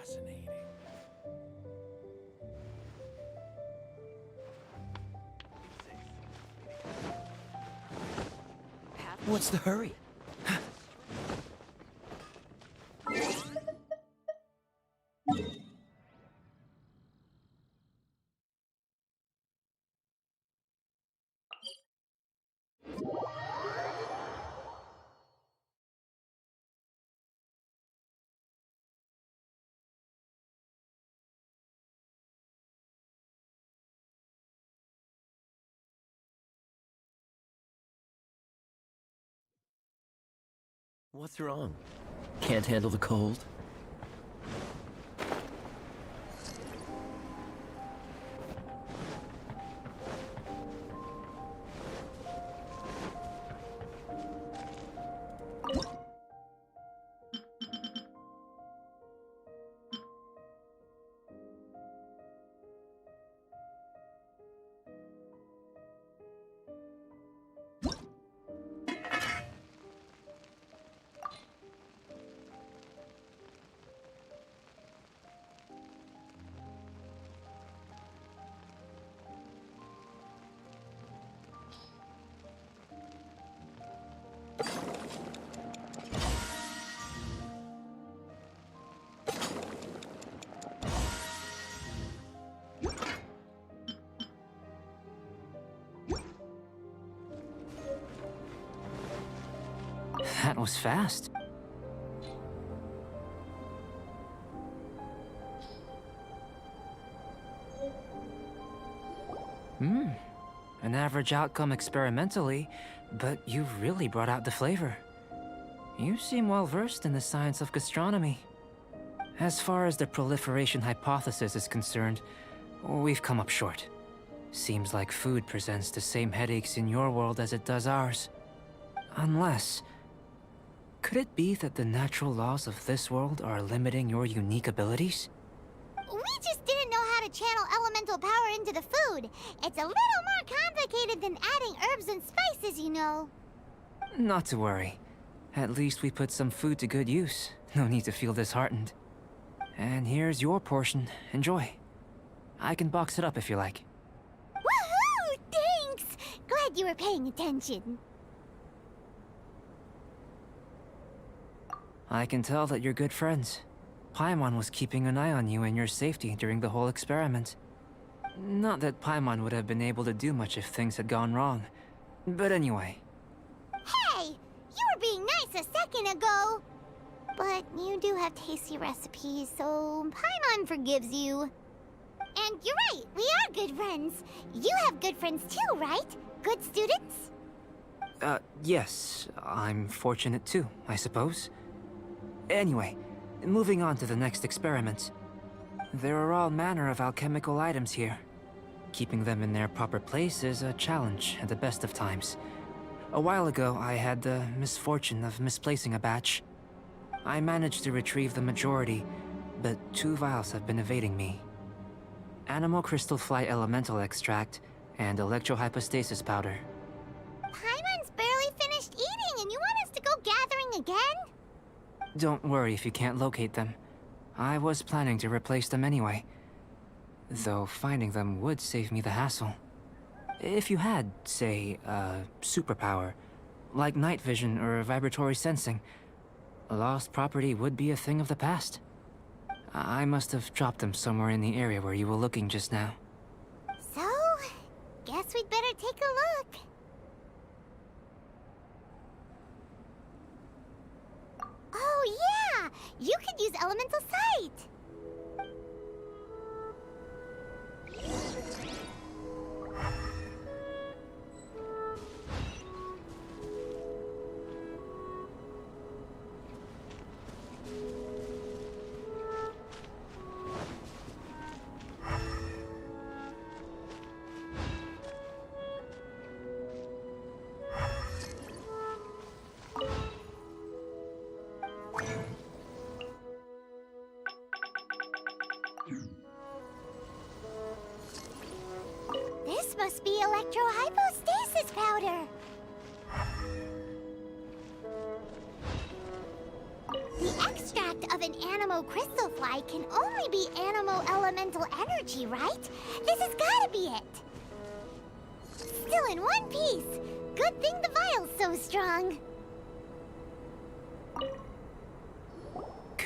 Fascinating. What's the hurry? What's wrong? Can't handle the cold? That was fast. An average outcome experimentally, but you've really brought out the flavor. You seem well versed in the science of gastronomy. As far as the proliferation hypothesis is concerned, we've come up short. Seems like food presents the same headaches in your world as it does ours. Unless... could it be that the natural laws of this world are limiting your unique abilities? We just didn't know how to channel elemental power into the food. It's a little more complicated than adding herbs and spices, you know. Not to worry. At least we put some food to good use. No need to feel disheartened. And here's your portion. Enjoy. I can box it up if you like. Woohoo! Thanks! Glad you were paying attention. I can tell that you're good friends. Paimon was keeping an eye on you and your safety during the whole experiment. Not that Paimon would have been able to do much if things had gone wrong. But anyway. Hey! You were being nice a second ago! But you do have tasty recipes, so Paimon forgives you. And you're right, we are good friends. You have good friends too, right? Good students? Yes. I'm fortunate too, I suppose. Anyway, moving on to the next experiment. There are all manner of alchemical items here. Keeping them in their proper place is a challenge at the best of times. A while ago, I had the misfortune of misplacing a batch. I managed to retrieve the majority, but 2 vials have been evading me. Animal crystal fly elemental extract and electrohypostasis powder. Paimon's barely finished eating and you want us to go gathering again? Don't worry if you can't locate them. I was planning to replace them anyway. Though finding them would save me the hassle. If you had, say, a superpower, like night vision or vibratory sensing, lost property would be a thing of the past. I must have dropped them somewhere in the area where you were looking just now. So, guess we'd better take a look. Oh yeah! You could use elemental sight! This must be electrohypostasis powder. The extract of an animo crystal fly can only be animo elemental energy, right? This has gotta be it. Still in one piece. Good thing the vial's so strong.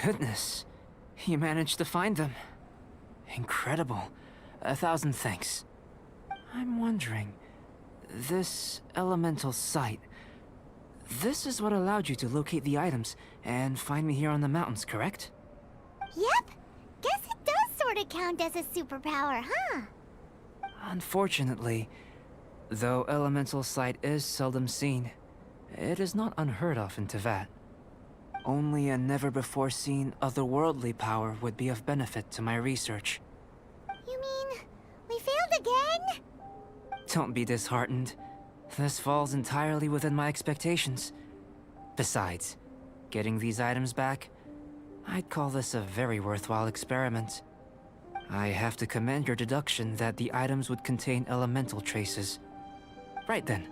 Goodness, you managed to find them. Incredible. 1,000 thanks. I'm wondering, this elemental sight, this is what allowed you to locate the items and find me here on the mountains, correct? Yep. Guess it does sort of count as a superpower, huh? Unfortunately, though elemental sight is seldom seen, it is not unheard of in Teyvat. Only a never-before-seen otherworldly power would be of benefit to my research. You mean, we failed again? Don't be disheartened. This falls entirely within my expectations. Besides, getting these items back, I'd call this a very worthwhile experiment. I have to commend your deduction that the items would contain elemental traces. Right then.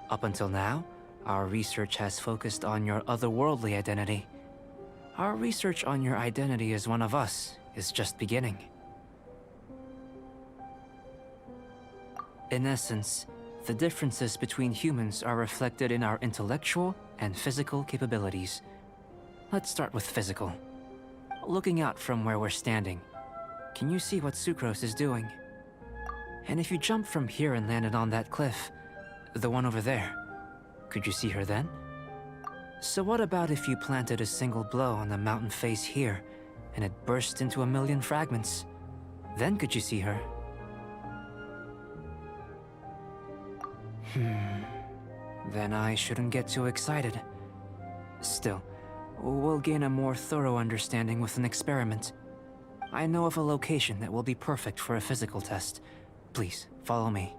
Up until now, our research has focused on your otherworldly identity. Our research on your identity as one of us is just beginning. In essence, the differences between humans are reflected in our intellectual and physical capabilities. Let's start with physical. Looking out from where we're standing, can you see what Sucrose is doing? And if you jumped from here and landed on that cliff, the one over there, could you see her then? So what about if you planted a single blow on the mountain face here, and it burst into 1,000,000 fragments? Then could you see her? Then I shouldn't get too excited. Still, we'll gain a more thorough understanding with an experiment. I know of a location that will be perfect for a physical test. Please, follow me.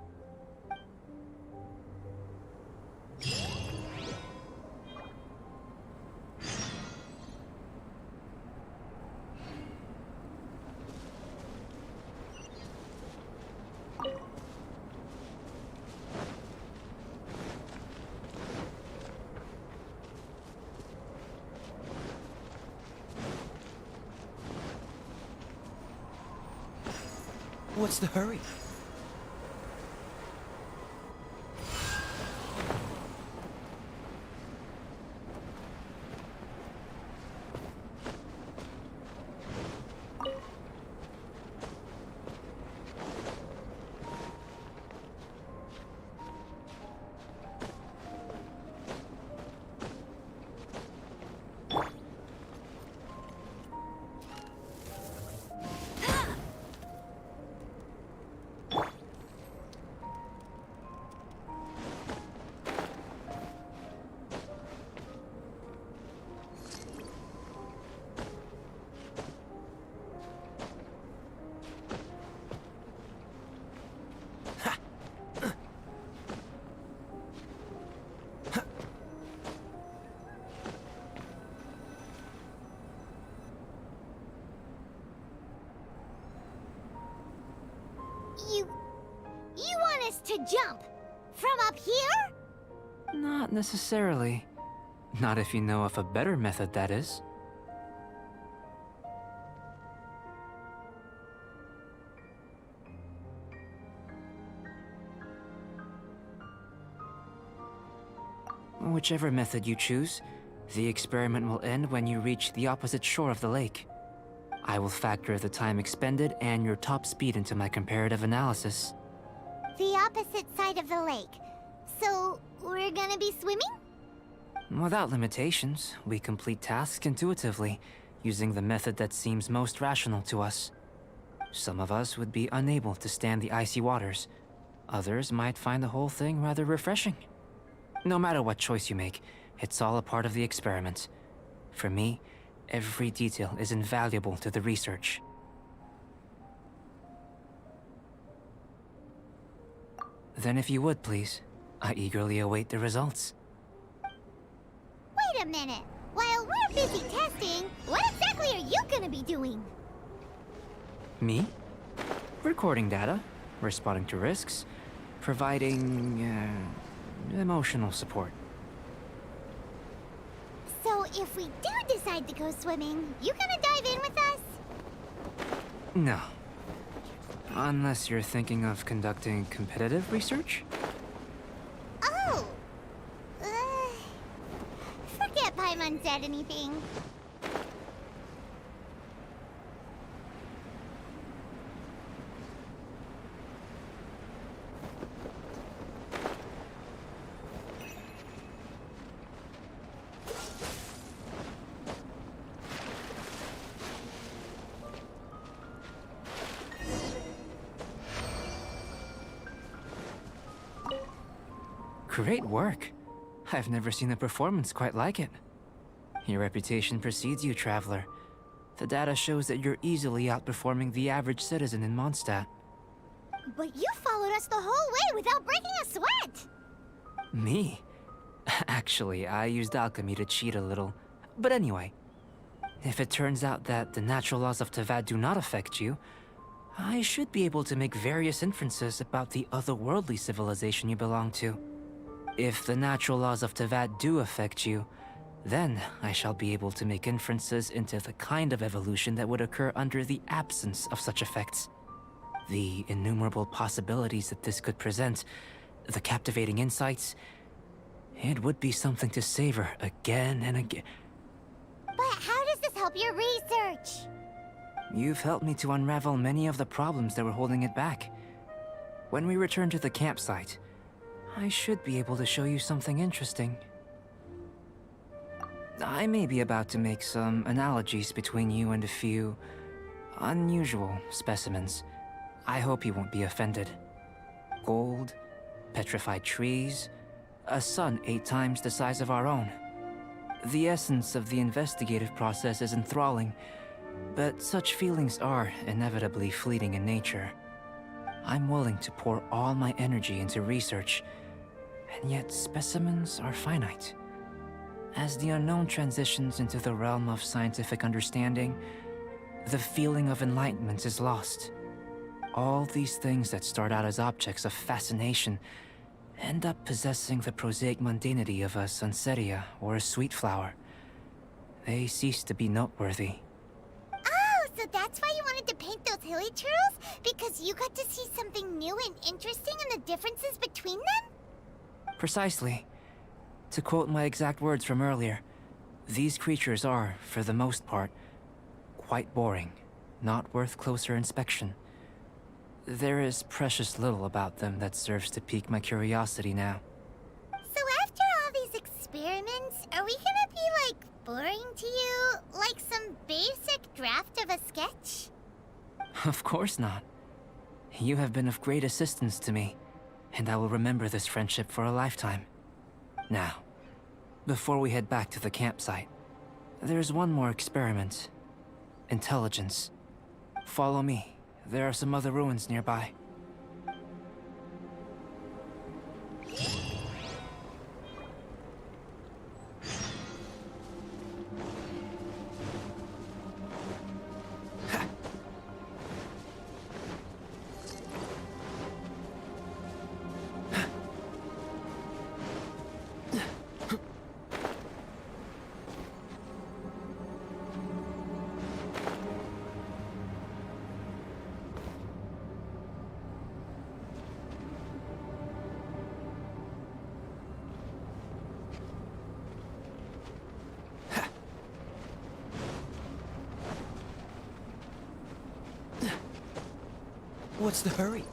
What's the hurry? You want us to jump? From up here? Not necessarily. Not if you know of a better method, that is. Whichever method you choose, the experiment will end when you reach the opposite shore of the lake. I will factor the time expended and your top speed into my comparative analysis. The opposite side of the lake. So, we're gonna be swimming? Without limitations, we complete tasks intuitively, using the method that seems most rational to us. Some of us would be unable to stand the icy waters. Others might find the whole thing rather refreshing. No matter what choice you make, it's all a part of the experiment. For me, every detail is invaluable to the research. Then if you would, please, I eagerly await the results. Wait a minute. While we're busy testing, what exactly are you gonna be doing? Me? Recording data, responding to risks, providing, emotional support. So if we do decide to go swimming, you gonna dive in with us? No. Unless you're thinking of conducting competitive research? Oh! Forget Paimon said anything. Great work. I've never seen a performance quite like it. Your reputation precedes you, Traveler. The data shows that you're easily outperforming the average citizen in Mondstadt. But you followed us the whole way without breaking a sweat! Me? Actually, I used alchemy to cheat a little. But anyway, if it turns out that the natural laws of Tavad do not affect you, I should be able to make various inferences about the otherworldly civilization you belong to. If the natural laws of Tavad do affect you, then I shall be able to make inferences into the kind of evolution that would occur under the absence of such effects. The innumerable possibilities that this could present, the captivating insights, it would be something to savor again and again. But how does this help your research? You've helped me to unravel many of the problems that were holding it back. When we return to the campsite, I should be able to show you something interesting. I may be about to make some analogies between you and a few unusual specimens. I hope you won't be offended. Gold, petrified trees, a sun 8 times the size of our own. The essence of the investigative process is enthralling, but such feelings are inevitably fleeting in nature. I'm willing to pour all my energy into research, and yet specimens are finite. As the unknown transitions into the realm of scientific understanding, the feeling of enlightenment is lost. All these things that start out as objects of fascination end up possessing the prosaic mundanity of a sunsetia or a sweet flower. They cease to be noteworthy. Oh, so that's why you wanted to paint those hilly turtles? Because you got to see something new and interesting in the differences between them? Precisely. To quote my exact words from earlier, these creatures are, for the most part, quite boring, not worth closer inspection. There is precious little about them that serves to pique my curiosity now. So after all these experiments, are we gonna be, like, boring to you? Like some basic draft of a sketch? Of course not. You have been of great assistance to me, and I will remember this friendship for a lifetime. Now, before we head back to the campsite, there's one more experiment. Intelligence. Follow me. There are some other ruins nearby. What's the hurry?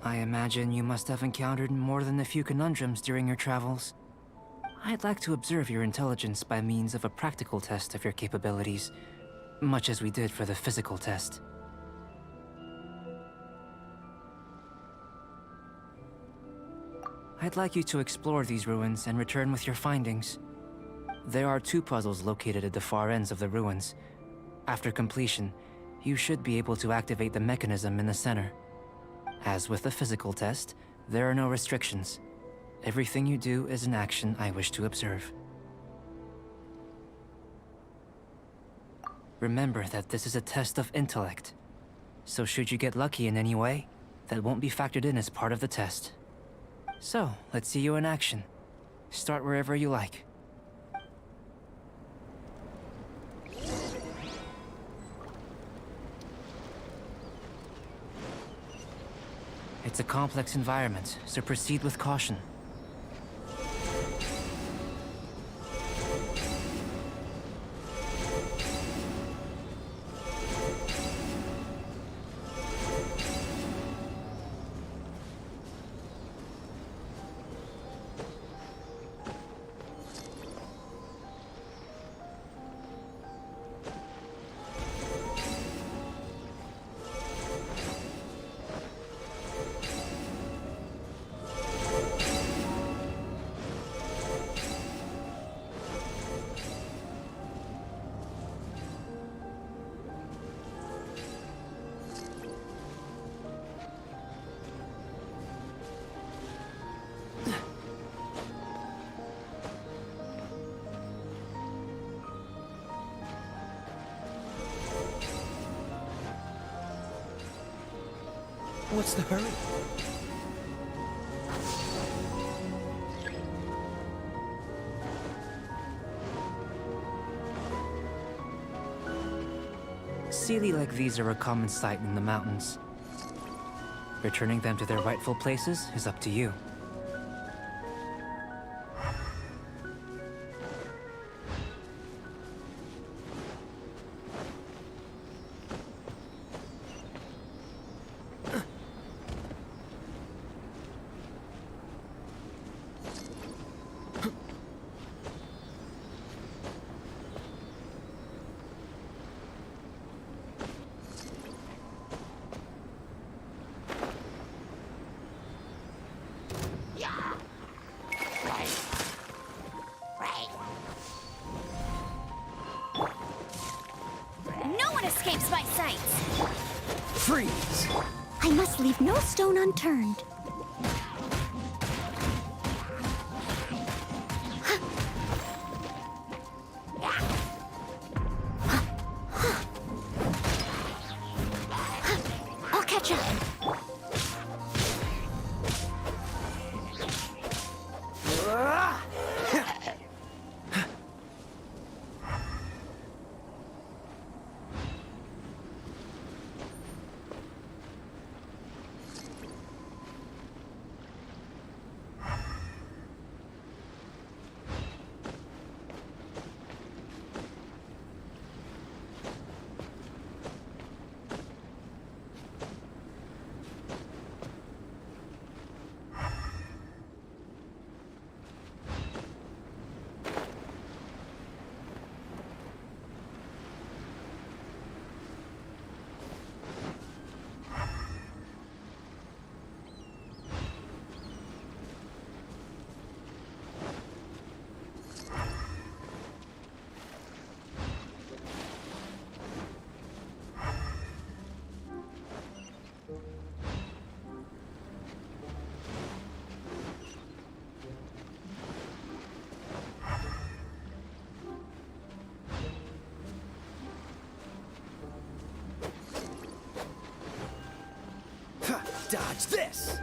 I imagine you must have encountered more than a few conundrums during your travels. I'd like to observe your intelligence by means of a practical test of your capabilities, much as we did for the physical test. I'd like you to explore these ruins and return with your findings. There are 2 puzzles located at the far ends of the ruins. After completion, you should be able to activate the mechanism in the center. As with the physical test, there are no restrictions. Everything you do is an action I wish to observe. Remember that this is a test of intellect, so should you get lucky in any way, that won't be factored in as part of the test. So, let's see you in action. Start wherever you like. It's a complex environment, so proceed with caution. What's the hurry? Sealy like these are a common sight in the mountains. Returning them to their rightful places is up to you. No one escapes my sight! Freeze! I must leave no stone unturned. I'll catch up. Dodge this!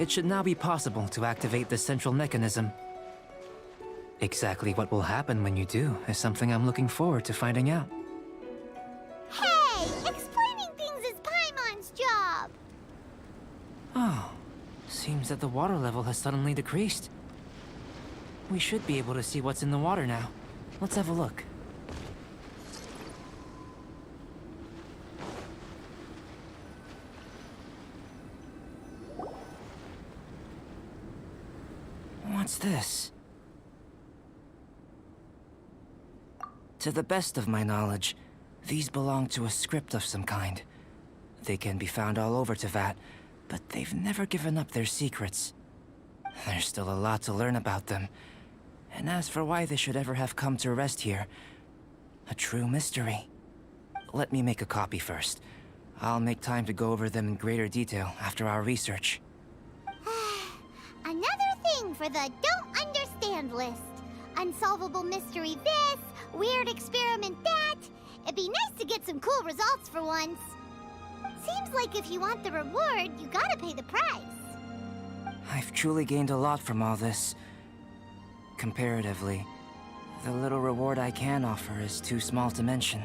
it should now be possible to activate the central mechanism. Exactly what will happen when you do is something I'm looking forward to finding out. Hey! Explaining things is Paimon's job! Oh, seems that the water level has suddenly decreased. We should be able to see what's in the water now. Let's have a look. What's this? To the best of my knowledge, these belong to a script of some kind. They can be found all over Teyvat, but they've never given up their secrets. There's still a lot to learn about them. And as for why they should ever have come to rest here, a true mystery. Let me make a copy first. I'll make time to go over them in greater detail after our research. Another thing for the don't understand list. Unsolvable mystery this, weird experiment that. It'd be nice to get some cool results for once. Seems like if you want the reward, you gotta pay the price. I've truly gained a lot from all this. Comparatively, the little reward I can offer is too small to mention.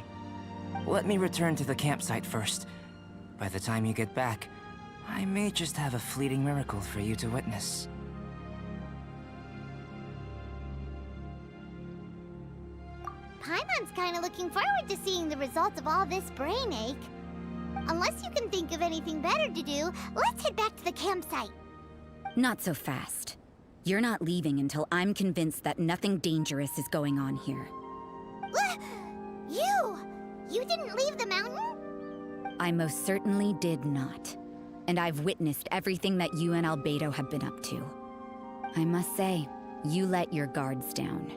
Let me return to the campsite first. By the time you get back, I may just have a fleeting miracle for you to witness. Paimon's kinda looking forward to seeing the results of all this brain ache. Unless you can think of anything better to do, let's head back to the campsite. Not so fast. You're not leaving until I'm convinced that nothing dangerous is going on here. You didn't leave the mountain? I most certainly did not. And I've witnessed everything that you and Albedo have been up to. I must say, you let your guards down.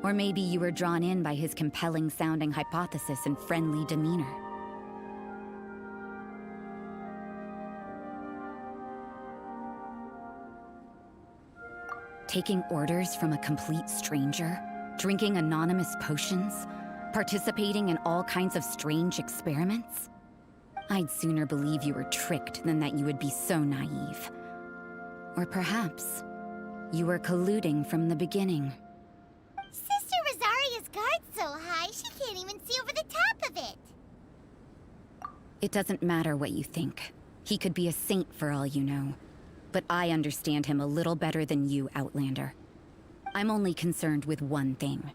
Or maybe you were drawn in by his compelling-sounding hypothesis and friendly demeanor. Taking orders from a complete stranger, drinking anonymous potions, participating in all kinds of strange experiments? I'd sooner believe you were tricked than that you would be so naive. Or perhaps, you were colluding from the beginning. Sister Rosaria's guard's so high, she can't even see over the top of it. It doesn't matter what you think. He could be a saint for all you know. But I understand him a little better than you, Outlander. I'm only concerned with one thing.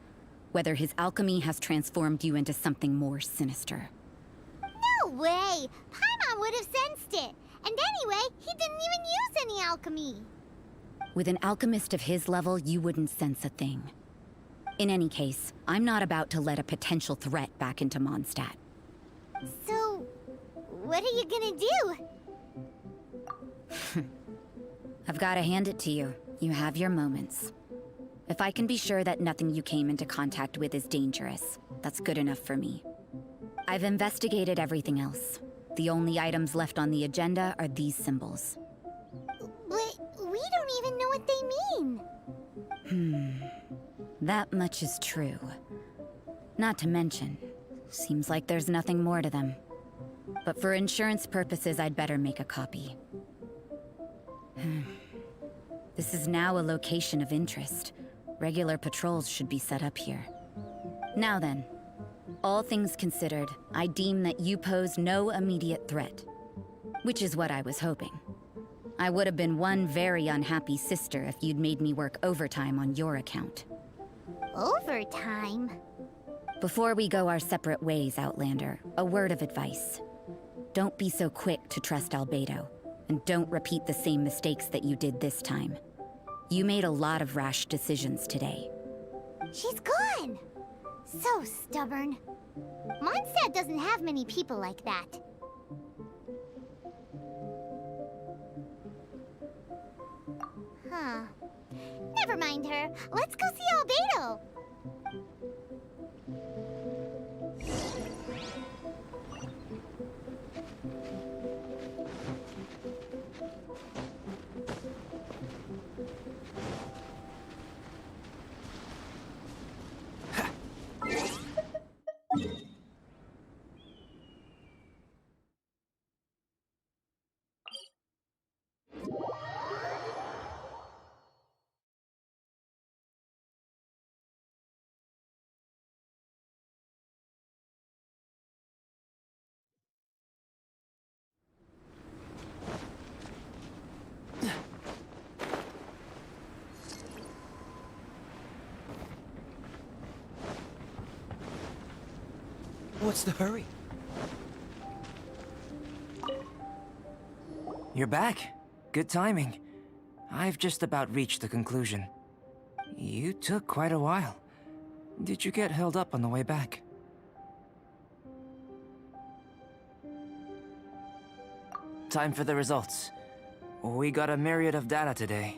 Whether his alchemy has transformed you into something more sinister. No way! Paimon would have sensed it. And anyway, he didn't even use any alchemy. With an alchemist of his level, you wouldn't sense a thing. In any case, I'm not about to let a potential threat back into Mondstadt. So, what are you gonna do? I've got to hand it to you. You have your moments. If I can be sure that nothing you came into contact with is dangerous, that's good enough for me. I've investigated everything else. The only items left on the agenda are these symbols. But we don't even know what they mean. That much is true. Not to mention, seems like there's nothing more to them. But for insurance purposes, I'd better make a copy. This is now a location of interest. Regular patrols should be set up here. Now then, all things considered, I deem that you pose no immediate threat. Which is what I was hoping. I would have been one very unhappy sister if you'd made me work overtime on your account. Overtime? Before we go our separate ways, Outlander, a word of advice. Don't be so quick to trust Albedo, and don't repeat the same mistakes that you did this time. You made a lot of rash decisions today. She's gone! So stubborn. Mondstadt doesn't have many people like that. Huh. Never mind her. Let's go see Albedo. What's the hurry? You're back. Good timing. I've just about reached the conclusion. You took quite a while. Did you get held up on the way back? Time for the results. We got a myriad of data today,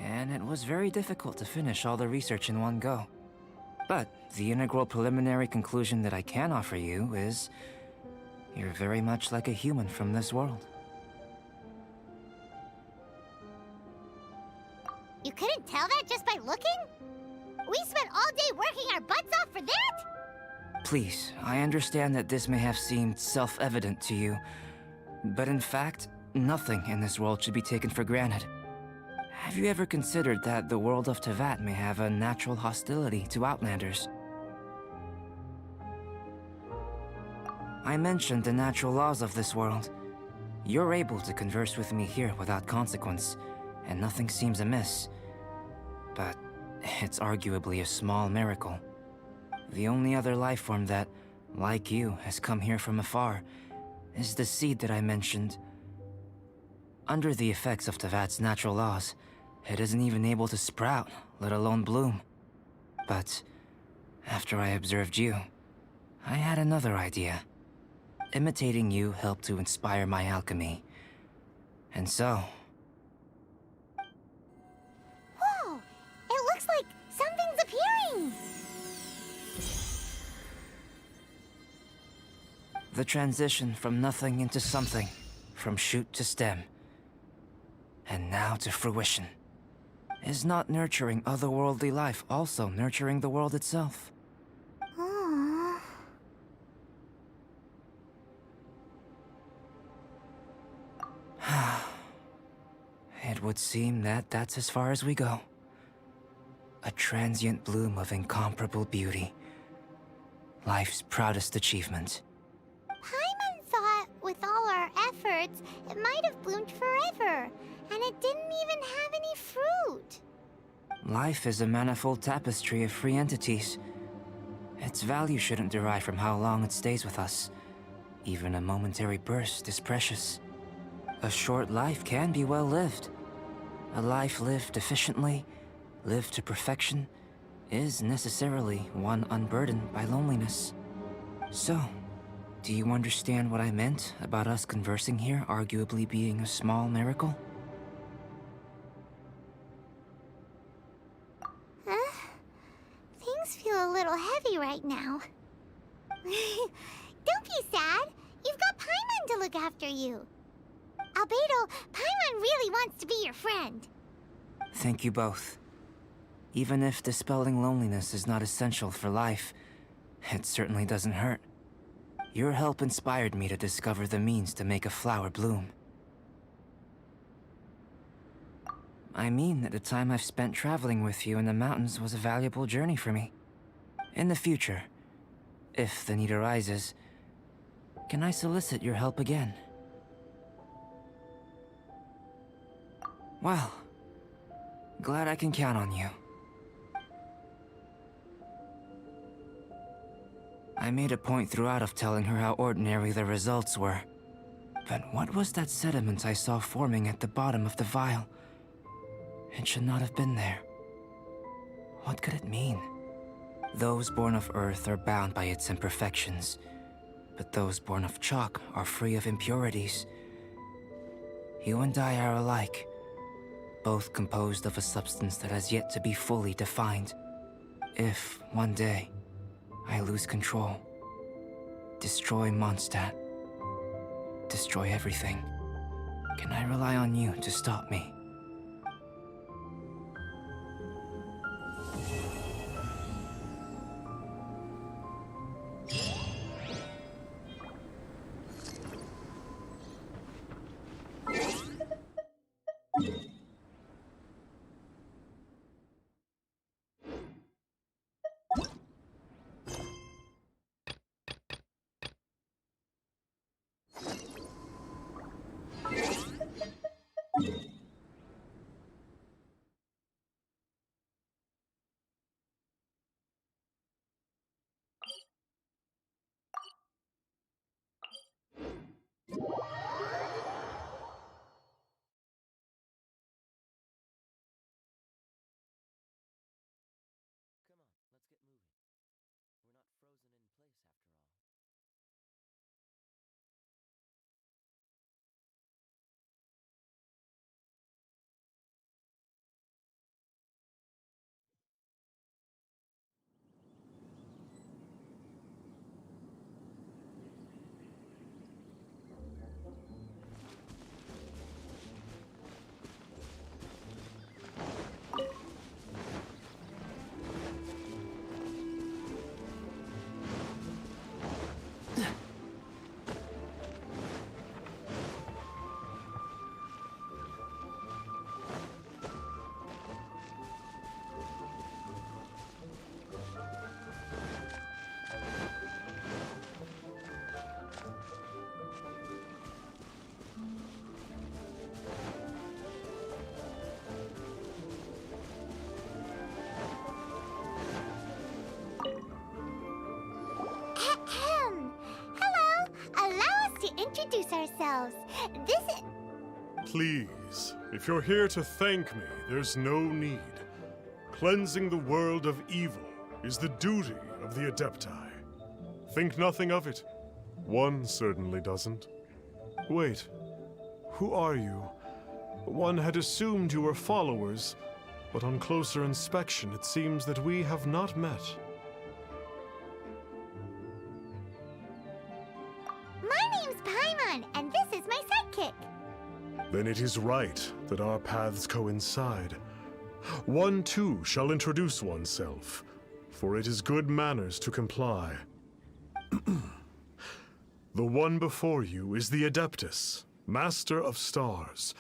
and it was very difficult to finish all the research in one go. But the integral preliminary conclusion that I can offer you is you're very much like a human from this world. You couldn't tell that just by looking? We spent all day working our butts off for that? Please, I understand that this may have seemed self-evident to you, but in fact, nothing in this world should be taken for granted. Have you ever considered that the world of Teyvat may have a natural hostility to Outlanders? I mentioned the natural laws of this world. You're able to converse with me here without consequence, and nothing seems amiss. But it's arguably a small miracle. The only other life form that, like you, has come here from afar is the seed that I mentioned. Under the effects of Teyvat's natural laws, it isn't even able to sprout, let alone bloom. But after I observed you, I had another idea. Imitating you helped to inspire my alchemy. And so... Whoa! It looks like something's appearing! The transition from nothing into something, from shoot to stem, and now to fruition. Is not nurturing otherworldly life also nurturing the world itself? Aww. It would seem that that's as far as we go. A transient bloom of incomparable beauty. Life's proudest achievement. Paimon thought, with all our efforts, it might have bloomed forever, and it didn't even have any fruit. Life is a manifold tapestry of free entities. Its value shouldn't derive from how long it stays with us. Even a momentary burst is precious. A short life can be well lived. A life lived efficiently, lived to perfection, is necessarily one unburdened by loneliness. So, do you understand what I meant about us conversing here arguably being a small miracle? Things feel a little heavy right now. Don't be sad. You've got Paimon to look after you. Albedo, Paimon really wants to be your friend. Thank you both. Even if dispelling loneliness is not essential for life, it certainly doesn't hurt. Your help inspired me to discover the means to make a flower bloom. I mean that the time I've spent traveling with you in the mountains was a valuable journey for me. In the future, if the need arises, can I solicit your help again? Well, glad I can count on you. I made a point throughout of telling her how ordinary the results were. But what was that sediment I saw forming at the bottom of the vial? It should not have been there. What could it mean? Those born of Earth are bound by its imperfections, but those born of chalk are free of impurities. You and I are alike, both composed of a substance that has yet to be fully defined. If, one day, I lose control, destroy Mondstadt, destroy everything, can I rely on you to stop me? introduce ourselves. This is... Please, if you're here to thank me, there's no need. Cleansing the world of evil is the duty of the Adepti. Think nothing of it. One certainly doesn't. Wait, who are you? One had assumed you were followers, but on closer inspection it seems that we have not met. My name's Paimon, and this is my sidekick. Then it is right that our paths coincide. One too shall introduce oneself, for it is good manners to comply. The one before you is the Adeptus, Master of Stars,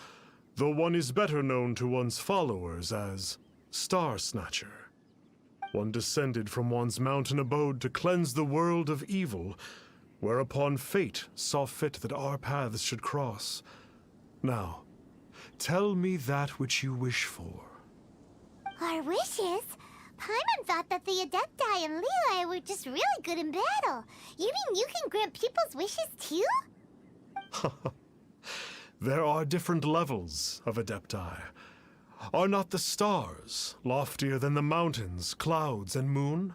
though one is better known to one's followers as Star Snatcher. One descended from one's mountain abode to cleanse the world of evil, whereupon fate saw fit that our paths should cross. Now, tell me that which you wish for. Our wishes? Paimon thought that the Adepti and Levi were just really good in battle. You mean you can grant people's wishes too? There are different levels of Adepti. Are not the stars loftier than the mountains, clouds, and moon?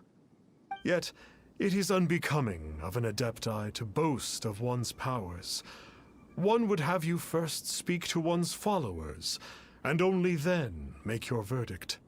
Yet, it is unbecoming of an Adepti to boast of one's powers. One would have you first speak to one's followers, and only then make your verdict.